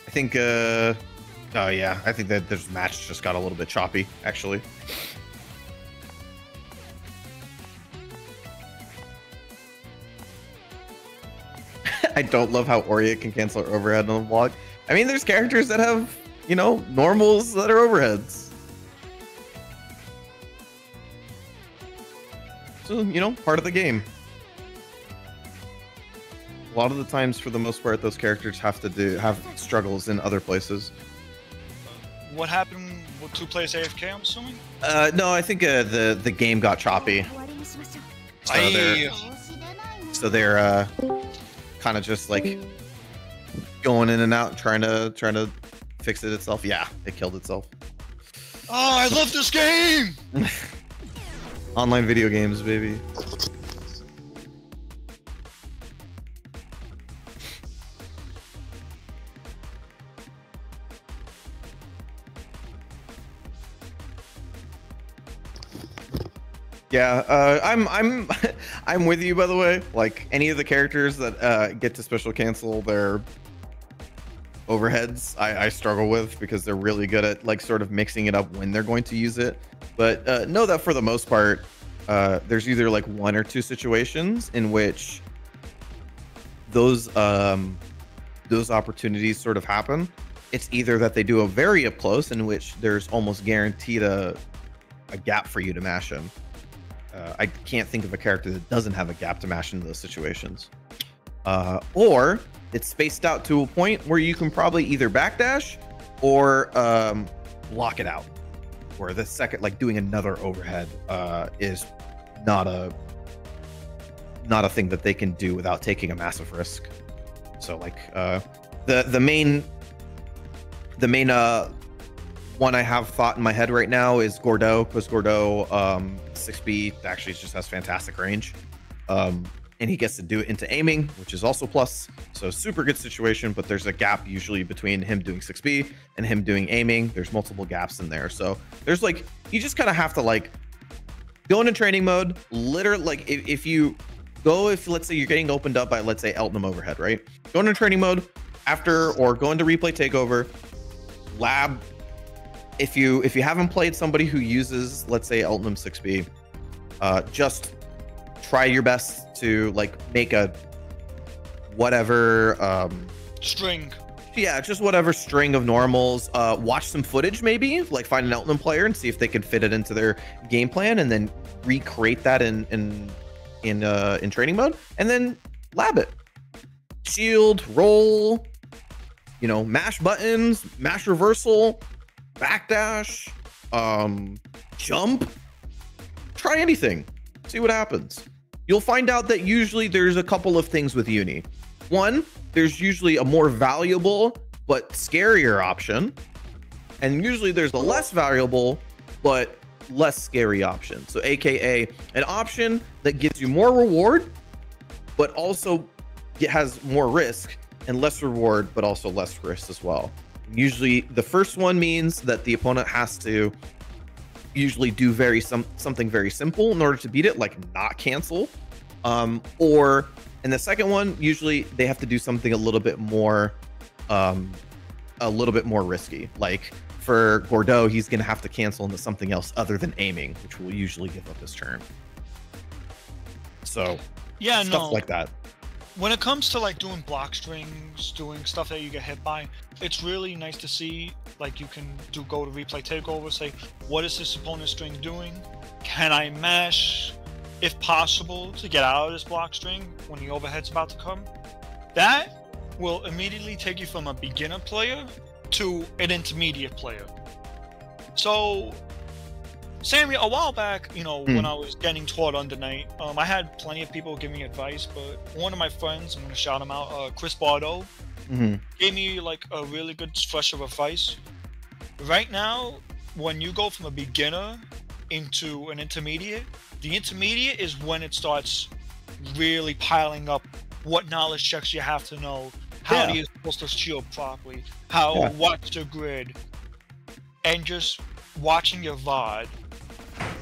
D: I think, oh yeah, I think that this match just got a little bit choppy, actually. I don't love how Oria can cancel her overhead on the block. I mean, there's characters that have, you know, normals that are overheads. So, you know, part of the game. A lot of the times, for the most part, those characters have struggles in other places.
C: What happened with 2 players AFK, I'm assuming?
D: No, I think the game got choppy. So they're kind of just like going in and out, trying to fix it itself. Yeah, it killed itself.
C: Oh, I love this game!
D: Online video games, baby. Yeah, I'm with you, by the way. Like, any of the characters that get to special cancel their overheads, I struggle with because they're really good at like sort of mixing it up when they're going to use it. But know that for the most part, there's either like 1 or 2 situations in which those opportunities sort of happen. It's either that they do a very up close, in which there's almost guaranteed a gap for you to mash in. I can't think of a character that doesn't have a gap to mash into those situations. Or it's spaced out to a point where you can probably either backdash or block it out. Where the second, like doing another overhead, is not a thing that they can do without taking a massive risk. So like the main one I have thought in my head right now is Gordeau, because Gordeau 6B actually just has fantastic range. And he gets to do it into aiming, which is also plus. So super good situation, but there's a gap usually between him doing 6B and him doing aiming. There's multiple gaps in there. So there's like, you just kind of have to like go into training mode. Literally, like if you go, if let's say you're getting opened up by, let's say, Eltnum overhead, right? Go into training mode after, or go into replay takeover, lab. If you haven't played somebody who uses, let's say, Eltnum 6B, just try your best to like make a whatever
C: string.
D: Yeah, just whatever string of normals. Watch some footage, maybe like find an Eltnum player and see if they can fit it into their game plan, and then recreate that in training mode, and then lab it. Shield, roll, you know, mash buttons, mash reversal, backdash, jump. Try anything. See what happens. You'll find out that usually there's a couple of things with Uni. One, there's usually a more valuable but scarier option. And usually there's a less valuable but less scary option. So AKA an option that gives you more reward, but also it has more risk, and less reward, but also less risk as well. Usually the first one means that the opponent has to usually do something very simple in order to beat it, like not cancel, or in the second one usually they have to do something a little bit more risky. Like for Gordeau, he's gonna have to cancel into something else other than aiming, which will usually give up his turn. So
C: yeah,
D: stuff like that.
C: When it comes to like doing block strings, doing stuff that you get hit by, it's really nice to see, like you can go to replay takeover, say, what is this opponent string doing? Can I mash, if possible, to get out of this block string when the overhead's about to come? That will immediately take you from a beginner player to an intermediate player. So Sammy, a while back, you know, when I was getting taught Under Night, I had plenty of people give me advice, but one of my friends, I'm going to shout him out, Chris Bardo, gave me like a really good stretch of advice. Right now, when you go from a beginner into an intermediate, the intermediate is when it starts really piling up what knowledge checks you have to know, how you're supposed to shield properly, how watch the grid, and just watching your VOD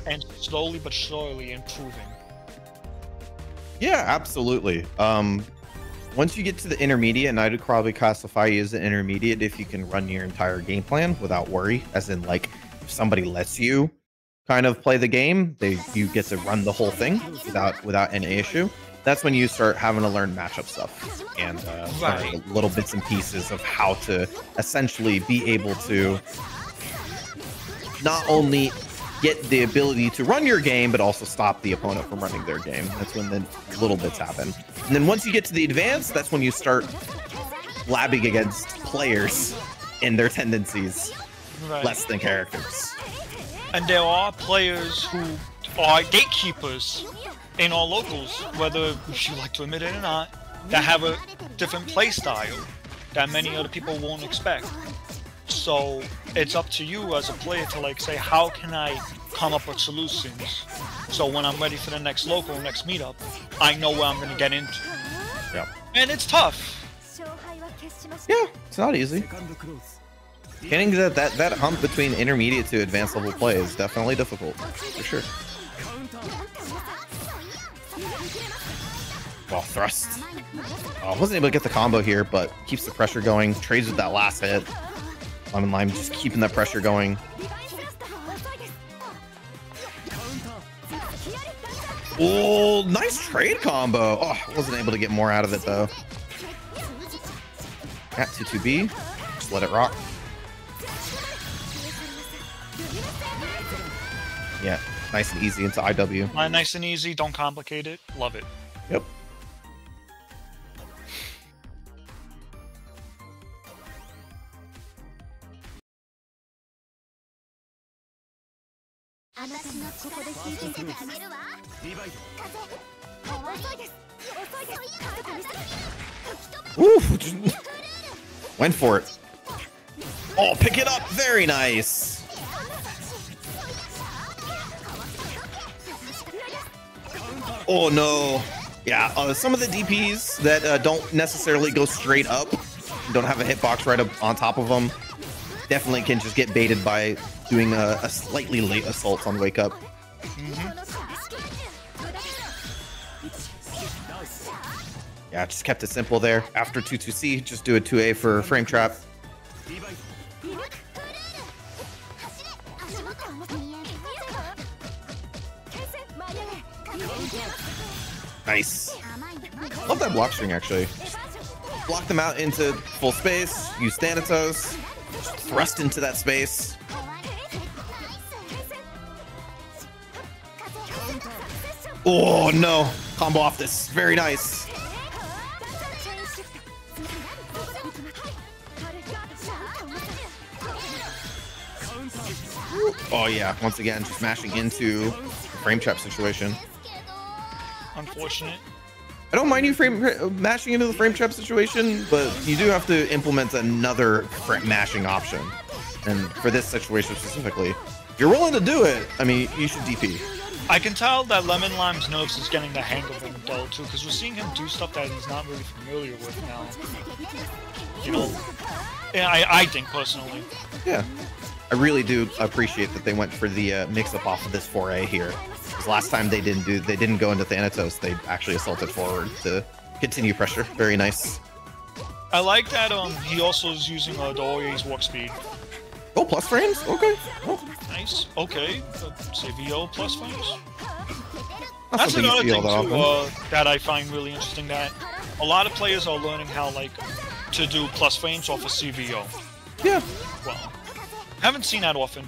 C: and slowly but surely improving.
D: Yeah, absolutely. Once you get to the intermediate, and I'd probably classify you as an intermediate if you can run your entire game plan without worry, as in like if somebody lets you kind of play the game, you get to run the whole thing without any issue. That's when you start having to learn matchup stuff and little bits and pieces of how to essentially be able to not only get the ability to run your game, but also stop the opponent from running their game. That's when the little bits happen. And then once you get to the advanced, that's when you start labbing against players and their tendencies, less than characters.
C: And there are players who are gatekeepers in our locals, whether you like to admit it or not, that have a different play style that many other people won't expect. So it's up to you as a player to like say, how can I come up with solutions so when I'm ready for the next local, next meetup, I know where I'm going to get into.
D: Yeah.
C: And it's tough.
D: Yeah, it's not easy. Getting that hump between intermediate to advanced level play is definitely difficult, for sure. Well, thrust. I wasn't able to get the combo here, but keeps the pressure going. Trades with that last hit. Lemon Lime just keeping that pressure going. Oh, nice trade combo. Oh, wasn't able to get more out of it though. At 2-2B. Just let it rock. Yeah, nice and easy into IW.
C: Nice and easy, don't complicate it. Love it.
D: Yep. Ooh, went for it. Oh, pick it up. Very nice. Oh, no. Yeah, some of the DPs that don't necessarily go straight up, don't have a hitbox right up on top of them, definitely can just get baited by doing a slightly late assault on wake up. Yeah, just kept it simple there. After 2-2C, just do a 2A for frame trap. Nice. Love that block string, actually. Just block them out into full space, use Thanatos, thrust into that space. Oh, no. Combo off this. Very nice. Oh, yeah. Once again, just mashing into frame trap situation.
C: Unfortunate.
D: I don't mind you mashing into the frame trap situation, but you do have to implement another mashing option. And for this situation specifically, if you're willing to do it, I mean, you should DP.
C: I can tell that Lemon Lime's nerves is getting the hang of him though too, because we're seeing him do stuff that he's not really familiar with now. You know, yeah, I think personally.
D: Yeah, I really do appreciate that they went for the mix-up off of this 4A here. Because last time they didn't go into Thanatos, they actually assaulted forward to continue pressure. Very nice.
C: I like that he also is using the Ori's warp speed.
D: Oh, plus frames? Okay. Oh.
C: Nice. Okay. Say VO plus frames.
D: That's
C: another thing too that I find really interesting, that a lot of players are learning how to do plus frames off of CVO.
D: Yeah.
C: Well, haven't seen that often.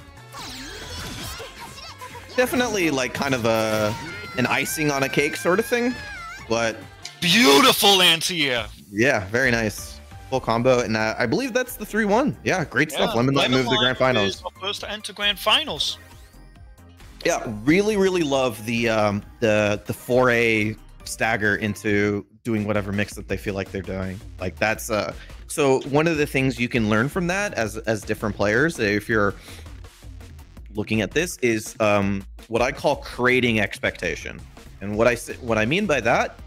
D: Definitely kind of an icing on a cake sort of thing, but
C: beautiful anti-air.
D: Yeah, very nice. Full combo, and I believe that's the 3-1. Yeah, great stuff. Lemon Lime moved to grand finals.
C: Is first to enter grand finals.
D: Yeah, really love the 4A stagger into doing whatever mix that they feel like they're doing. Like that's so one of the things you can learn from that as different players, if you're looking at this, is what I call creating expectation. And what I mean by that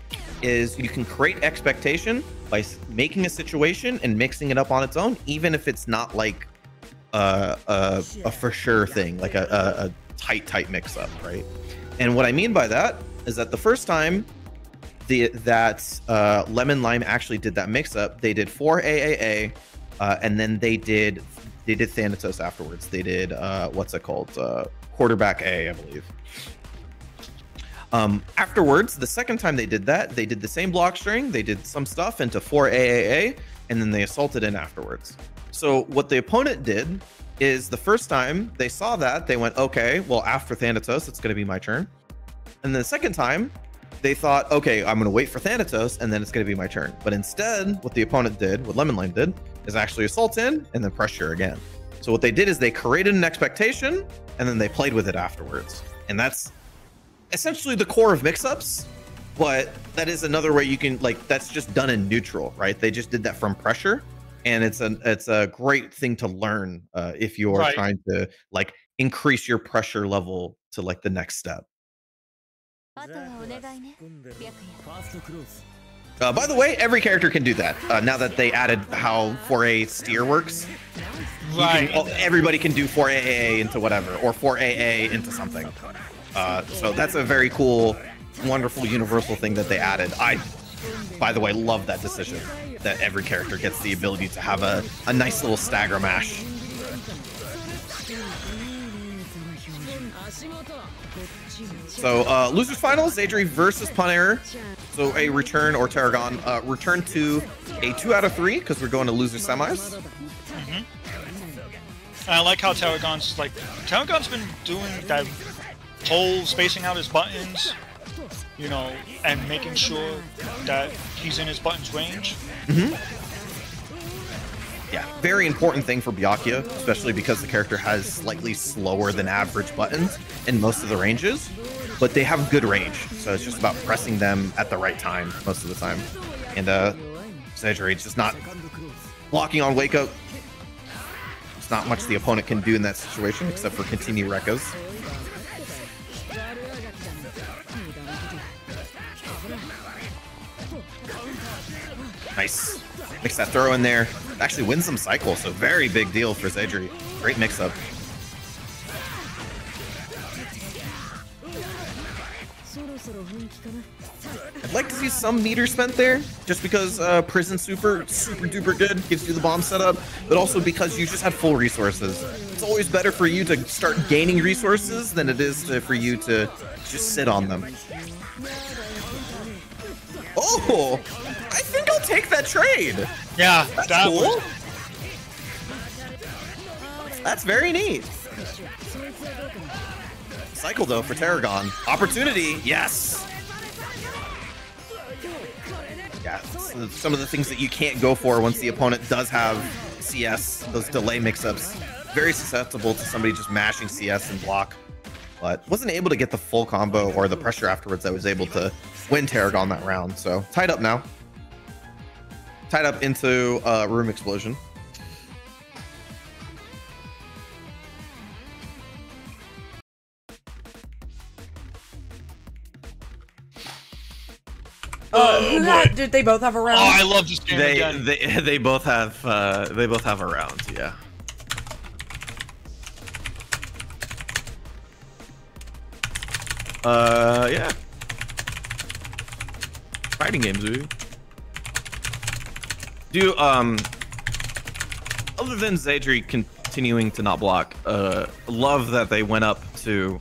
D: is you can create expectation by making a situation and mixing it up on its own, even if it's not like a for sure thing, like a tight mix up, right? And what I mean by that is that the first time that Lemon Lime actually did that mix up, they did 4 AAA, and then they did Thanatos afterwards. They did what's it called? Quarterback A, I believe. Afterwards, the second time they did that, they did the same block string, they did some stuff into 4 AAA, and then they assaulted in afterwards. So what the opponent did is the first time they saw that, they went, okay, well, after Thanatos, it's going to be my turn. And the second time, they thought, okay, I'm going to wait for Thanatos, and then it's going to be my turn. But instead, what the opponent did, what Lemon Lime did, is actually assault in and then pressure again. So what they did is they created an expectation, and then they played with it afterwards. And that's essentially the core of mix-ups, but that is another way you can, that's just done in neutral, right? They just did that from pressure, and it's a great thing to learn if you are trying to increase your pressure level to the next step. By the way, every character can do that now that they added how 4A steer works.
C: Right.
D: Everybody can do 4AA into whatever, or 4AA into something. So that's a very cool, wonderful, universal thing that they added. I, by the way, love that decision, that every character gets the ability to have a nice little stagger mash. So, losers finals, Adri versus Punair. So a return, or Tarragon, return to a 2 out of 3, because we're going to loser semis.
C: Mm-hmm. I like how Tarragon's been doing that whole spacing out his buttons, you know, and making sure that he's in his buttons range.
D: Mm-hmm. Yeah, very important thing for Byakuya, especially because the character has slightly slower than average buttons in most of the ranges, but they have good range, so it's just about pressing them at the right time most of the time. And Exaggerate's just not blocking on wake up. There's not much the opponent can do in that situation except for continue Rekkas. Nice. Mix that throw in there. Actually wins some cycle, so very big deal for Zaidri. Great mix-up. I'd like to see some meter spent there, just because Prison super duper good, gives you the bomb setup, but also because you just have full resources. It's always better for you to start gaining resources than it is for you to just sit on them. Oh, I think I'll take that trade.
C: Yeah,
D: that's cool. That's very neat. Cycle though for Tarragon. Opportunity, yes. Yeah, some of the things that you can't go for once the opponent does have CS, those delay mix-ups. Very susceptible to somebody just mashing CS and block. But wasn't able to get the full combo or the pressure afterwards that was able to win Tarragon that round. So tied up now. Tied up into Room Explosion.
B: Did they both have a round?
C: Oh, I love this game again.
E: They both have a round, yeah. Yeah. Fighting games, dude. Other than Zaidri continuing to not block, love that they went up to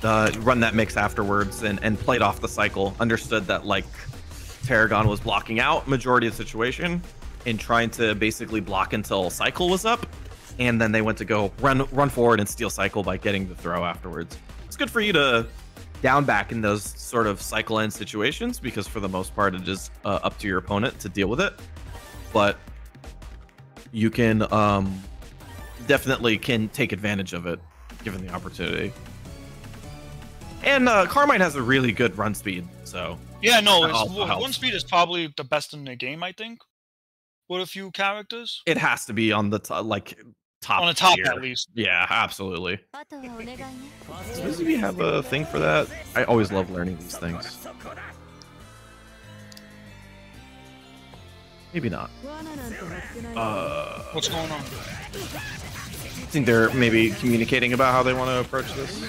E: run that mix afterwards and played off the cycle. Understood that like Tarragon was blocking out majority of the situation and trying to basically block until cycle was up, and then they went to go run forward and steal cycle by getting the throw afterwards. It's good for you to down back in those sort of cycle end situations, because for the most part it is up to your opponent to deal with it, but you can definitely can take advantage of it given the opportunity. And Carmine has a really good run speed, so
C: yeah, no, run speed is probably the best in the game, I think, with a few characters.
E: It has to be on the top, top
C: on the top
E: tier.
C: At least.
E: Yeah, absolutely. Does we have a thing for that? I always love learning these things. Maybe not.
C: What's going on?
E: I think they're maybe communicating about how they want to approach this.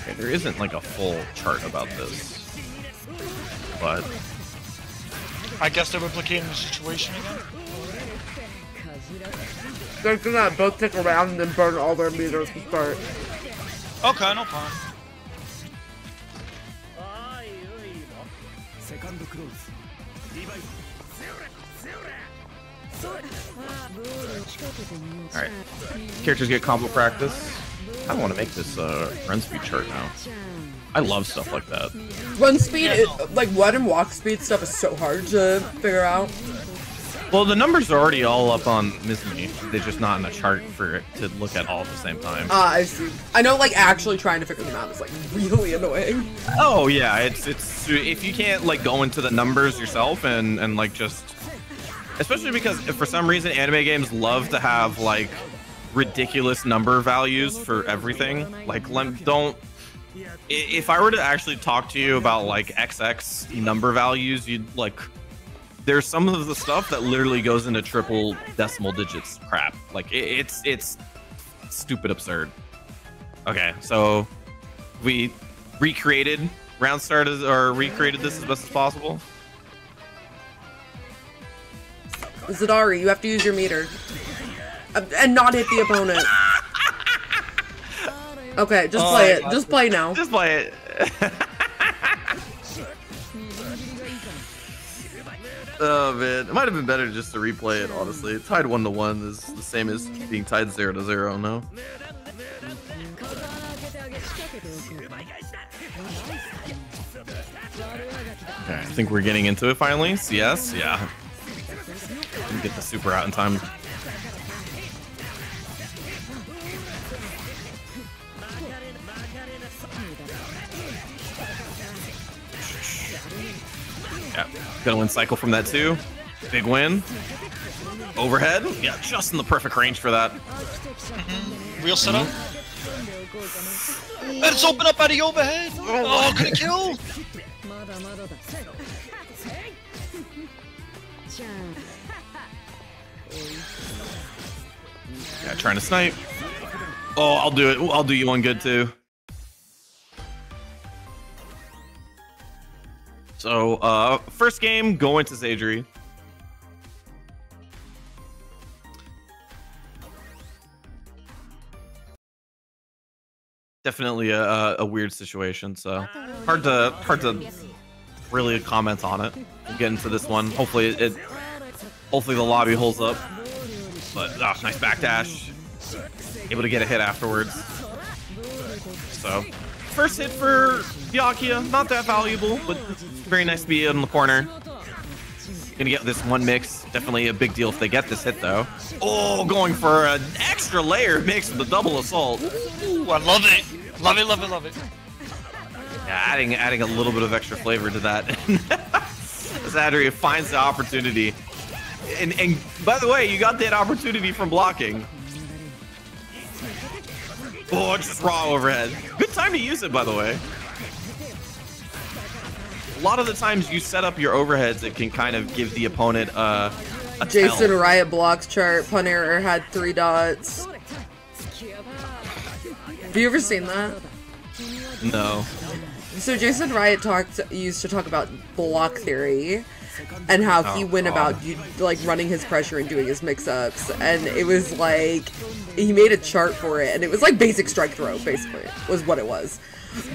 E: Okay, there isn't like a full chart about this, but
C: I guess they're replicating the situation again.
B: They're gonna both take a round and then burn all their meters to start.
C: Okay, no problem.
E: Alright. Characters get combo practice. I want to make this run speed chart now. I love stuff like that.
B: Run speed, like what and walk speed stuff is so hard to figure out.
E: Well, the numbers are already all up on Mizmi. They're just not in a chart for it to look at all at the same time.
B: I see. I know, like, actually trying to figure them out is, like, really annoying.
E: Oh, yeah. It's if you can't, like, go into the numbers yourself and like, just... Especially because, for some reason, anime games love to have, like, ridiculous number values for everything. Like, don't... If I were to actually talk to you about, like, XX number values, you'd, like... There's some of the stuff that literally goes into triple decimal digits crap. Like, it's stupid absurd. Okay, so we recreated round start or recreated this as best as possible.
B: Zadari, you have to use your meter. And not hit the opponent. Okay, just play it. Just play now.
E: Just play it. Oh man, it might have been better just to replay it, honestly. Tied 1-1 is the same as being tied 0-0, no? Okay, I think we're getting into it finally. CS, yeah. Didn't get the super out in time. Yeah, gonna win cycle from that too. Big win. Overhead. Yeah, just in the perfect range for that.
C: Real setup. And it's open up by the overhead. Oh, gonna kill.
E: Yeah, trying to snipe. Oh, I'll do it. I'll do you one good too. So, first game going to Zadri. Definitely a weird situation, so hard to really comment on it. We'll get into this one. Hopefully hopefully the lobby holds up. But nice backdash. Able to get a hit afterwards. So first hit for Byakuya, not that valuable, but very nice to be in the corner. Gonna get this one mix. Definitely a big deal if they get this hit though. Oh, going for an extra layer mix with the double assault.
C: Ooh, I love it. Love it, love it, love it.
E: Yeah, adding a little bit of extra flavor to that. Zadri finds the opportunity. And by the way, you got that opportunity from blocking. Oh, just raw overhead. Good time to use it, by the way. A lot of the times you set up your overheads, it can kind of give the opponent a
B: Jason
E: tell.
B: Riot blocks chart. Pun error had 3 dots. Have you ever seen that?
E: No.
B: So Jason Riot used to talk about block theory and how he went about like running his pressure and doing his mix-ups, and it was like he made a chart for it, and it was like basic strike throw basically was what it was.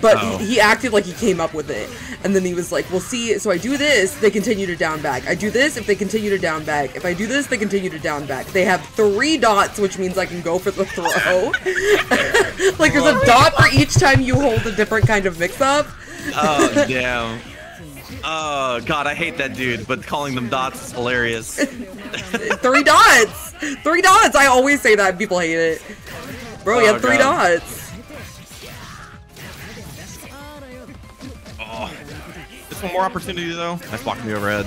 B: But he acted like he came up with it, and then he was like, well, see, so I do this, they continue to down back. I do this, if they continue to down back. If I do this, they continue to down back. They have 3 dots, which means I can go for the throw. Like, there's a dot for each time you hold a different kind of mix-up.
E: Oh, damn. Oh, God, I hate that dude, but calling them dots is hilarious.
B: 3 dots! 3 dots! I always say that, and people hate it. Bro, you have 3 dots.
E: Oh, just one more opportunity though. Nice blocking the overhead.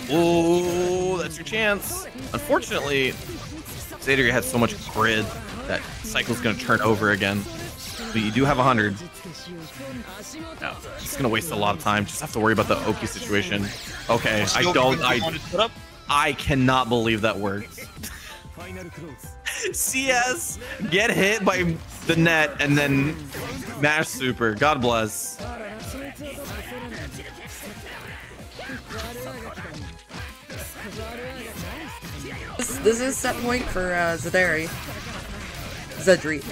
E: Oh, that's your chance. Unfortunately, Zadri had so much grid that cycle's gonna turn over again. But you do have 100. No, it's gonna waste a lot of time. Just have to worry about the Oki situation. Okay, I cannot believe that worked. CS, get hit by the net, and then mash super. God bless.
B: This is set point for Zadri. Zadri.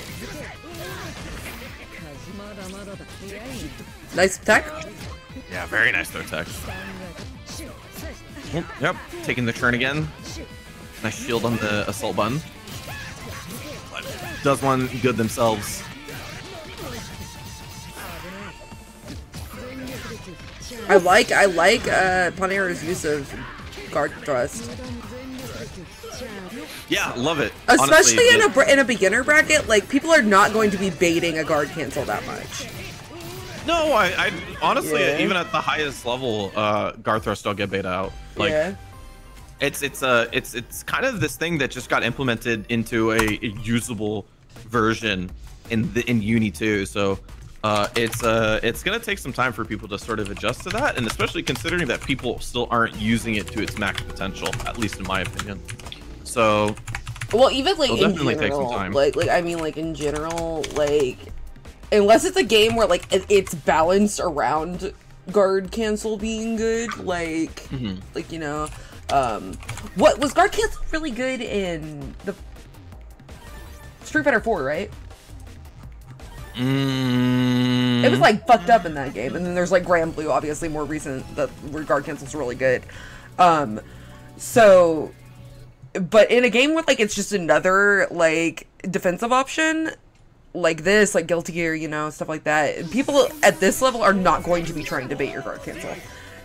B: Nice tech.
E: Yeah, very nice throw tech. Yep, taking the turn again. Nice shield on the assault button. Does one good themselves.
B: I like Panera's use of guard thrust.
E: Yeah, love it.
B: Especially
E: honestly,
B: in a beginner bracket, like people are not going to be baiting a guard cancel that much.
E: No, I honestly, even at the highest level, guard thrust don't get baited out. Like,
B: yeah.
E: It's kind of this thing that just got implemented into a usable version in Uni 2. So it's gonna take some time for people to sort of adjust to that, and especially considering that people still aren't using it to its max potential, at least in my opinion. So
B: well, even like
E: it'll
B: in
E: definitely
B: general,
E: take some time.
B: like I mean, like in general, like unless it's a game where like it's balanced around guard cancel being good, like like you know. What was guard cancel really good in the Street Fighter 4, right? It was like fucked up in that game, and then there's like Grand Blue, obviously more recent, that where guard cancel's really good. So, but in a game with like it's just another like defensive option, like this, like Guilty Gear, you know, stuff like that. People at this level are not going to be trying to bait your guard cancel.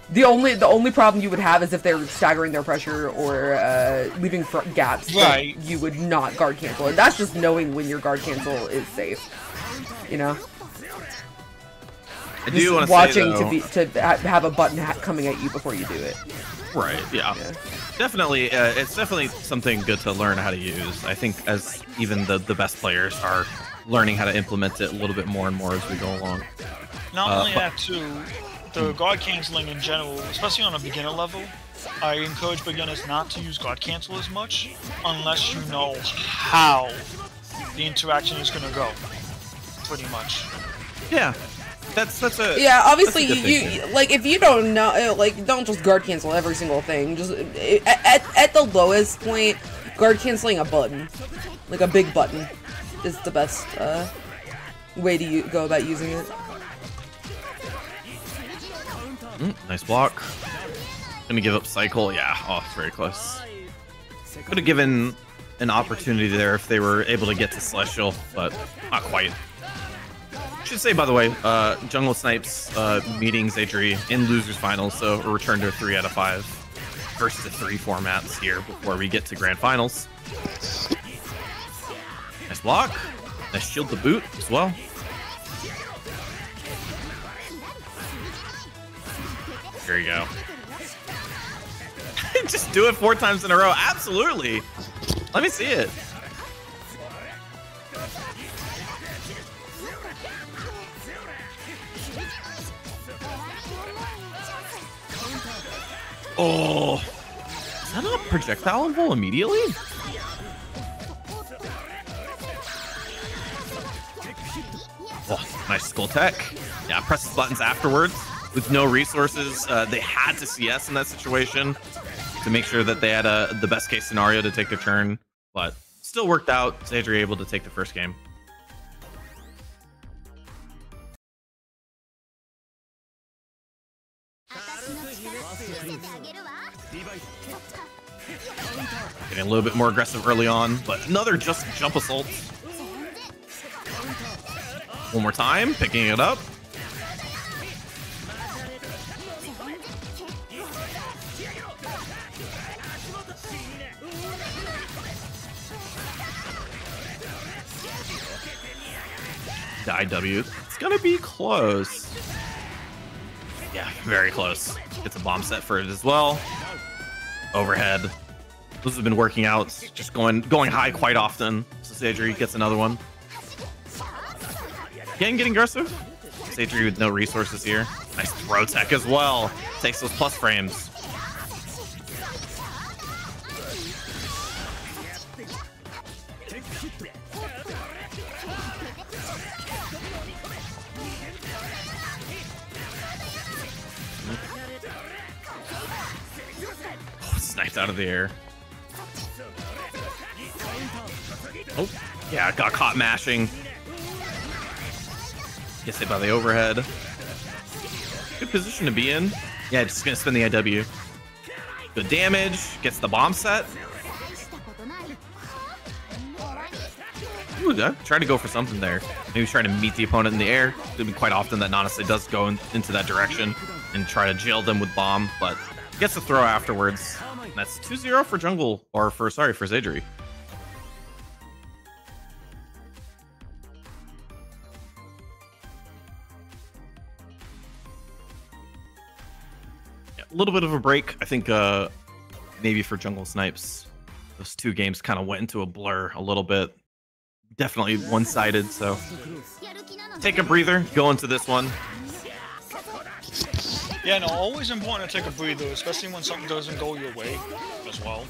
B: The only problem you would have is if they're staggering their pressure or leaving gaps that you would not guard cancel. And that's just knowing when your guard cancel is safe, you know?
E: I do want to
B: watching
E: say,
B: to have a button coming at you before you do it.
E: Right. Yeah. Definitely. It's definitely something good to learn how to use. I think as even the best players are learning how to implement it a little bit more and more as we go along.
C: Not only that, too, the guard canceling in general, especially on a beginner level, I encourage beginners not to use guard cancel as much unless you know how the interaction is going to go. Pretty much.
E: Yeah. That's a
B: obviously
E: that's a
B: you like if you don't know, like, don't just guard cancel every single thing. Just at the lowest point, guard canceling a button, like a big button, is the best way to go about using it.
E: Nice block. Gonna give up cycle. Yeah. Oh, very close. Could have given an opportunity there if they were able to get to Celestial, but not quite. Should say, by the way, Jungle Snipes meeting Zadri in losers finals, so a return to a 3 out of 5 versus 3 formats here before we get to grand finals. Nice block. Nice shield to boot as well. There you go. Just do it 4 times in a row. Absolutely. Let me see it. Oh, is that a projectile involve immediately? Oh, nice skull tech. Yeah, press the buttons afterwards with no resources. They had to CS in that situation to make sure that they had the best case scenario to take a turn, but still worked out. Zadri able to take the first game. Getting a little bit more aggressive early on, but another just jump assault. One more time, picking it up. The IW. It's gonna be close. Yeah, very close. Gets a bomb set for it as well. Overhead. Those have been working out, just going high quite often. So Zadri gets another one. Again, getting aggressive. Zadri with no resources here. Nice throw tech as well. Takes those plus frames. Sniped out of the air. Oh, yeah, got caught mashing. Gets hit by the overhead. Good position to be in. Yeah, just gonna spin the IW. Good damage. Gets the bomb set. Ooh, trying to go for something there. Maybe trying to meet the opponent in the air. It'd be quite often that Nanase does go into that direction and try to jail them with bomb, but gets the throw afterwards. And that's 2-0 for Jungle, or for Zadri. Yeah, a little bit of a break. I think maybe for Jungle Snipes, those 2 games kind of went into a blur a little bit. Definitely one-sided, so take a breather, go into this one.
C: Yeah, no, always important to take a breather, especially when something doesn't go your way as well.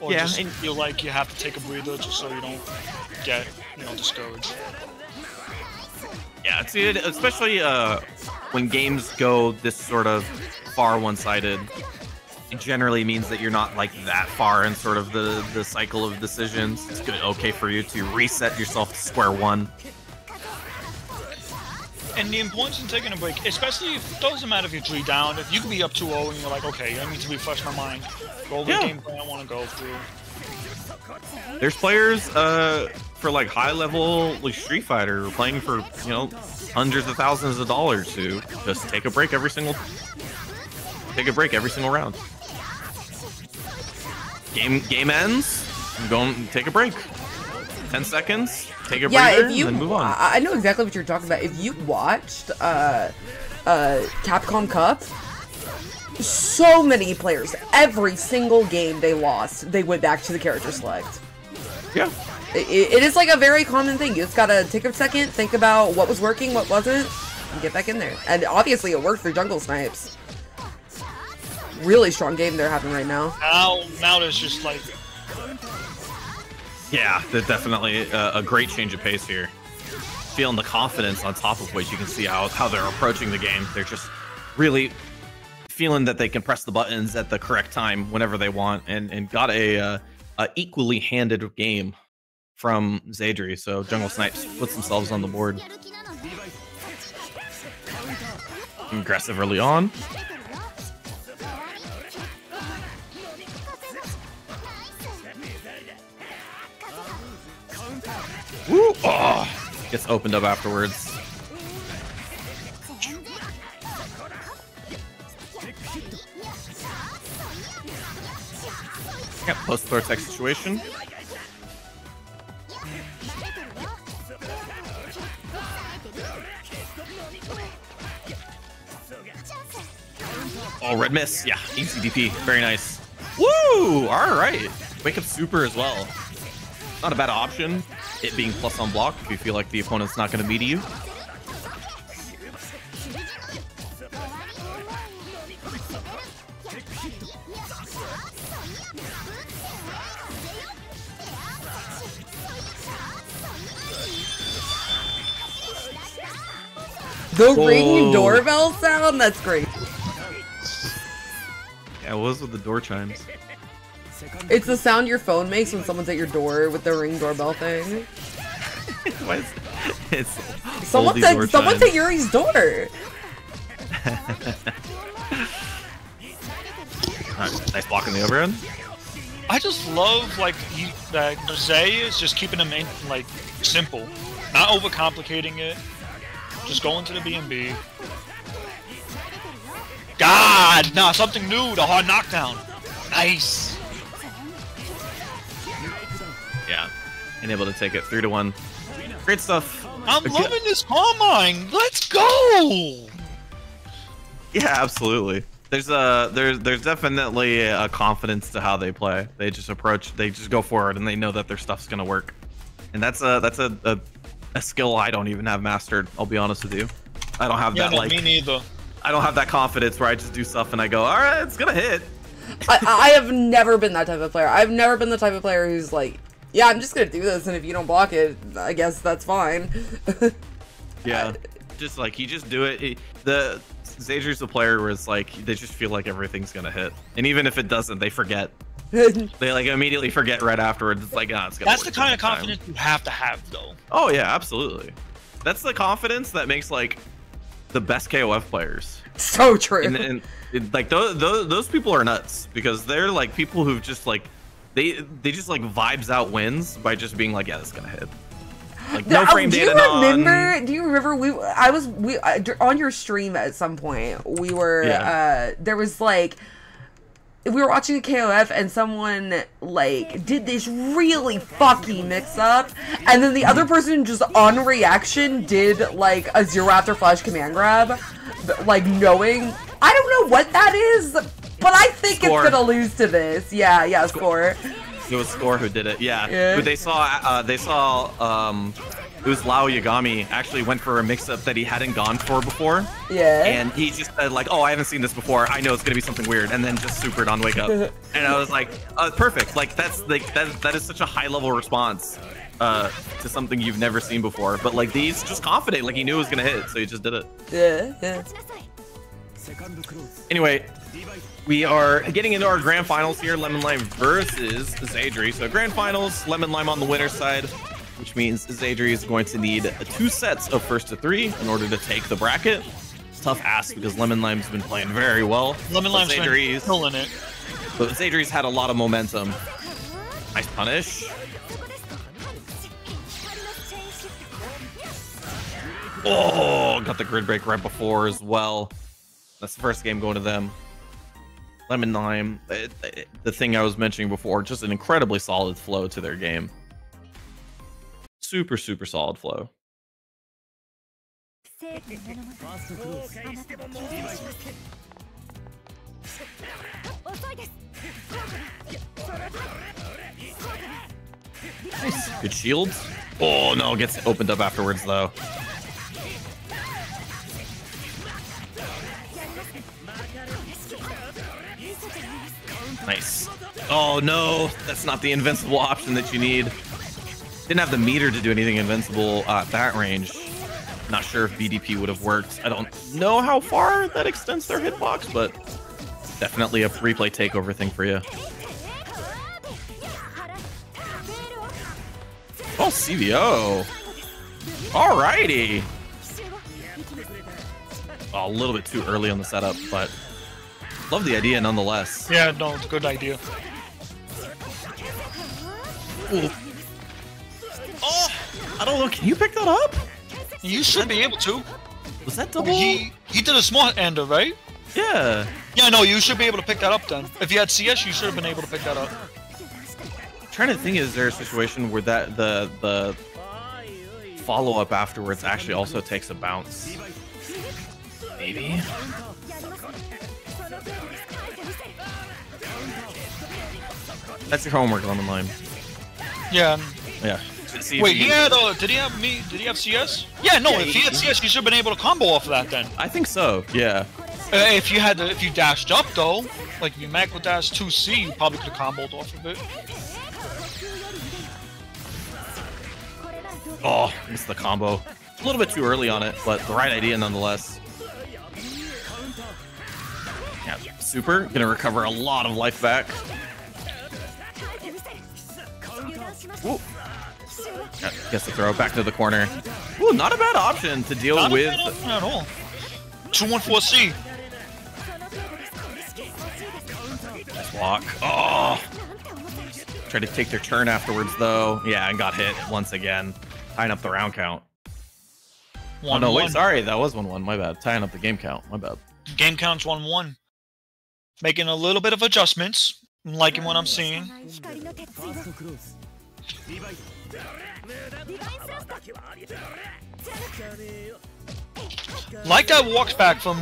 C: Or
E: yeah,
C: just feel like you have to take a breather just so you don't get, discouraged.
E: Yeah, it's it, especially when games go this sort of far one-sided. It generally means that you're not like that far in sort of the cycle of decisions. It's good, okay for you to reset yourself to square one.
C: And the importance in taking a break, especially if it doesn't matter if you're 3 down, if you could be up 2-0 and you're like, okay, I need to refresh my mind, go over the gameplay I want to go through.
E: There's players for like high level like Street Fighter playing for hundreds of thousands of dollars who just take a break every single round. Game ends, I'm going to take a break. 10 seconds, take a
B: Yeah,
E: breather,
B: if you,
E: and then move on.
B: I know exactly what you're talking about. If you watched Capcom Cup, so many players, every single game they lost, they went back to the character select.
E: Yeah.
B: It is like a very common thing. You just gotta take a second, think about what was working, what wasn't, and get back in there. And obviously it worked for Jungle Snipes. Really strong game they're having right now.
C: Now there's just like...
E: Yeah, there's definitely a great change of pace here. Feeling the confidence on top of which you can see how they're approaching the game. They're just really feeling that they can press the buttons at the correct time whenever they want, and got a equally handed game from Zadri. So Jungle Snipes puts themselves on the board. Aggressive early on. Woo! Oh, gets opened up afterwards. Yep, post-throw tech situation. Oh, red miss. Yeah, easy DP. Very nice. Woo! All right. Wake up super as well. Not a bad option. It being plus on block if you feel like the opponent's not going to meet you.
B: The ring doorbell sound? That's great.
E: Yeah, what was with the door chimes?
B: It's the sound your phone makes when someone's at your door with the ring doorbell thing.
E: Why is it's
B: Someone's at Yuri's door.
E: Nice block in the overhead.
C: I just love like that Zay is just keeping them in like simple, not overcomplicating it. Just going to the B&B. God, nah, something new. The hard knockdown. Nice.
E: Yeah, and able to take it 3-1. Great stuff.
C: I'm loving this Carmine. Let's go.
E: Yeah, absolutely. There's definitely a confidence to how they play. They just go forward, and they know that their stuff's gonna work. And that's a skill I don't even have mastered. I'll be honest with you. I don't have that like.
C: Me neither.
E: I don't have that confidence where I just do stuff and I go, all right, it's gonna hit.
B: I have never been that type of player. I've never been the type of player who's like, yeah, I'm just gonna do this, and if you don't block it, I guess that's fine.
E: Yeah, just like you just do it. The Zadri's the player where it's like they just feel like everything's gonna hit, and even if it doesn't, they forget. They like immediately forget right afterwards. It's like, it's gonna.
C: That's the kind of confidence you have to have, though.
E: Oh yeah, absolutely. That's the confidence that makes like the best KOF players.
B: So true.
E: And like those people are nuts because they're like people who've just like they just like vibes out wins by just being like, yeah, this is gonna hit. Like no frame data.
B: Do you remember we on your stream at some point we were there was like we were watching a KOF and someone like did this really fucking mix up, and then the other person just on reaction did like a zero after flash command grab, like knowing, I don't know what that is, but I think Score. It's gonna lose to this. Yeah, Score.
E: It was Score who did it. Yeah. But they saw it was Lao Yagami actually went for a mix-up that he hadn't gone for before.
B: Yeah.
E: And he just said like, oh, I haven't seen this before. I know it's gonna be something weird, and then just supered on wake up. And I was like, perfect. Like that is such a high-level response to something you've never seen before. But like he's just confident, like he knew it was gonna hit, so he just did it.
B: Yeah.
E: Anyway, we are getting into our grand finals here. Lemon Lime versus Zadri. So grand finals, Lemon Lime on the winner's side, which means Zadri is going to need 2 sets of 1st to 3 in order to take the bracket. It's tough ask because Lemon Lime's been playing very well.
C: Lemon Lime's been killing it.
E: But Zadri's had a lot of momentum. Nice punish. Oh, got the grid break right before as well. That's the first game going to them. Lemon Lime, the thing I was mentioning before, just an incredibly solid flow to their game. Super, super solid flow. Nice. Good shields. Oh no, gets opened up afterwards though. Nice. Oh no, that's not the invincible option that you need. Didn't have the meter to do anything invincible at that range. Not sure if BDP would have worked. I don't know how far that extends their hitbox, but definitely a replay takeover thing for you. Oh, CBO. Alrighty. Oh, a little bit too early on the setup, but love the idea nonetheless.
C: Yeah, no, it's a good idea.
E: Ooh. Oh, I don't know. Can you pick that up?
C: You should be able to.
E: Was that double?
C: He did a small ender, right?
E: Yeah.
C: Yeah, no, you should be able to pick that up then. If you had CS, you should have been able to pick that up.
E: I'm trying to think, is there a situation where that the follow-up afterwards actually also takes a bounce? Maybe. That's your homework on the line.
C: Yeah.
E: Yeah.
C: Wait, he had did he have me? Did he have CS? Yeah, no. If he had CS, you should have been able to combo off of that then.
E: I think so. Yeah.
C: If you dashed up though, like if you macro dash 2C, you probably could have comboed off of it.
E: Oh, missed the combo. A little bit too early on it, but the right idea nonetheless. Yeah, super. Gonna recover a lot of life back. Ooh. Yeah, gets the throw back to the corner. Ooh, not a bad option to deal
C: Not
E: with.
C: a bad option at all. 214C.
E: Nice block. Oh. Tried to take their turn afterwards though. Yeah, and got hit once again. Tying up the round count. Oh no, wait, sorry, that was 1-1. My bad. Tying up the game count. My bad.
C: Game count's 1-1. Making a little bit of adjustments. I'm liking what I'm seeing. Like that walks back from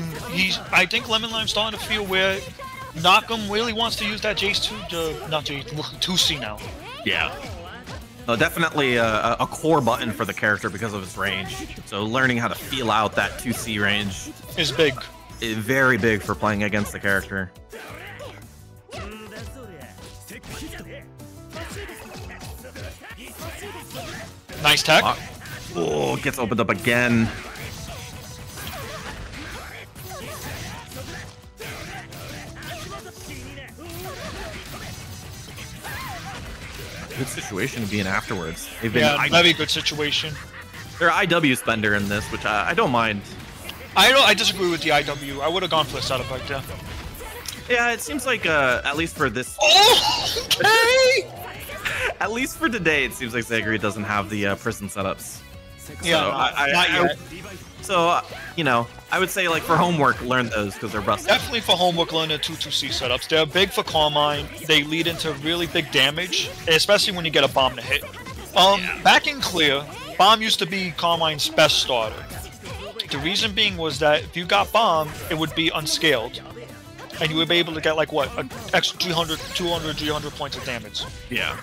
C: I think Lemon Lime's starting to feel where Knockem really wants to use that Jace 2C now.
E: Yeah. No, definitely a core button for the character because of its range. So learning how to feel out that 2C range
C: is big.
E: Very big for playing against the character.
C: Nice tech.
E: Oh, gets opened up again. Good situation to be in afterwards. They've been
C: very good situation.
E: They're IW spender in this, which I don't mind.
C: I disagree with the IW. I would have gone for the setup right there.
E: Yeah, it seems like at least for this.
C: Oh, okay.
E: At least for today, it seems like Zagreed doesn't have the prison setups.
C: Yeah,
E: so
C: not yet.
E: So, you know, I would say, like, for homework, learn those because they're busted.
C: Definitely for homework, learn the 2-2C setups. They're big for Carmine. They lead into really big damage, especially when you get a bomb to hit. Back in Clear, bomb used to be Carmine's best starter. The reason being was that if you got bomb, it would be unscaled. And you would be able to get, like, what, an extra 200, 300 points of damage.
E: Yeah.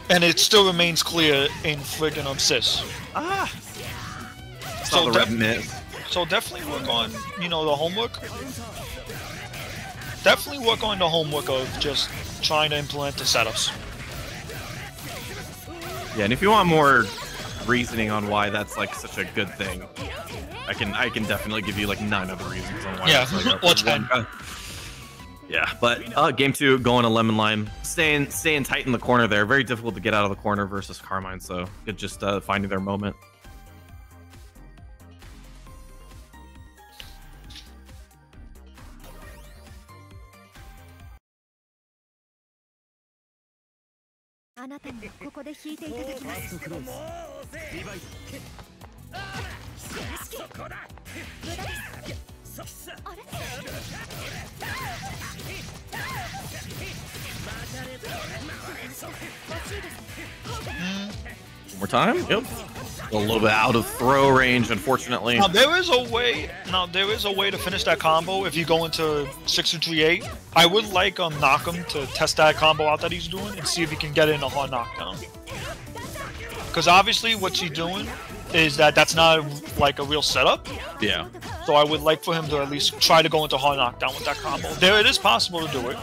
C: And it still remains clear in friggin' Sis.
E: Ah!
C: So,
E: so
C: definitely work on, you know, the homework. Definitely work on the homework of just trying to implement the setups.
E: Yeah, and if you want more reasoning on why that's, like, such a good thing, I can definitely give you, like, 9 other reasons on why that's, like,
C: or 10.
E: Yeah, but game 2 going to Lemon Lime, staying tight in the corner there. Very difficult to get out of the corner versus Carmine, so good just finding their moment. One more time. Yep. A little bit out of throw range, unfortunately.
C: Now there is a way. To finish that combo if you go into 6-3-8. I would like Knock'em to test that combo out that he's doing and see if he can get it in a hard knockdown. Because obviously what he's doing is that's not like a real setup.
E: Yeah.
C: So I would like for him to at least try to go into hard knockdown with that combo. There, it is possible to do it.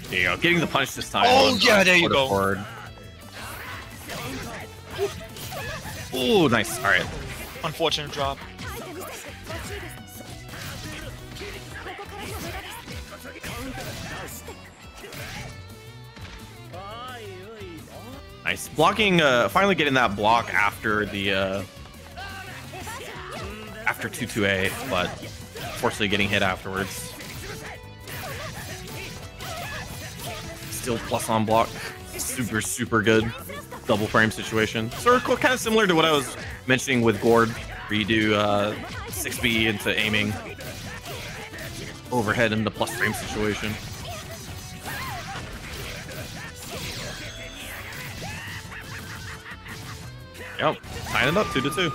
E: There you go. Getting the punch this time.
C: Oh yeah, there you go.
E: Forward. Oh, nice. All right.
C: Unfortunate drop.
E: Nice. Blocking, finally getting that block after the, after 2-2-A, but unfortunately getting hit afterwards. Still plus on block. Super, super good. Double frame situation. Sort of kind of similar to what I was mentioning with Gord, where you do 6B into aiming overhead in the plus frame situation. Yep, tying it up 2-2.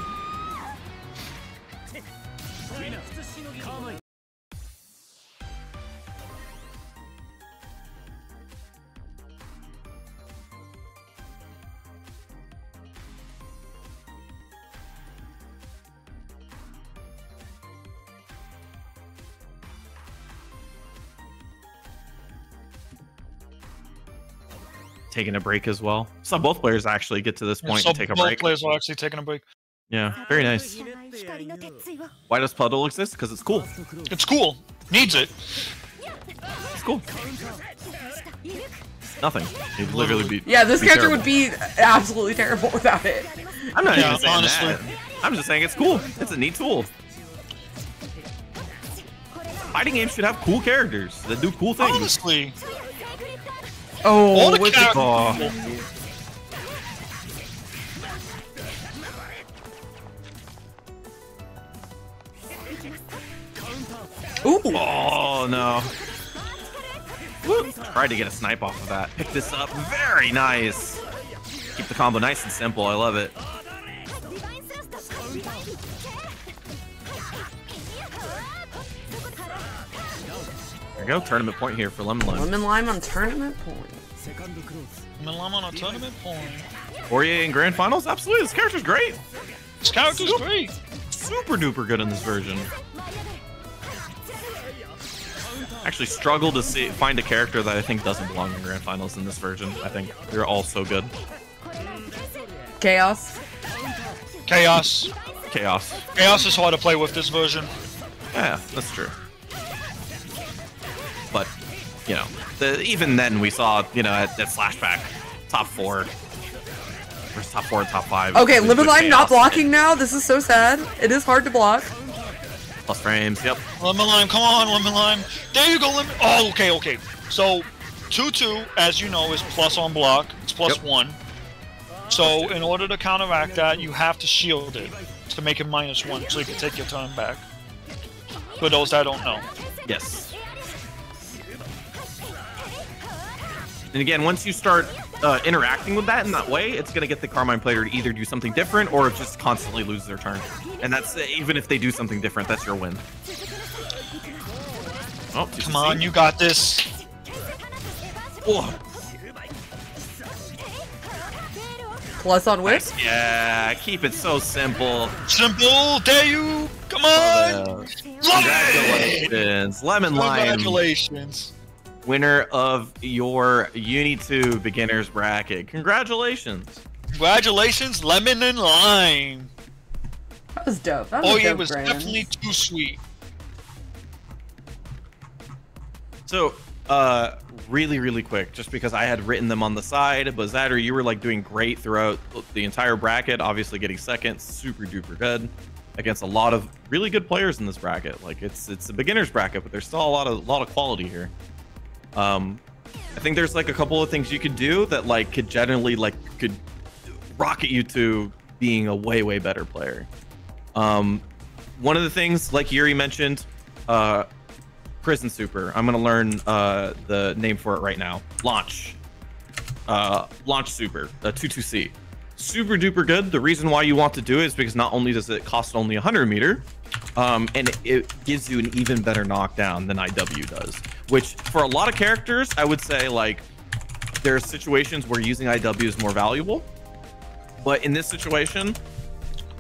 E: Taking a break as well. So both players actually get to this point and take a break.
C: Both players are actually taking a break.
E: Yeah, very nice. Why does Puddle exist? Because it's cool.
C: It's cool. Needs it.
E: It's cool. Nothing. It'd literally be.
B: Yeah, this character
E: terrible.
B: would be absolutely terrible without it.
E: I'm not even saying
C: honestly.
E: that. I'm just saying it's cool. It's a neat tool. Fighting games should have cool characters that do cool things.
C: Honestly.
B: Oh,
C: All the
B: with
C: characters.
B: Ooh.
E: Oh no. Whoop. Tried to get a snipe off of that. Pick this up. Very nice. Keep the combo nice and simple. I love it. There you go. Tournament point here for Lemon Lime.
B: Lemon Lime on tournament point.
C: Milam on a tournament point.
E: Fourier in grand finals? Absolutely. This character's great.
C: This character's great.
E: Super duper good in this version. Actually struggle to find a character that I think doesn't belong in grand finals in this version. I think they're all so good.
B: Chaos.
C: Chaos.
E: Chaos.
C: Chaos is hard to play with this version.
E: Yeah, that's true. But, you know, even then we saw, you know, at Flashback, top 4 versus top 4 and top 5.
B: Okay,
E: with
B: Lemon Lime not
E: Chaos.
B: blocking now. This is so sad. It is hard to block.
E: Plus frames, yep.
C: Lemon Lime, come on, Lemon Lime. There you go, Lemon. Oh, okay, okay. So, 2-2, as you know, is plus on block. It's plus 1. So, in order to counteract that, you have to shield it to make it -1 so you can take your turn back. For those that don't know.
E: Yes. And again, once you start interacting with that in that way, it's going to get the Carmine player to either do something different or just constantly lose their turn. And that's even if they do something different, that's your win. Oh,
C: Come on, you got this.
E: Oh.
B: Plus on whip.
E: Yeah, keep it so simple.
C: Simple, dare you? Come on!
E: Congratulations, Lemon Lime.
C: Congratulations.
E: Winner of your Uni 2 beginners bracket. Congratulations.
C: Congratulations, Lemon and Lime.
B: That was dope. That was
C: Oh,
B: dope,
C: yeah, it was
B: Brandon.
C: definitely too sweet.
E: So, really, really quick, just because I had written them on the side, but Zadder, you were like doing great throughout the entire bracket, obviously getting second, super duper good against a lot of really good players in this bracket. Like it's a beginner's bracket, but there's still a lot of quality here. I think there's like a couple of things you could do that like could generally like could rocket you to being a way better player. One of the things like Yuri mentioned, Prison Super. I'm gonna learn the name for it right now. Launch Super, 22C. Super duper good. The reason why you want to do it is because not only does it cost only 100 meter, and it gives you an even better knockdown than IW does, which for a lot of characters, I would say like there are situations where using IW is more valuable, but in this situation,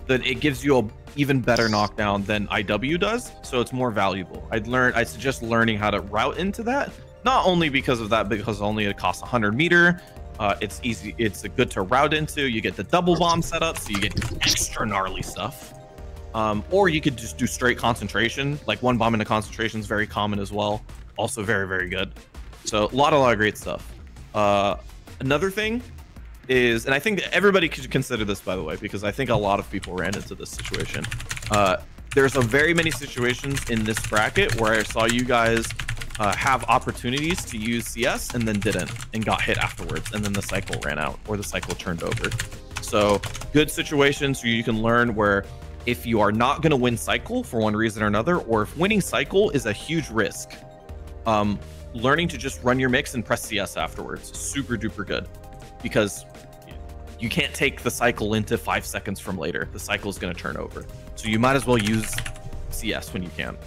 E: that it gives you a even better knockdown than IW does, so it's more valuable. I suggest learning how to route into that, not only because of that, because only it costs 100 meter. It's easy, it's good to route into. You get the double bomb setup, so you get extra gnarly stuff. Or you could just do straight concentration, like one bomb into concentration is very common as well, also very, very good. So a lot of great stuff. Another thing is, and I think everybody could consider this, by the way, because I think a lot of people ran into this situation. There's a very many situations in this bracket where I saw you guys have opportunities to use CS and then didn't, and got hit afterwards, and then the cycle ran out or the cycle turned over. So good situations where you can learn where if you are not going to win cycle for one reason or another, or if winning cycle is a huge risk, learning to just run your mix and press CS afterwards, super duper good, because you can't take the cycle into 5 seconds from later. The cycle is going to turn over, so you might as well use CS when you can.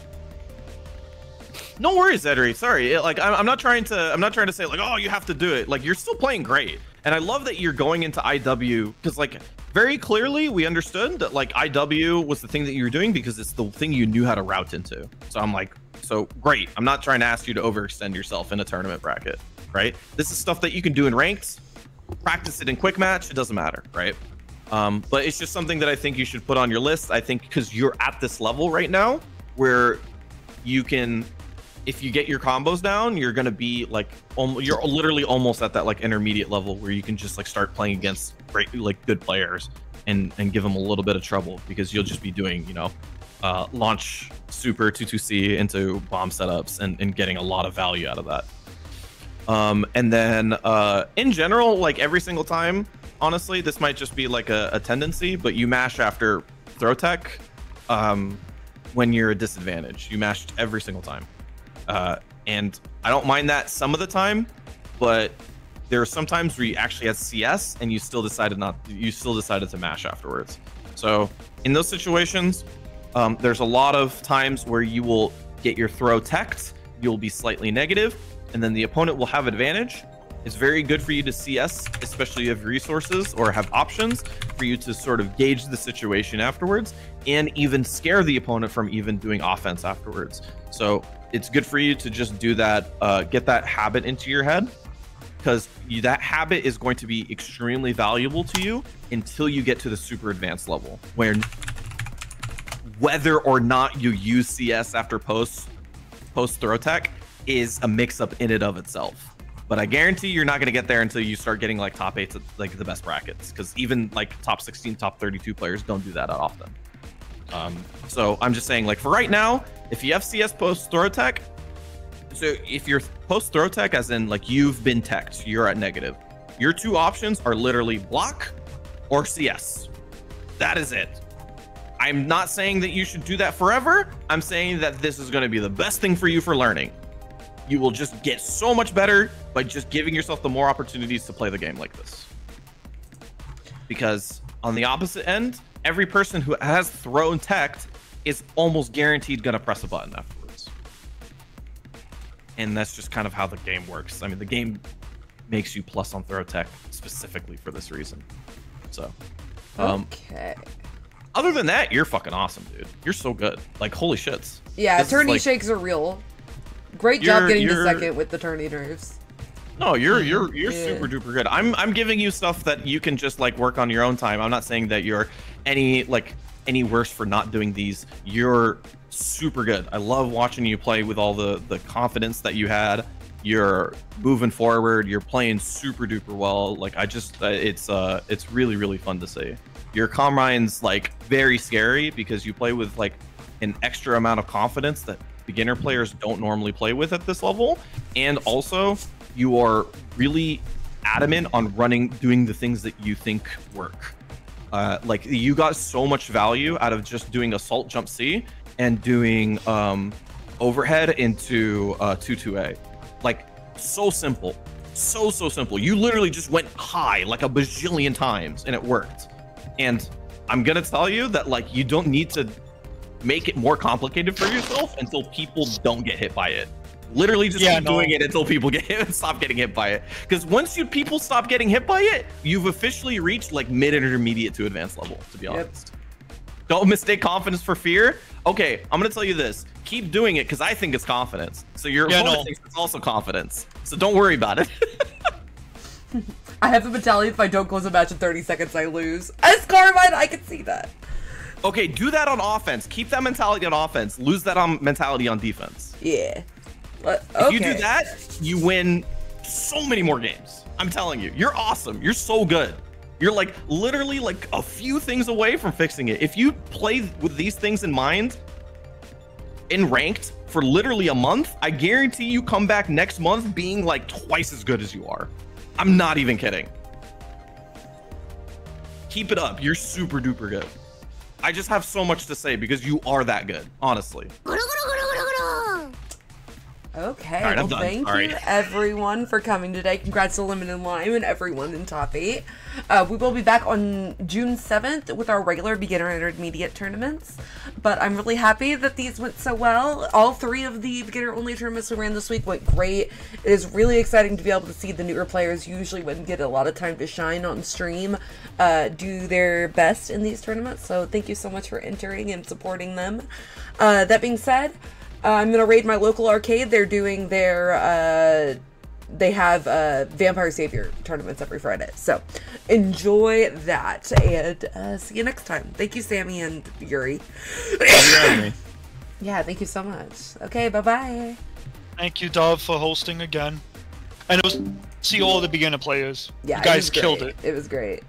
E: No worries, Edry. Sorry, like I'm not trying to say like, oh, you have to do it. Like, you're still playing great, and I love that you're going into IW, because like very clearly we understood that like IW was the thing that you were doing because it's the thing you knew how to route into. So I'm like, so great. I'm not trying to ask you to overextend yourself in a tournament bracket, right? This is stuff that you can do in ranked. Practice it in quick match. It doesn't matter, right? But it's just something that I think you should put on your list. I think because you're at this level right now where you can, if you get your combos down, you're gonna be like, you're literally almost at that like intermediate level where you can just like start playing against great, like good players and give them a little bit of trouble, because you'll just be doing, you know, launch super 22C into bomb setups and getting a lot of value out of that. And then in general, like every single time, honestly, this might just be like a tendency, but you mash after throw tech when you're a disadvantage. You mashed every single time. And I don't mind that some of the time, but there are some times where you actually had CS and you still decided to mash afterwards. So in those situations, there's a lot of times where you will get your throw teched, you'll be slightly negative, and then the opponent will have advantage. It's very good for you to CS, especially if you have resources or have options for you to sort of gauge the situation afterwards, and even scare the opponent from even doing offense afterwards. So it's good for you to just do that, get that habit into your head, because that habit is going to be extremely valuable to you until you get to the super advanced level, where whether or not you use CS after post throw tech is a mix-up in and of itself. But I guarantee you're not going to get there until you start getting like top 8s, like the best brackets, because even like top 16, top 32 players don't do that often. So I'm just saying, like, for right now, if you have CS post throw tech, so if you're post throw tech, as in like you've been teched, you're at negative, your two options are literally block or CS. That is it. I'm not saying that you should do that forever. I'm saying that this is going to be the best thing for you for learning. You will just get so much better by just giving yourself the more opportunities to play the game like this. Because on the opposite end, every person who has thrown teched is almost guaranteed going to press a button afterwards. And that's just kind of how the game works. I mean, the game makes you plus on throw tech specifically for this reason. So,
B: okay.
E: Other than that, you're fucking awesome, dude. You're so good. Like, holy shits.
B: Yeah,
E: This
B: tourney
E: is like-
B: shakes are real. Great job getting the second with the tourney nerves.
E: No, you're super duper good. I'm giving you stuff that you can just like work on your own time. I'm not saying that you're any worse for not doing these. You're super good. I love watching you play with all the confidence that you had. You're moving forward. You're playing super duper well. Like, I just it's really, really fun to see. Your combine's like very scary because you play with like an extra amount of confidence that beginner players don't normally play with at this level, and also you are really adamant on doing the things that you think work. Like, you got so much value out of just doing assault jump C and doing overhead into 2-2A. Like, so simple. So simple. You literally just went high like a bajillion times and it worked. And I'm gonna tell you that, like, you don't need to make it more complicated for yourself until people don't get hit by it. Literally just keep doing it until people get hit and stop getting hit by it. Because once people stop getting hit by it, you've officially reached like mid-intermediate to advanced level, to be honest. Don't mistake confidence for fear. Okay, I'm gonna tell you this. Keep doing it because I think it's confidence. So your opponent thinks it's also confidence. So don't worry about it.
B: I have the mentality if I don't close a match in 30 seconds, I lose. As Carmine, I can see that.
E: Okay, do that on offense. Keep that mentality on offense. Lose that mentality on defense.
B: Yeah.
E: If you do that, you win so many more games. I'm telling you, you're awesome. You're so good. You're like literally like a few things away from fixing it. If you play with these things in mind in ranked for literally a month, I guarantee you come back next month being like twice as good as you are. I'm not even kidding. Keep it up. You're super duper good. I just have so much to say because you are that good, honestly.
B: Okay,
E: right,
B: well, thank you everyone for coming today. Congrats to Lemon and Lime and everyone in top 8. We will be back on June 7th with our regular beginner and intermediate tournaments. But I'm really happy that these went so well. All 3 of the beginner only tournaments we ran this week went great. It is really exciting to be able to see the newer players usually wouldn't get a lot of time to shine on stream do their best in these tournaments. So thank you so much for entering and supporting them. That being said, I'm going to raid my local arcade. They're doing their, they have Vampire Savior tournaments every Friday. So enjoy that and see you next time. Thank you, Sammy and Yuri. Yeah, thank you so much. Okay, bye-bye.
C: Thank you, Dove, for hosting again. And it was see all the beginner players.
B: Yeah,
C: you guys killed it.
B: It was great.